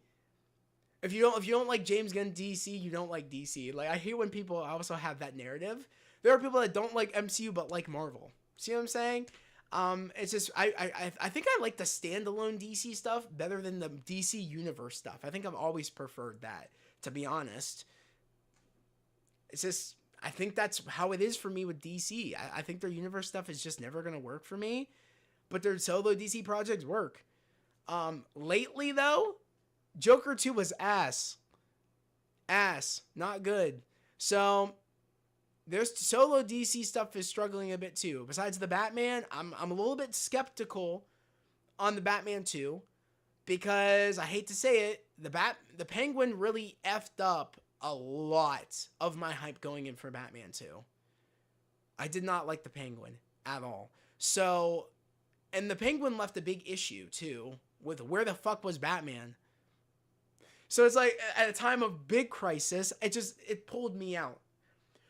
If you don't like James Gunn DC, you don't like DC. Like, I hate when people also have that narrative. There are people that don't like MCU but like Marvel. See what I'm saying? It's just I think I like the standalone DC stuff better than the DC universe stuff. I think I've always preferred that, to be honest. It's just, I think that's how it is for me with DC. I think their universe stuff is just never gonna work for me, but their solo DC projects work. Lately though, Joker 2 was ass, not good. So there's solo DC stuff is struggling a bit too. Besides the Batman, I'm a little bit skeptical on the Batman 2 because I hate to say it, the Penguin really effed up a lot of my hype going in for Batman 2. I did not like the Penguin at all. So, and the Penguin left a big issue too with where the fuck was Batman. So it's like at a time of big crisis, it pulled me out.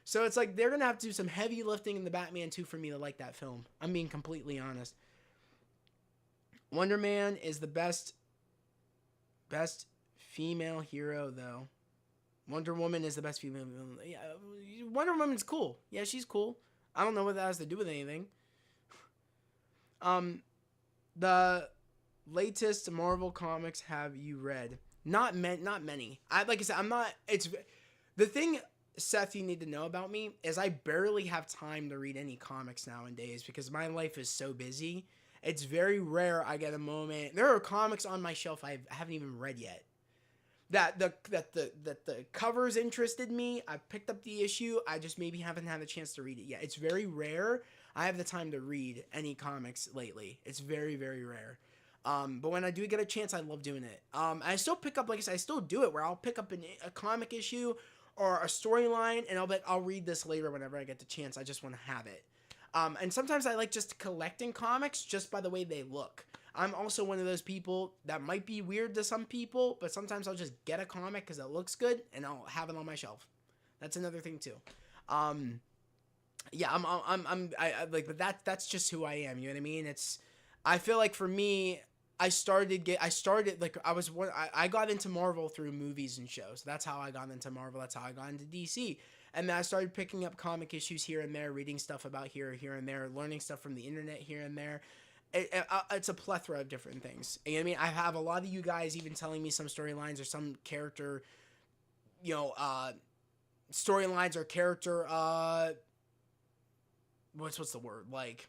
So it's like they're going to have to do some heavy lifting in the Batman 2 for me to like that film. I'm being completely honest. Wonder Man is the best female hero though. Wonder Woman is the best female. Yeah, Wonder Woman's cool. Yeah, she's cool. I don't know what that has to do with anything. The latest Marvel comics have you read? Not many. Like I said, I'm not. It's the thing, Seth. You need to know about me is I barely have time to read any comics nowadays because my life is so busy. It's very rare I get a moment. There are comics on my shelf I haven't even read yet. That the covers interested me. I picked up the issue. I just maybe haven't had a chance to read it yet. It's very rare I have the time to read any comics lately. It's very, very rare. But when I do get a chance, I love doing it. I still pick up, like I said, I still do it where I'll pick up a comic issue or a storyline and I'll read this later whenever I get the chance. I just want to have it. And sometimes I like just collecting comics just by the way they look. I'm also one of those people that might be weird to some people, but sometimes I'll just get a comic because it looks good and I'll have it on my shelf. That's another thing too. Yeah, but that's just who I am. You know what I mean? I feel like for me, I got into Marvel through movies and shows. That's how I got into Marvel. That's how I got into DC. And then I started picking up comic issues here and there, reading stuff about here and there, learning stuff from the internet here and there. It's a plethora of different things. You know what I mean? I have a lot of you guys even telling me some storylines or some character, storylines or character, what's the word? Like,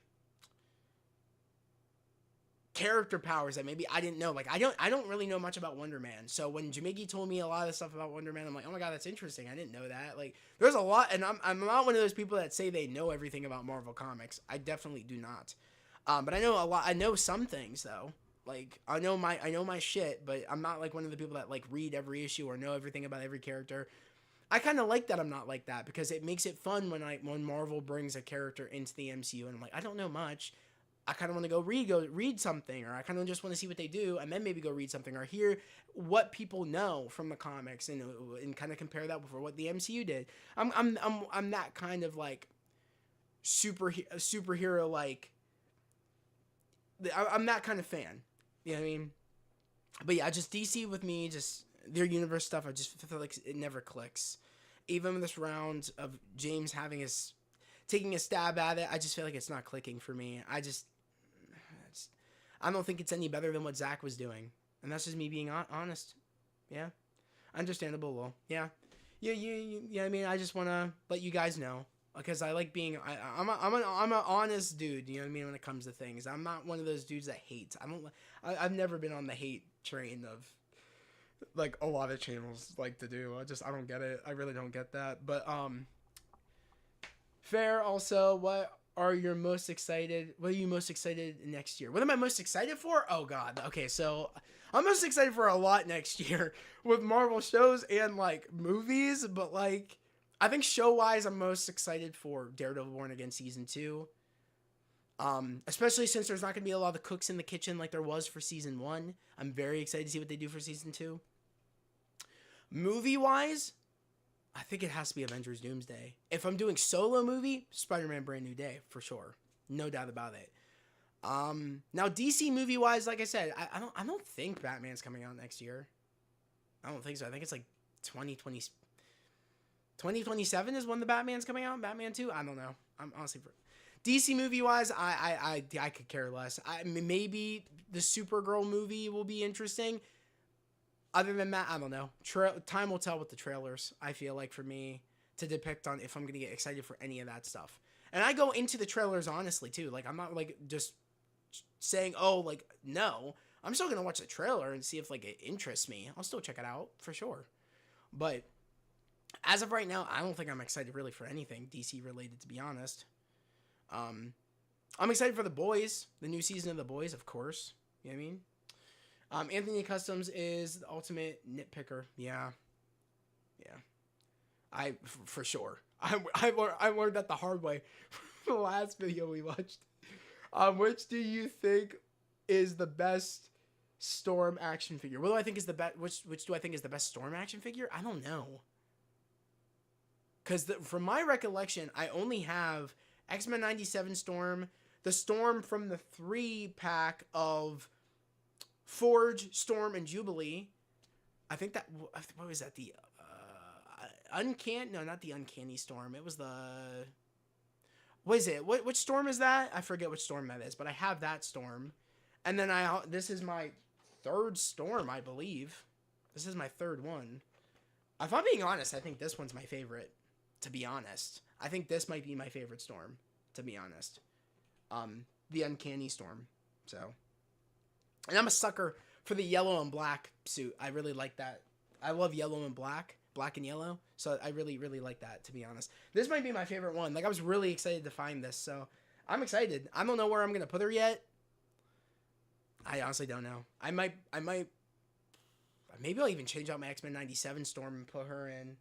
character powers that maybe I didn't know. Like, I don't really know much about Wonder Man. So when Jamigi told me a lot of stuff about Wonder Man, I'm like, oh my god, that's interesting. I didn't know that. Like, there's a lot, and I'm not one of those people that say they know everything about Marvel Comics. I definitely do not. But I know a lot. I know some things though. Like, I know my shit, but I'm not like one of the people that like read every issue or know everything about every character. I kind of like that I'm not like that because it makes it fun when Marvel brings a character into the MCU and I'm like, I don't know much. I kind of want to go read something, or I kind of just want to see what they do and then maybe go read something or hear what people know from the comics and kind of compare that with what the MCU did. I'm that kind of like superhero like. I'm that kind of fan. You know what I mean? But yeah, just DC with me, just their universe stuff, I just feel like it never clicks. Even with this round of James taking a stab at it, I just feel like it's not clicking for me. I don't think it's any better than what Zach was doing. And that's just me being honest. Yeah. Understandable, Will. Yeah. Yeah, I mean, I just want to let you guys know. Because I like being, I'm an honest dude, you know what I mean, when it comes to things. I'm not one of those dudes that hates. I've never been on the hate train of, like, a lot of channels like to do. I don't get it. I really don't get that. But, fair also, what are you most excited next year? What am I most excited for? Oh god. Okay, so I'm most excited for a lot next year with Marvel shows and like movies, but like I think show wise I'm most excited for Daredevil Born Again season 2. Especially since there's not going to be a lot of cooks in the kitchen like there was for season 1. I'm very excited to see what they do for season 2. Movie wise, I think it has to be Avengers Doomsday. If I'm doing solo movie, Spider-Man Brand New Day, for sure. No doubt about it. Now DC movie wise, like I said, I don't think Batman's coming out next year. I don't think so. I think it's like 2027 is when the Batman's coming out. Batman 2? I don't know. I'm honestly DC movie wise, I could care less. Maybe the Supergirl movie will be interesting. Other than that, I don't know. Time will tell with the trailers, I feel like, for me to depict on if I'm going to get excited for any of that stuff. And I go into the trailers honestly, too. Like, I'm not, like, just saying, oh, like, no. I'm still going to watch the trailer and see if, like, it interests me. I'll still check it out, for sure. But as of right now, I don't think I'm excited really for anything DC related, to be honest. I'm excited for The Boys, the new season of The Boys, of course. You know what I mean? Anthony Customs is the ultimate nitpicker. Yeah. For sure. I learned that the hard way from the last video we watched. Which do you think is the best Storm action figure? What do I think is the best? Which do I think is the best Storm action figure? I don't know. Because from my recollection, I only have X-Men 97 Storm, the Storm from the 3-pack of Forge, Storm, and Jubilee. I think that, what was that? The not the Uncanny Storm. It was the, what is it? Which Storm is that? I forget which Storm that is, but I have that Storm. And then this is my 3rd Storm, I believe. This is my 3rd one. If I'm being honest, I think this one's my favorite, to be honest. I think this might be my favorite Storm, to be honest. The Uncanny Storm. So, and I'm a sucker for the yellow and black suit. I really like that. I love yellow and black and yellow. So I really, really like that, to be honest. This might be my favorite one. Like, I was really excited to find this. So I'm excited. I don't know where I'm going to put her yet. I honestly don't know. I might, maybe I'll even change out my X-Men 97 Storm and put her in.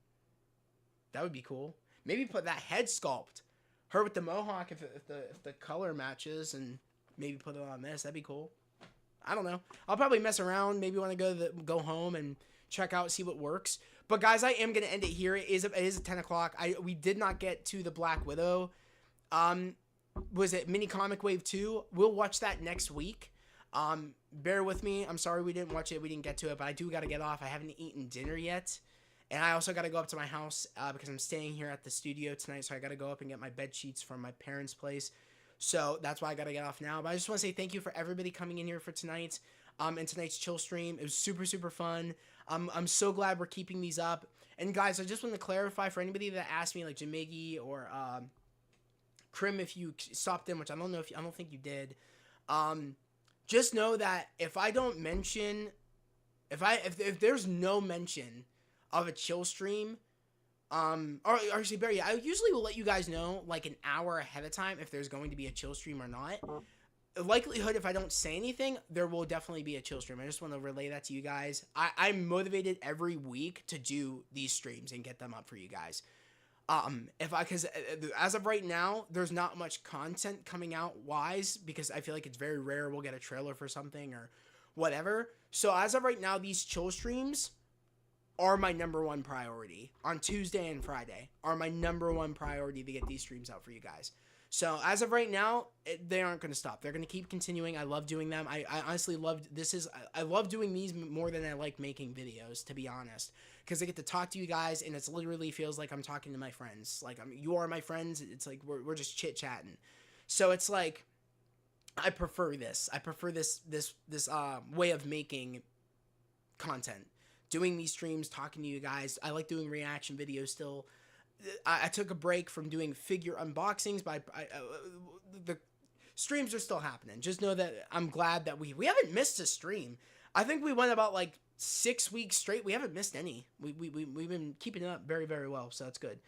That would be cool. Maybe put that head sculpt. Her with the mohawk if the color matches, and maybe put it on this. That'd be cool. I don't know. I'll probably mess around. Maybe want to go home and check out, see what works. But guys, I am gonna end it here. It is at 10 o'clock. We did not get to the Black Widow. Was it Mini Comic Wave 2? We'll watch that next week. Bear with me. I'm sorry we didn't watch it. We didn't get to it, but I do gotta get off. I haven't eaten dinner yet. And I also gotta go up to my house because I'm staying here at the studio tonight. So I gotta go up and get my bed sheets from my parents' place. So that's why I gotta get off now. But I just want to say thank you for everybody coming in here for tonight. And tonight's chill stream. It was super, super fun. I'm so glad we're keeping these up. And guys, I just want to clarify for anybody that asked me, like Jamigi or Krim, if you stopped in, which I don't know I don't think you did. Just know that if I don't mention, if there's no mention of a chill stream, or actually, Barry, I usually will let you guys know like an hour ahead of time if there's going to be a chill stream or not. The likelihood, if I don't say anything, there will definitely be a chill stream. I just want to relay that to you guys. I'm motivated every week to do these streams and get them up for you guys. Because as of right now, there's not much content coming out wise, because I feel like it's very rare we'll get a trailer for something or whatever. So as of right now, these chill streams are my number one priority. On Tuesday and Friday are my number one priority to get these streams out for you guys. So as of right now, they aren't going to stop. They're going to keep continuing. I love doing them. I honestly I love doing these more than I like making videos, to be honest, because I get to talk to you guys, and it's literally feels like I'm talking to my friends. Like, you are my friends. It's like we're just chit chatting. So it's like, I prefer this. I prefer this way of making content, doing these streams, talking to you guys. I like doing reaction videos still. I took a break from doing figure unboxings, but the streams are still happening. Just know that I'm glad that we haven't missed a stream. I think we went about like 6 weeks straight. We haven't missed any. We've been keeping it up very, very well, so that's good.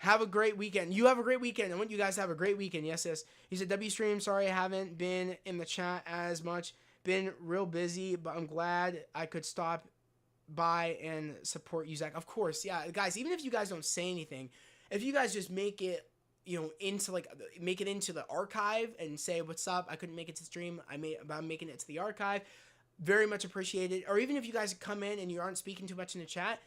Have a great weekend. You have a great weekend. I want you guys to have a great weekend. Yes, yes. He said, W stream, sorry I haven't been in the chat as much. Been real busy, but I'm glad I could stop by and support you, Zach. Of course, yeah. Guys, even if you guys don't say anything, if you guys just make it, make it into the archive and say, what's up? I couldn't make it to stream. I'm making it to the archive. Very much appreciated. Or even if you guys come in and you aren't speaking too much in the chat,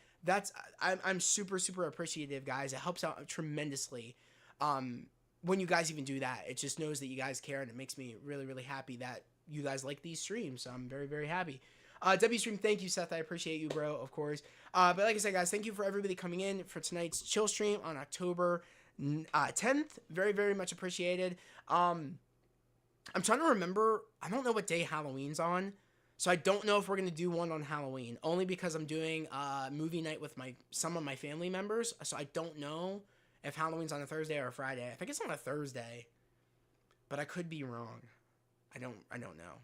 I'm super, super appreciative, guys. It helps out tremendously when you guys even do that. It just knows that you guys care, and it makes me really, really happy that you guys like these streams. So I'm very, very happy. W stream, thank you, Seth. I appreciate you, bro, of course. But like I said, guys, thank you for everybody coming in for tonight's chill stream on October 10th. Very, very much appreciated. I'm trying to remember. I don't know what day Halloween's on. So I don't know if we're going to do one on Halloween, only because I'm doing movie night with some of my family members. So I don't know if Halloween's on a Thursday or a Friday. I think it's on a Thursday, but I could be wrong. I don't know.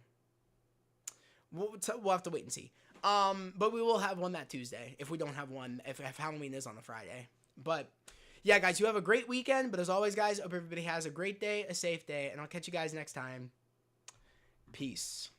We'll have to wait and see. But we will have one that Tuesday if we don't have one, if Halloween is on the Friday. But yeah, guys, you have a great weekend. But as always, guys, hope everybody has a great day, a safe day, and I'll catch you guys next time. Peace.